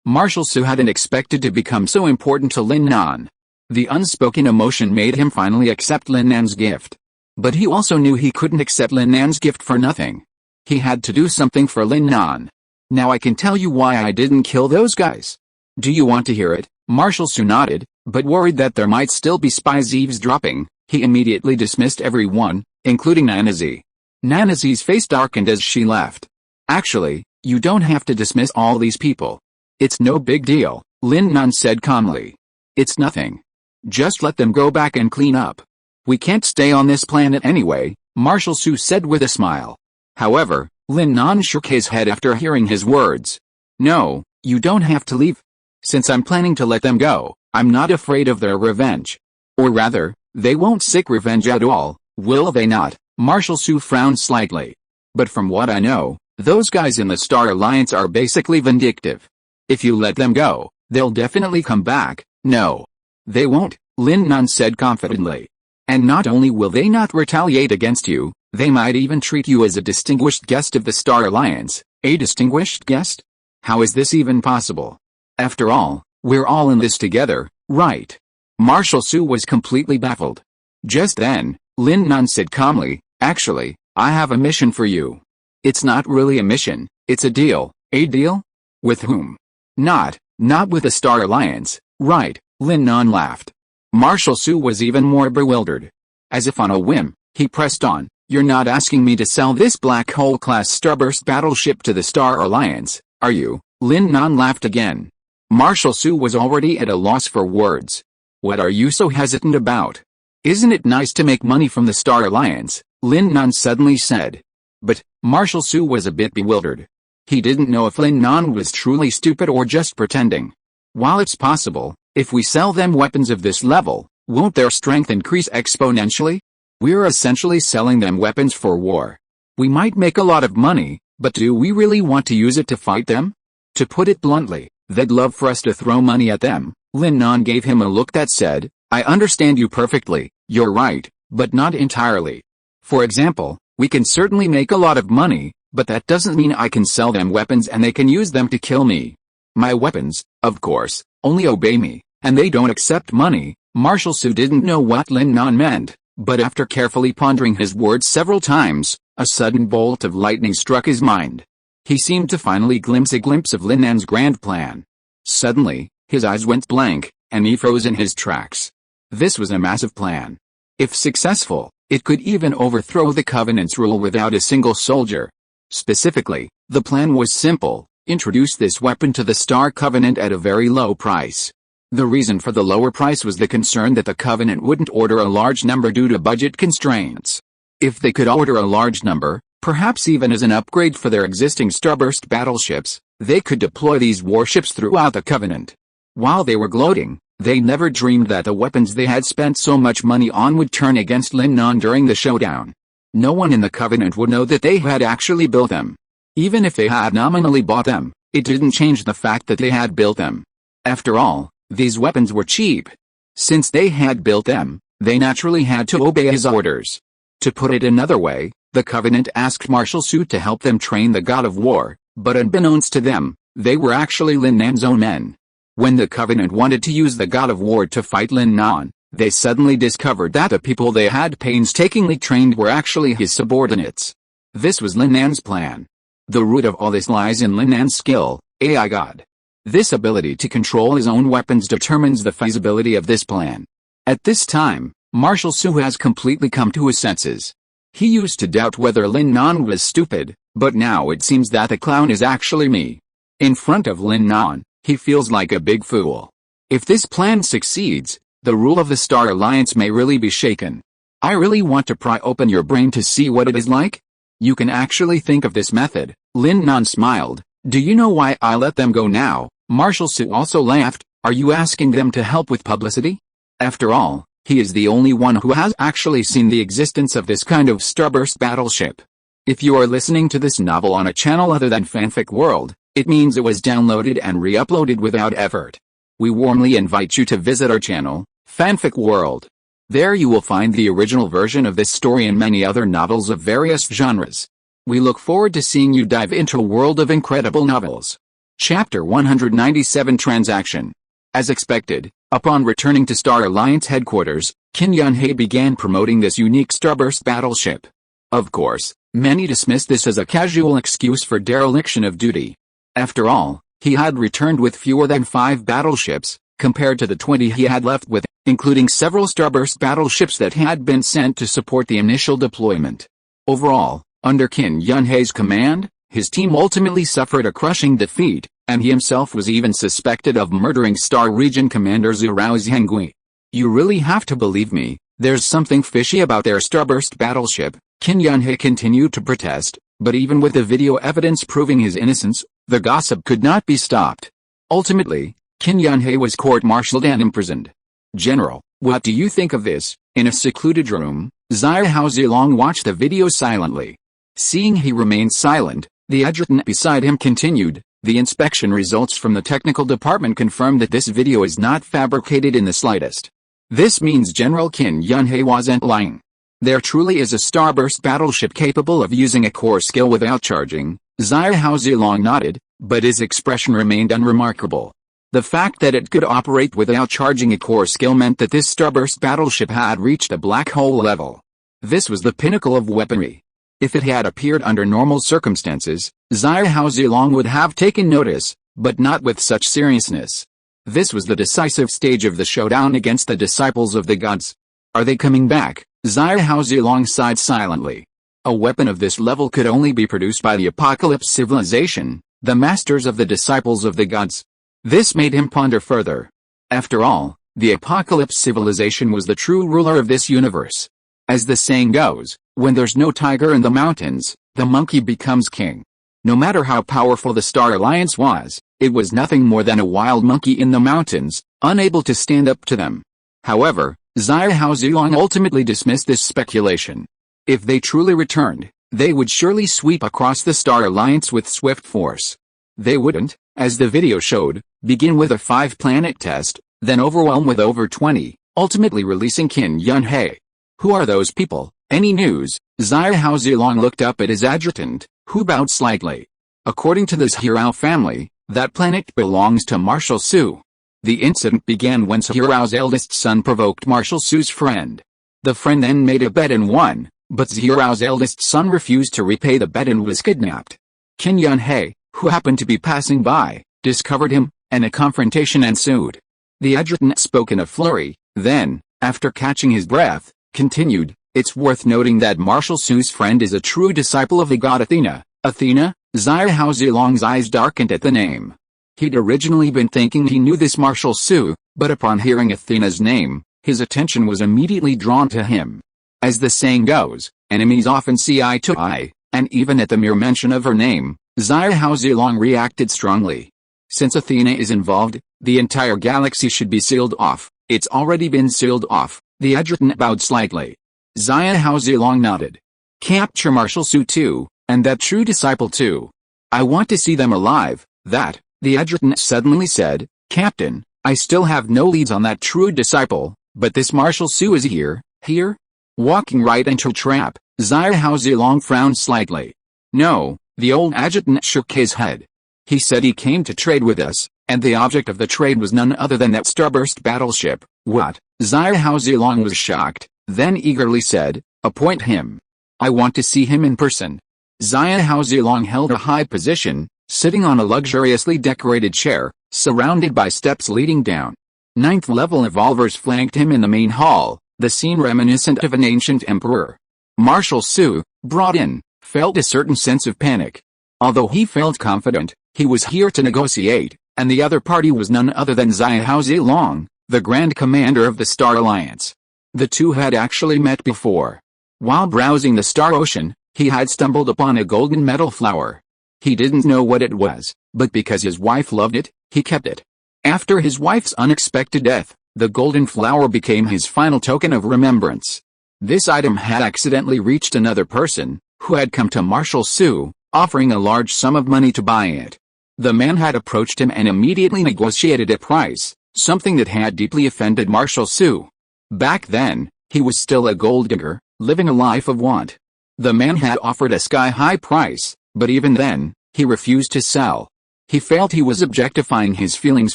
Marshal Su hadn't expected to become so important to Lin Nan. The unspoken emotion made him finally accept Lin Nan's gift. But he also knew he couldn't accept Lin Nan's gift for nothing. He had to do something for Lin Nan. Now I can tell you why I didn't kill those guys. Do you want to hear it? Marshal Su nodded, but worried that there might still be spies eavesdropping, he immediately dismissed everyone, including Nanazi. Nanazi's face darkened as she left. Actually, you don't have to dismiss all these people. It's no big deal, Lin Nan said calmly. It's nothing. Just let them go back and clean up. We can't stay on this planet anyway, Marshal Su said with a smile. However, Lin Nan shook his head after hearing his words. No, you don't have to leave. Since I'm planning to let them go, I'm not afraid of their revenge. Or rather, they won't seek revenge at all, will they not? Marshal Su frowned slightly. But from what I know, those guys in the Star Alliance are basically vindictive. If you let them go, they'll definitely come back. No. They won't, Lin Nan said confidently. And not only will they not retaliate against you, they might even treat you as a distinguished guest of the Star Alliance. A distinguished guest? How is this even possible? After all, we're all in this together, right? Marshal Su was completely baffled. Just then, Lin Nan said calmly, actually, I have a mission for you. It's not really a mission, it's a deal. A deal? With whom? Not with the Star Alliance, right? Lin Nan laughed. Marshal Su was even more bewildered. As if on a whim, he pressed on, you're not asking me to sell this black hole-class starburst battleship to the Star Alliance, are you? Lin Nan laughed again. Marshal Su was already at a loss for words. What are you so hesitant about? Isn't it nice to make money from the Star Alliance? Lin Nan suddenly said. But, Marshal Su was a bit bewildered. He didn't know if Lin Nan was truly stupid or just pretending. While it's possible, if we sell them weapons of this level, won't their strength increase exponentially? We're essentially selling them weapons for war. We might make a lot of money, but do we really want to use it to fight them? To put it bluntly, they'd love for us to throw money at them. Lin Nan gave him a look that said, I understand you perfectly, you're right, but not entirely. For example, we can certainly make a lot of money, but that doesn't mean I can sell them weapons and they can use them to kill me. My weapons, of course, only obey me, and they don't accept money. Marshal Su didn't know what Lin Nan meant, But after carefully pondering his words several times, a sudden bolt of lightning struck his mind. He seemed to finally glimpse of Lin Nan's grand plan. Suddenly, his eyes went blank, and he froze in his tracks. This was a massive plan. If successful, it could even overthrow the Covenant's rule without a single soldier. Specifically, the plan was simple: introduce this weapon to the Star Covenant at a very low price. The reason for the lower price was the concern that the Covenant wouldn't order a large number due to budget constraints. If they could order a large number, perhaps even as an upgrade for their existing starburst battleships, they could deploy these warships throughout the Covenant. While they were gloating, they never dreamed that the weapons they had spent so much money on would turn against Lin Nan during the showdown. No one in the Covenant would know that they had actually built them. Even if they had nominally bought them, it didn't change the fact that they had built them. After all, these weapons were cheap. Since they had built them, they naturally had to obey his orders. To put it another way, the Covenant asked Marshal Su to help them train the God of War, but unbeknownst to them, they were actually Lin Nan's own men. When the Covenant wanted to use the God of War to fight Lin Nan, they suddenly discovered that the people they had painstakingly trained were actually his subordinates. This was Lin Nan's plan. The root of all this lies in Lin Nan's skill, AI God. This ability to control his own weapons determines the feasibility of this plan. At this time, Marshal Su has completely come to his senses. He used to doubt whether Lin Nan was stupid, but now it seems that the clown is actually me. In front of Lin Nan, he feels like a big fool. If this plan succeeds, the rule of the Star Alliance may really be shaken. I really want to pry open your brain to see what it is like. You can actually think of this method. Lin Nan smiled. Do you know why I let them go now? Marshal Su also laughed. Are you asking them to help with publicity? After all, he is the only one who has actually seen the existence of this kind of starburst battleship. If you are listening to this novel on a channel other than Fanfic World, it means it was downloaded and re-uploaded without effort. We warmly invite you to visit our channel, Fanfic World. There you will find the original version of this story and many other novels of various genres. We look forward to seeing you dive into a world of incredible novels. Chapter 197 Transaction. As expected, upon returning to Star Alliance headquarters, Qin Yunhei began promoting this unique starburst battleship. Of course, many dismissed this as a casual excuse for dereliction of duty. After all, he had returned with fewer than 5 battleships, compared to the 20 he had left with, including several starburst battleships that had been sent to support the initial deployment. Overall, under Qin Yunhei's command, his team ultimately suffered a crushing defeat, and he himself was even suspected of murdering Star Region Commander Zhu Zhangui. You really have to believe me, there's something fishy about their starburst battleship, Qin Yunhei continued to protest, but even with the video evidence proving his innocence, the gossip could not be stopped. Ultimately, Qin Yunhei was court-martialed and imprisoned. General, what do you think of this? In a secluded room, Zhao Zilong watched the video silently. Seeing he remained silent, the adjutant beside him continued. The inspection results from the technical department confirm that this video is not fabricated in the slightest. This means General Qin Yunhei wasn't lying. There truly is a starburst battleship capable of using a core skill without charging. Zhao Zilong nodded, but his expression remained unremarkable. The fact that it could operate without charging a core skill meant that this starburst battleship had reached a black hole level. This was the pinnacle of weaponry. If it had appeared under normal circumstances, Zhao Zilong would have taken notice, but not with such seriousness. This was the decisive stage of the showdown against the disciples of the gods. Are they coming back? Zhao Zilong sighed silently. A weapon of this level could only be produced by the Apocalypse civilization, the masters of the disciples of the gods. This made him ponder further. After all, the Apocalypse civilization was the true ruler of this universe. As the saying goes, when there's no tiger in the mountains, the monkey becomes king. No matter how powerful the Star Alliance was, it was nothing more than a wild monkey in the mountains, unable to stand up to them. However, Zhao Zilong ultimately dismissed this speculation. If they truly returned, they would surely sweep across the Star Alliance with swift force. They wouldn't, as the video showed, begin with a 5-planet test, then overwhelm with over 20, ultimately releasing Qin Yunhei. Who are those people? Any news? Zhao Zilong looked up at his adjutant, who bowed slightly. According to the Zhirao family, that planet belongs to Marshal Su. The incident began when Zhirao's eldest son provoked Marshal Su's friend. The friend then made a bet and won, but Xiao's eldest son refused to repay the bet and was kidnapped. Qin Yunhei, who happened to be passing by, discovered him, and a confrontation ensued. The adjutant spoke in a flurry, then, after catching his breath, continued, "It's worth noting that Marshal Su's friend is a true disciple of the god Athena." Athena? Xiao Zilong's eyes darkened at the name. He'd originally been thinking he knew this Marshal Su, but upon hearing Athena's name, his attention was immediately drawn to him. As the saying goes, enemies often see eye to eye, and even at the mere mention of her name, Xiao Zilong reacted strongly. Since Athena is involved, the entire galaxy should be sealed off. It's already been sealed off. The adjutant bowed slightly. Xiao Zilong nodded. Capture Marshal Su too, and that true disciple too. I want to see them alive. That, the adjutant suddenly said. Captain, I still have no leads on that true disciple, but this Marshal Su is here. Here? Walking right into a trap. Xiao Zilong frowned slightly. No, the old adjutant shook his head. He said he came to trade with us, and the object of the trade was none other than that starburst battleship. What? Xiao Zilong was shocked, then eagerly said, appoint him. I want to see him in person. Xiao Zilong held a high position, sitting on a luxuriously decorated chair, surrounded by steps leading down. Ninth-level evolvers flanked him in the main hall, the scene reminiscent of an ancient emperor. Marshal Su, brought in, felt a certain sense of panic. Although he felt confident, he was here to negotiate, and the other party was none other than Xiao Zilong, the Grand Commander of the Star Alliance. The two had actually met before. While browsing the Star Ocean, he had stumbled upon a golden metal flower. He didn't know what it was, but because his wife loved it, he kept it. After his wife's unexpected death, the golden flower became his final token of remembrance. This item had accidentally reached another person, who had come to Marshal Su, offering a large sum of money to buy it. The man had approached him and immediately negotiated a price, something that had deeply offended Marshal Su. Back then, he was still a gold digger, living a life of want. The man had offered a sky-high price, but even then, he refused to sell. He felt he was objectifying his feelings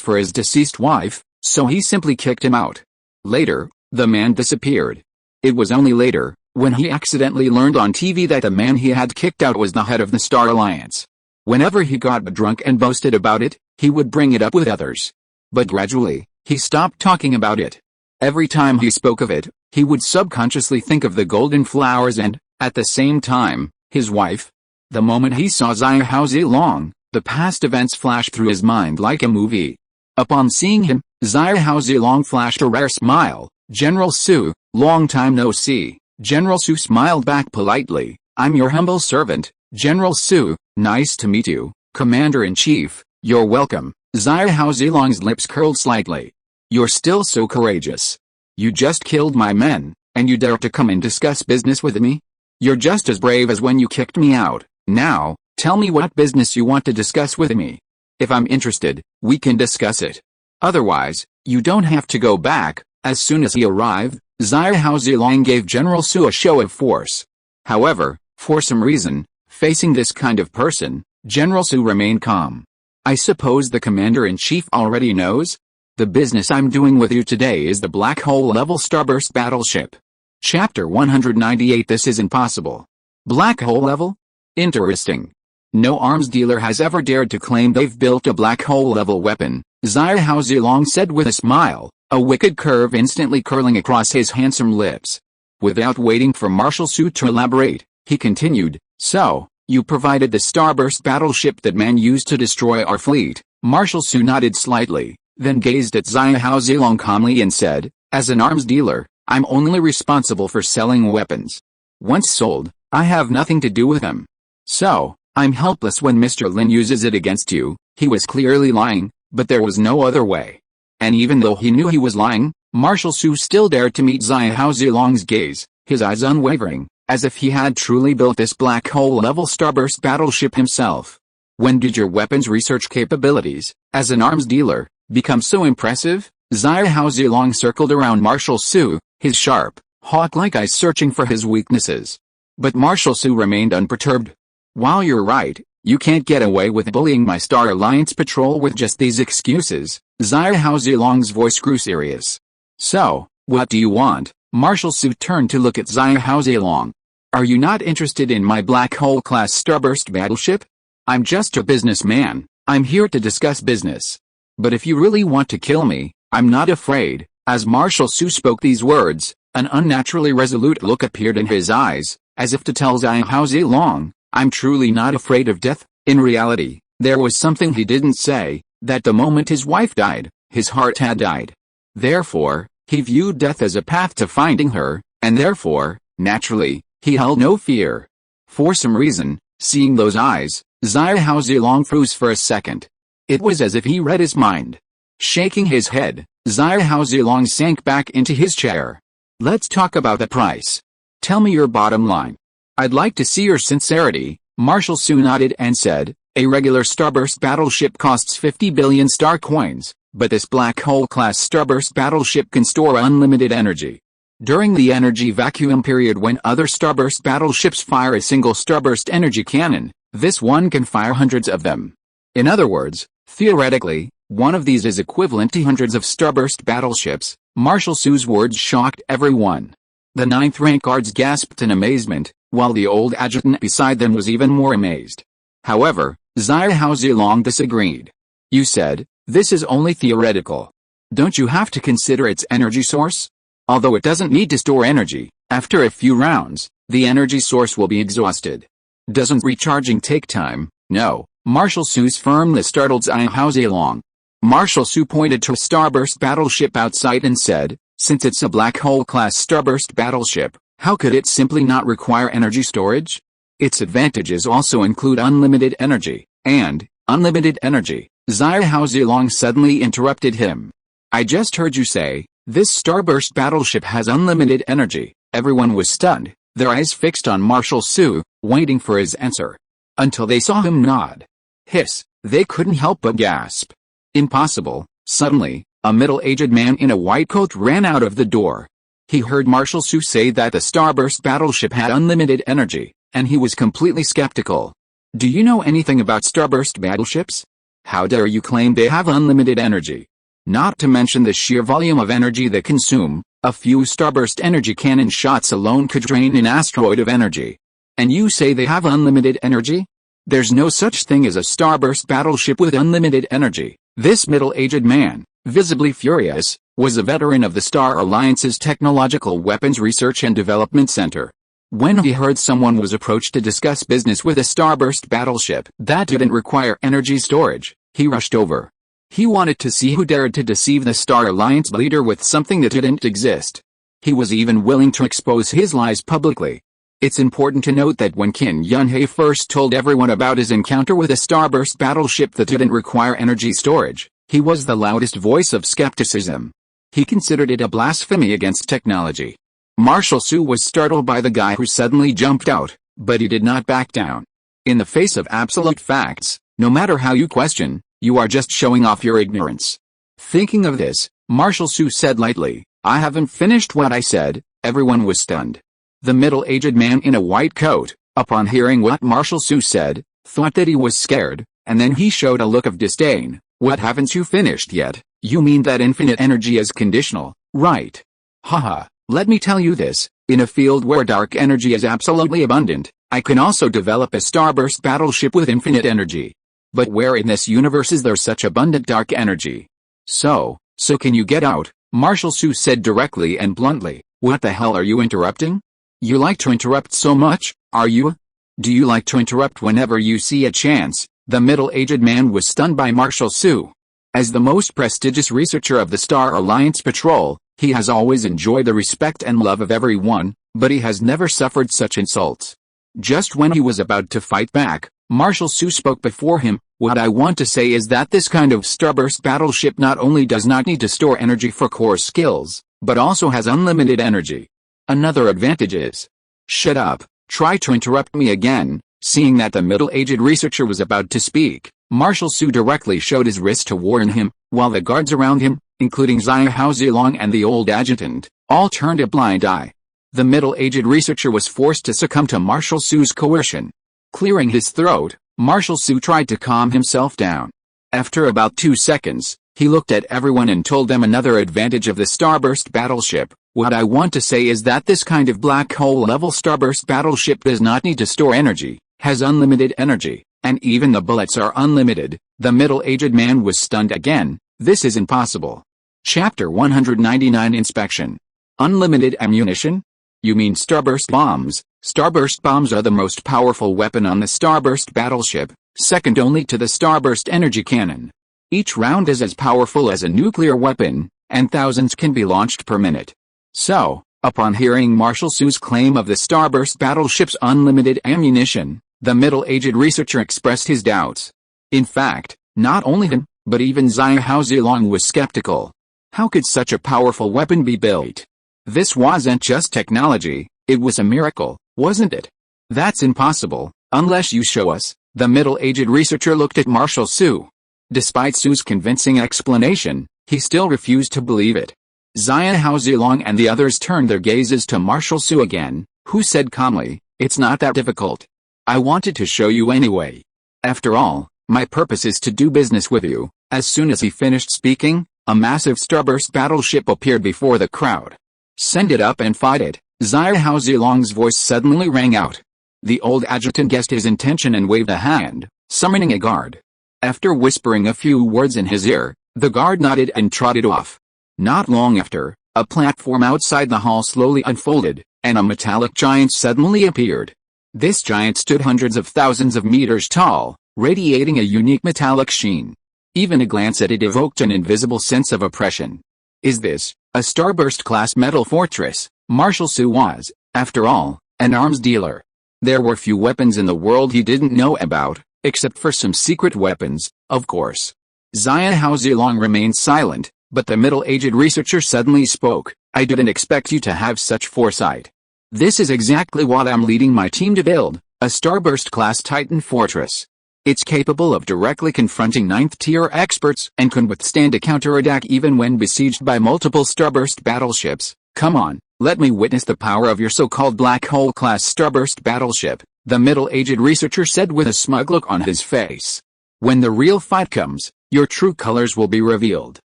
for his deceased wife, so he simply kicked him out. Later, the man disappeared. It was only later, when he accidentally learned on TV that the man he had kicked out was the head of the Star Alliance. Whenever he got drunk and boasted about it, he would bring it up with others. But gradually, he stopped talking about it. Every time he spoke of it, he would subconsciously think of the golden flowers and, at the same time, his wife. The moment he saw Xiao Zilong, the past events flashed through his mind like a movie. Upon seeing him, Xiao Zilong flashed a rare smile. General Su, long time no see. General Su smiled back politely. I'm your humble servant, General Su. Nice to meet you, Commander-in-Chief. You're welcome. Xiao Zilong's lips curled slightly. You're still so courageous. You just killed my men, and you dare to come and discuss business with me? You're just as brave as when you kicked me out. Now, tell me what business you want to discuss with me. If I'm interested, we can discuss it. Otherwise, you don't have to go back. As soon as he arrived, Xiao Zilong gave General Su a show of force. However, for some reason, facing this kind of person, General Su remained calm. I suppose the Commander-in-Chief already knows? The business I'm doing with you today is the Black Hole-level Starburst battleship. Chapter 198. This is impossible. Black Hole level? Interesting. No arms dealer has ever dared to claim they've built a Black Hole-level weapon, Xiao Zilong said with a smile, a wicked curve instantly curling across his handsome lips. Without waiting for Marshal Su to elaborate, he continued, so, you provided the Starburst battleship that man used to destroy our fleet. Marshal Su nodded slightly, then gazed at Xiao Zilong calmly and said, as an arms dealer, I'm only responsible for selling weapons. Once sold, I have nothing to do with them. So, I'm helpless when Mr. Lin uses it against you. He was clearly lying, but there was no other way. And even though he knew he was lying, Marshal Su still dared to meet Xiao Zilong's gaze, his eyes unwavering, as if he had truly built this Black Hole-level Starburst battleship himself. When did your weapons research capabilities, as an arms dealer, become so impressive? Xiao Zilong circled around Marshal Su, his sharp, hawk-like eyes searching for his weaknesses. But Marshal Su remained unperturbed. While you're right, you can't get away with bullying my Star Alliance patrol with just these excuses. Xiao Zilong's voice grew serious. So, what do you want? Marshal Su turned to look at Zia Haozilong. Are you not interested in my black hole-class starburst battleship? I'm just a businessman. I'm here to discuss business. But if you really want to kill me, I'm not afraid. As Marshal Su spoke these words, an unnaturally resolute look appeared in his eyes, as if to tell Zia Haozilong, I'm truly not afraid of death. In reality, there was something he didn't say, that the moment his wife died, his heart had died. Therefore, he viewed death as a path to finding her, and therefore, naturally, he held no fear. For some reason, seeing those eyes, Zia Haozilong froze for a second. It was as if he read his mind. Shaking his head, Zia Haozilong sank back into his chair. Let's talk about the price. Tell me your bottom line. I'd like to see your sincerity. Marshal Su nodded and said, a regular starburst battleship costs 50 billion star coins, but this black hole-class starburst battleship can store unlimited energy. During the energy vacuum period when other starburst battleships fire a single starburst energy cannon, this one can fire hundreds of them. In other words, theoretically, one of these is equivalent to hundreds of starburst battleships. Marshal Su's words shocked everyone. The 9th rank guards gasped in amazement, while the old adjutant beside them was even more amazed. However, Zia Haozilong disagreed. You said, this is only theoretical. Don't you have to consider its energy source? Although it doesn't need to store energy, after a few rounds, the energy source will be exhausted. Doesn't recharging take time? No. Marshal Su's firmly startled Zia Haozilong. Marshal Su pointed to a starburst battleship outside and said, since it's a black hole-class starburst battleship, how could it simply not require energy storage? Its advantages also include unlimited energy, and, unlimited energy. Zia Haozilong suddenly interrupted him. I just heard you say, this starburst battleship has unlimited energy. Everyone was stunned, their eyes fixed on Marshal Su, waiting for his answer. Until they saw him nod. Hiss, they couldn't help but gasp. Impossible. Suddenly, a middle-aged man in a white coat ran out of the door. He heard Marshal Su say that the starburst battleship had unlimited energy, and he was completely skeptical. Do you know anything about starburst battleships? How dare you claim they have unlimited energy? Not to mention the sheer volume of energy they consume, a few starburst energy cannon shots alone could drain an asteroid of energy. And you say they have unlimited energy? There's no such thing as a starburst battleship with unlimited energy. This middle-aged man, visibly furious, was a veteran of the Star Alliance's Technological Weapons Research and Development Center. When he heard someone was approached to discuss business with a starburst battleship that didn't require energy storage, he rushed over. He wanted to see who dared to deceive the Star Alliance leader with something that didn't exist. He was even willing to expose his lies publicly. It's important to note that when Qin Yunhei first told everyone about his encounter with a starburst battleship that didn't require energy storage, he was the loudest voice of skepticism. He considered it a blasphemy against technology. Marshal Su was startled by the guy who suddenly jumped out, but he did not back down. In the face of absolute facts, no matter how you question, you are just showing off your ignorance. Thinking of this, Marshal Su said lightly, I haven't finished what I said. Everyone was stunned. The middle-aged man in a white coat, upon hearing what Marshal Su said, thought that he was scared, and then he showed a look of disdain. What, haven't you finished yet? You mean that infinite energy is conditional, right? Haha, let me tell you this, in a field where dark energy is absolutely abundant, I can also develop a starburst battleship with infinite energy. But where in this universe is there such abundant dark energy? So can you get out? Marshal Su said directly and bluntly. What the hell are you interrupting? You like to interrupt so much, are you? Do you like to interrupt whenever you see a chance? The middle-aged man was stunned by Marshal Su. As the most prestigious researcher of the Star Alliance Patrol, he has always enjoyed the respect and love of everyone, but he has never suffered such insults. Just when he was about to fight back, Marshal Su spoke before him. What I want to say is that this kind of starburst battleship not only does not need to store energy for core skills, but also has unlimited energy. Another advantage is... Shut up, try to interrupt me again. Seeing that the middle-aged researcher was about to speak, Marshal Su directly showed his wrist to warn him, while the guards around him, including Zia Haozilong and the old adjutant, all turned a blind eye. The middle-aged researcher was forced to succumb to Marshal Su's coercion. Clearing his throat, Marshal Su tried to calm himself down. After about 2 seconds, he looked at everyone and told them another advantage of the starburst battleship. What I want to say is that this kind of black hole-level starburst battleship does not need to store energy, has unlimited energy, and even the bullets are unlimited. The middle-aged man was stunned again. This is impossible. Chapter 199 Inspection. Unlimited ammunition? You mean starburst bombs? Starburst bombs are the most powerful weapon on the starburst battleship, second only to the starburst energy cannon. Each round is as powerful as a nuclear weapon, and thousands can be launched per minute. So, upon hearing Marshal Su's claim of the starburst battleship's unlimited ammunition, the middle-aged researcher expressed his doubts. In fact, not only him, but even Zia Haozilong was skeptical. How could such a powerful weapon be built? This wasn't just technology, it was a miracle, wasn't it? That's impossible, unless you show us. The middle-aged researcher looked at Marshal Su. Despite Su's convincing explanation, he still refused to believe it. Zia Haozilong and the others turned their gazes to Marshal Su again, who said calmly, "It's not that difficult. I wanted to show you anyway. After all, my purpose is to do business with you." As soon as he finished speaking, a massive starburst battleship appeared before the crowd. "Send it up and fight it." Zia Haozilong's voice suddenly rang out. The old adjutant guessed his intention and waved a hand, summoning a guard. After whispering a few words in his ear, the guard nodded and trotted off. Not long after, a platform outside the hall slowly unfolded, and a metallic giant suddenly appeared. This giant stood hundreds of thousands of meters tall, radiating a unique metallic sheen. Even a glance at it evoked an invisible sense of oppression. Is this a starburst-class metal fortress? Marshal Su was, after all, an arms dealer. There were few weapons in the world he didn't know about, except for some secret weapons, of course. Zia Haozilong remained silent, but the middle-aged researcher suddenly spoke. "I didn't expect you to have such foresight. This is exactly what I'm leading my team to build, a starburst-class Titan fortress. It's capable of directly confronting 9th-tier experts and can withstand a counterattack even when besieged by multiple starburst battleships. Come on, let me witness the power of your so-called black hole-class starburst battleship," the middle-aged researcher said with a smug look on his face. "When the real fight comes, your true colors will be revealed.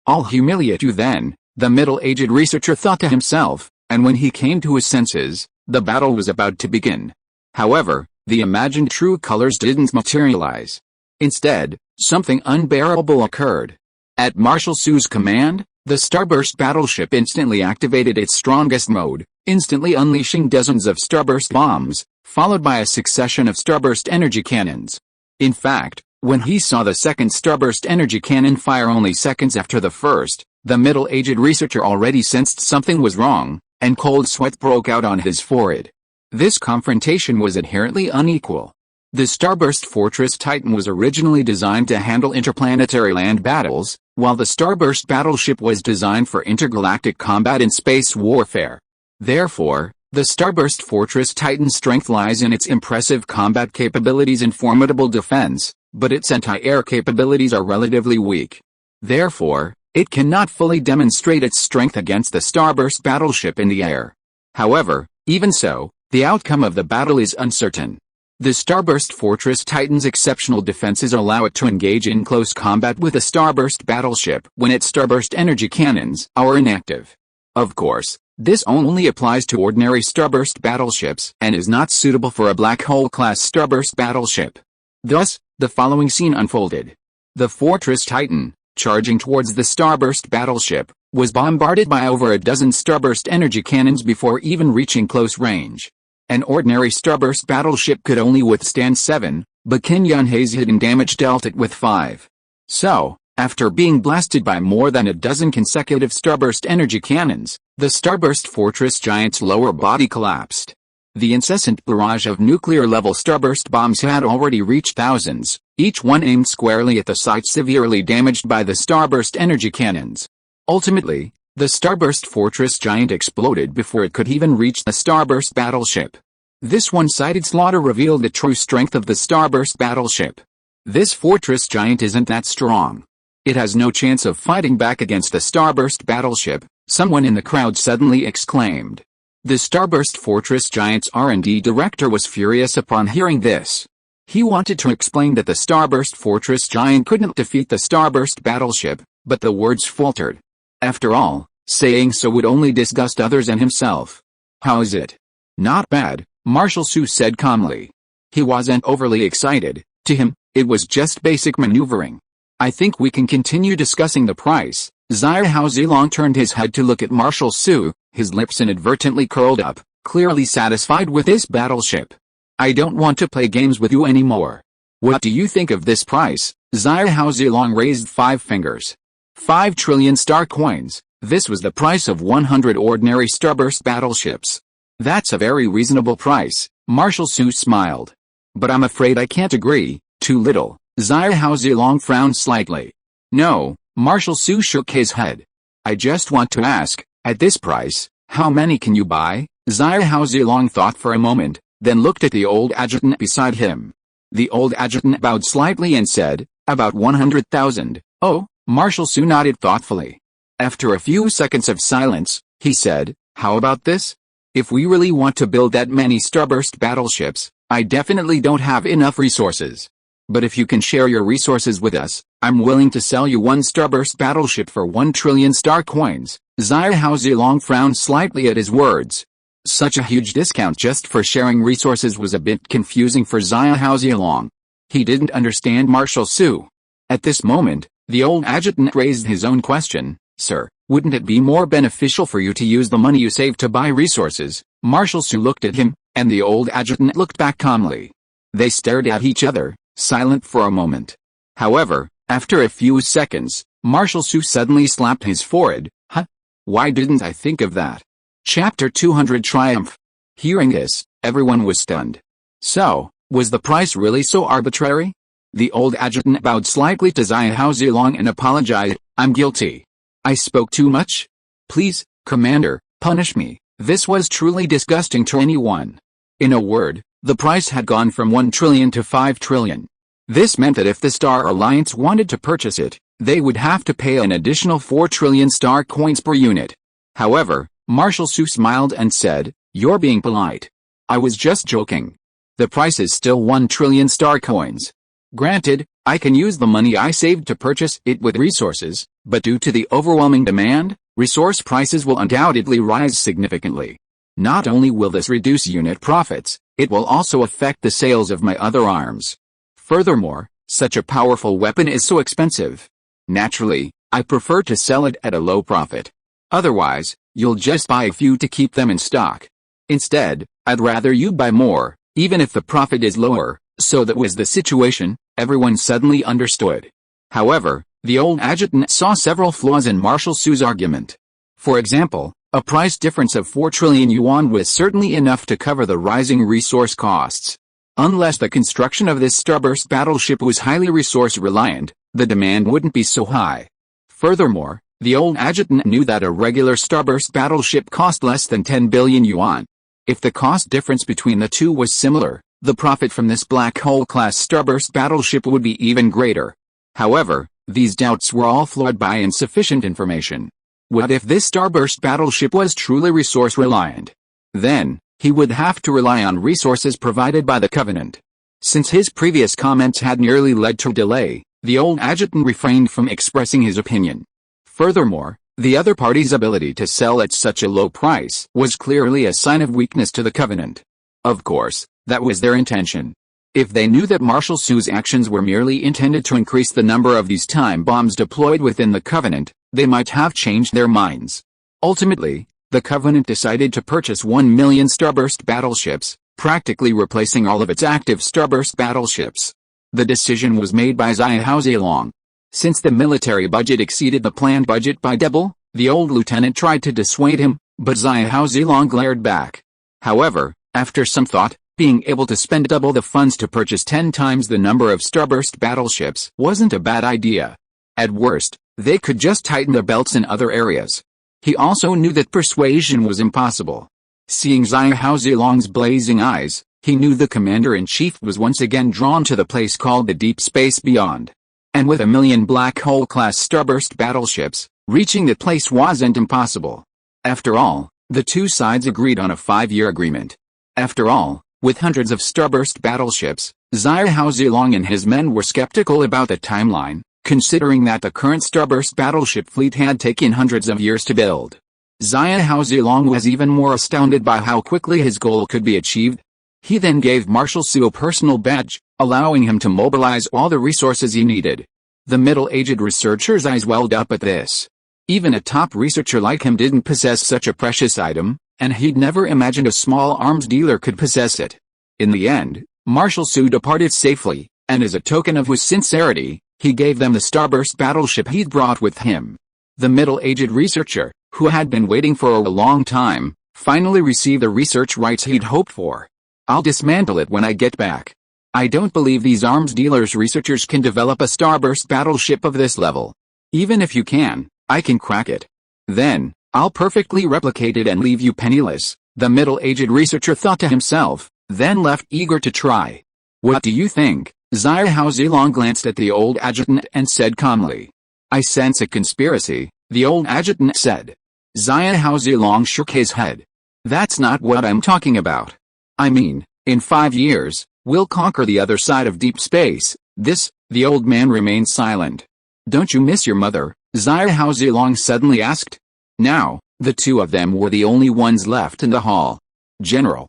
I'll humiliate you then," the middle-aged researcher thought to himself, and when he came to his senses, the battle was about to begin. However, the imagined true colors didn't materialize. Instead, something unbearable occurred. At Marshal Su's command, the starburst battleship instantly activated its strongest mode, instantly unleashing dozens of starburst bombs, followed by a succession of starburst energy cannons. In fact, when he saw the second starburst energy cannon fire only seconds after the first, the middle-aged researcher already sensed something was wrong, and cold sweat broke out on his forehead. This confrontation was inherently unequal. The Starburst Fortress Titan was originally designed to handle interplanetary land battles, while the Starburst battleship was designed for intergalactic combat and space warfare. Therefore, the Starburst Fortress Titan's strength lies in its impressive combat capabilities and formidable defense, but its anti-air capabilities are relatively weak. Therefore, it cannot fully demonstrate its strength against the Starburst battleship in the air. However, even so, the outcome of the battle is uncertain. The Starburst Fortress Titan's exceptional defenses allow it to engage in close combat with a Starburst battleship when its Starburst energy cannons are inactive. Of course, this only applies to ordinary Starburst battleships and is not suitable for a Black Hole-class Starburst battleship. Thus, the following scene unfolded. The Fortress Titan, charging towards the Starburst battleship, was bombarded by over a dozen Starburst energy cannons before even reaching close range. An ordinary Starburst battleship could only withstand 7, but Kenyon's hidden damage dealt it with 5. So, after being blasted by more than a dozen consecutive Starburst energy cannons, the Starburst Fortress Giant's lower body collapsed. The incessant barrage of nuclear-level Starburst bombs had already reached thousands, each one aimed squarely at the site severely damaged by the Starburst energy cannons. Ultimately, the Starburst Fortress Giant exploded before it could even reach the Starburst battleship. This one-sided slaughter revealed the true strength of the Starburst battleship. This Fortress Giant isn't that strong. It has no chance of fighting back against the Starburst battleship, someone in the crowd suddenly exclaimed. The Starburst Fortress Giant's R&D director was furious upon hearing this. He wanted to explain that the Starburst Fortress Giant couldn't defeat the Starburst battleship, but the words faltered. After all, Saying so would only disgust others and himself. How is it? Not bad, Marshal Su said calmly. He wasn't overly excited. To him, it was just basic maneuvering. I think we can continue discussing the price. Xiahou Zilong turned his head to look at Marshal Su, his lips inadvertently curled up, clearly satisfied with this battleship. I don't want to play games with you anymore. What do you think of this price? Xiahou Zilong raised 5 fingers. 5 trillion star coins. This was the price of 100 ordinary starburst battleships. That's a very reasonable price, Marshal Su smiled. But I'm afraid I can't agree, too little. Xiahou Zilong frowned slightly. No, Marshal Su shook his head. I just want to ask, at this price, how many can you buy? Xiahou Zilong thought for a moment, then looked at the old adjutant beside him. The old adjutant bowed slightly and said, about 100,000. Oh, Marshal Su nodded thoughtfully. After a few seconds of silence, he said, how about this? If we really want to build that many starburst battleships, I definitely don't have enough resources. But if you can share your resources with us, I'm willing to sell you 1 starburst battleship for 1 trillion star coins. Xiahou Zilong frowned slightly at his words. Such a huge discount just for sharing resources was a bit confusing for Xiahou Zilong. He didn't understand Marshal Su. At this moment, the old adjutant raised his own question. Sir, wouldn't it be more beneficial for you to use the money you saved to buy resources? Marshal Su looked at him, and the old adjutant looked back calmly. They stared at each other, silent for a moment. However, after a few seconds, Marshal Su suddenly slapped his forehead. Huh? Why didn't I think of that? Chapter 200 Triumph. Hearing this, everyone was stunned. So, was the price really so arbitrary? The old adjutant bowed slightly to Xiahou Zilong and apologized. I'm guilty. I spoke too much? Please, Commander, punish me. This was truly disgusting to anyone. In a word, the price had gone from 1 trillion to 5 trillion. This meant that if the Star Alliance wanted to purchase it, they would have to pay an additional 4 trillion star coins per unit. However, Marshal Su smiled and said, you're being polite. I was just joking. The price is still 1 trillion star coins. Granted, I can use the money I saved to purchase it with resources, but due to the overwhelming demand, resource prices will undoubtedly rise significantly. Not only will this reduce unit profits, it will also affect the sales of my other arms. Furthermore, such a powerful weapon is so expensive. Naturally, I prefer to sell it at a low profit. Otherwise, you'll just buy a few to keep them in stock. Instead, I'd rather you buy more, even if the profit is lower. So that was the situation, everyone suddenly understood. However, the old adjutant saw several flaws in Marshal Su's argument. For example, a price difference of 4 trillion yuan was certainly enough to cover the rising resource costs. Unless the construction of this starburst battleship was highly resource-reliant, the demand wouldn't be so high. Furthermore, the old adjutant knew that a regular starburst battleship cost less than 10 billion yuan. If the cost difference between the two was similar, the profit from this black hole-class starburst battleship would be even greater. However, these doubts were all flawed by insufficient information. What if this starburst battleship was truly resource-reliant? Then, he would have to rely on resources provided by the Covenant. Since his previous comments had nearly led to delay, the old adjutant refrained from expressing his opinion. Furthermore, the other party's ability to sell at such a low price was clearly a sign of weakness to the Covenant. Of course, that was their intention. If they knew that Marshal Su's actions were merely intended to increase the number of these time bombs deployed within the Covenant, they might have changed their minds. Ultimately, the Covenant decided to purchase 1 million starburst battleships, practically replacing all of its active starburst battleships. The decision was made by Xiahou Zilong. Since the military budget exceeded the planned budget by double, the old lieutenant tried to dissuade him, but Xiahou Zilong glared back. However, after some thought, being able to spend double the funds to purchase 10 times the number of starburst battleships wasn't a bad idea. At worst, they could just tighten their belts in other areas. He also knew that persuasion was impossible. Seeing Xiahou Zilong's blazing eyes, he knew the commander-in-chief was once again drawn to the place called the deep space beyond. And with 1 million black hole-class starburst battleships, reaching that place wasn't impossible. After all, the two sides agreed on a 5-year agreement. After all, with hundreds of starburst battleships, Xiahou Zilong and his men were skeptical about the timeline, considering that the current starburst battleship fleet had taken hundreds of years to build. Xiahou Zilong was even more astounded by how quickly his goal could be achieved. He then gave Marshal Su a personal badge, allowing him to mobilize all the resources he needed. The middle-aged researcher's eyes welled up at this. Even a top researcher like him didn't possess such a precious item, and he'd never imagined a small arms dealer could possess it. In the end, Marshal Su departed safely, and as a token of his sincerity, he gave them the starburst battleship he'd brought with him. The middle-aged researcher, who had been waiting for a long time, finally received the research rights he'd hoped for. I'll dismantle it when I get back. I don't believe these arms dealers' researchers can develop a starburst battleship of this level. Even if you can, I can crack it. Then, I'll perfectly replicate it and leave you penniless, the middle-aged researcher thought to himself, then left eager to try. What do you think? Xiahou Zilong glanced at the old adjutant and said calmly. I sense a conspiracy, the old adjutant said. Xiahou Zilong shook his head. That's not what I'm talking about. I mean, in 5 years, we'll conquer the other side of deep space. The old man remained silent. Don't you miss your mother? Xiahou Zilong suddenly asked. Now, the two of them were the only ones left in the hall. General,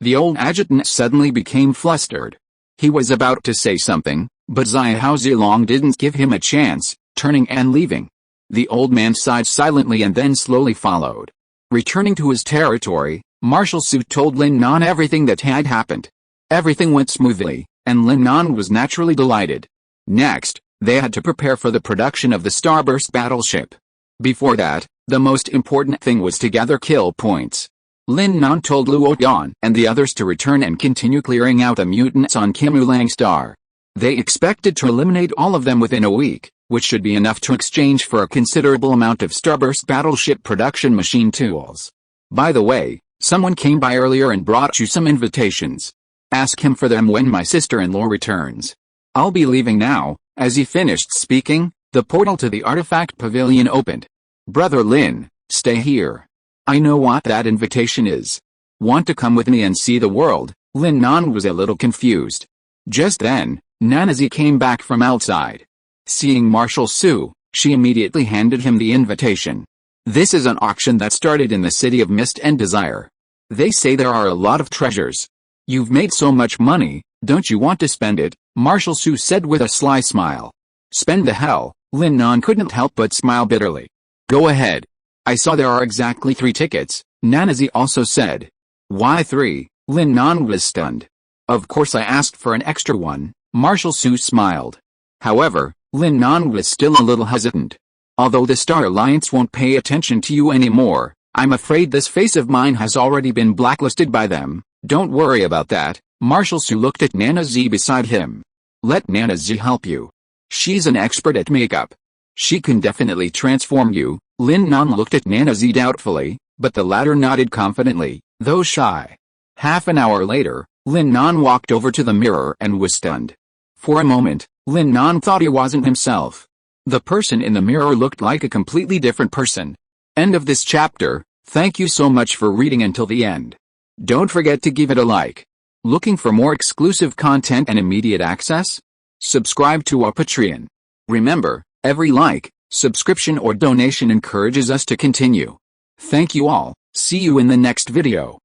the old adjutant suddenly became flustered. He was about to say something, but Xiahou Zilong didn't give him a chance, turning and leaving. The old man sighed silently and then slowly followed. Returning to his territory, Marshal Su told Lin Nan everything that had happened. Everything went smoothly, and Lin Nan was naturally delighted. Next, they had to prepare for the production of the starburst battleship. Before that, the most important thing was to gather kill points. Lin Nan told Luo Yan and the others to return and continue clearing out the mutants on Kimulang Star. They expected to eliminate all of them within a week, which should be enough to exchange for a considerable amount of starburst battleship production machine tools. By the way, someone came by earlier and brought you some invitations. Ask him for them when my sister-in-law returns. I'll be leaving now. As he finished speaking, the portal to the artifact pavilion opened. Brother Lin, stay here. I know what that invitation is. Want to come with me and see the world? Lin Nan was a little confused. Just then, Nanazi came back from outside. Seeing Marshal Su, she immediately handed him the invitation. This is an auction that started in the City of Mist and Desire. They say there are a lot of treasures. You've made so much money, don't you want to spend it? Marshal Su said with a sly smile. Spend the hell, Lin Nan couldn't help but smile bitterly. Go ahead. I saw there are exactly 3 tickets, Nanazi also said. Why 3? Lin Nan was stunned. Of course I asked for an extra one, Marshal Su smiled. However, Lin Nan was still a little hesitant. Although the Star Alliance won't pay attention to you anymore, I'm afraid this face of mine has already been blacklisted by them. Don't worry about that. Marshal Su looked at Nanazi beside him. Let Nanazi help you. She's an expert at makeup. She can definitely transform you. Lin Nan looked at Nanazi doubtfully, but the latter nodded confidently, though shy. Half an hour later, Lin Nan walked over to the mirror and was stunned. For a moment, Lin Nan thought he wasn't himself. The person in the mirror looked like a completely different person. End of this chapter. Thank you so much for reading until the end. Don't forget to give it a like. Looking for more exclusive content and immediate access? Subscribe to our Patreon. Remember, every like, subscription or donation encourages us to continue. Thank you all. See you in the next video.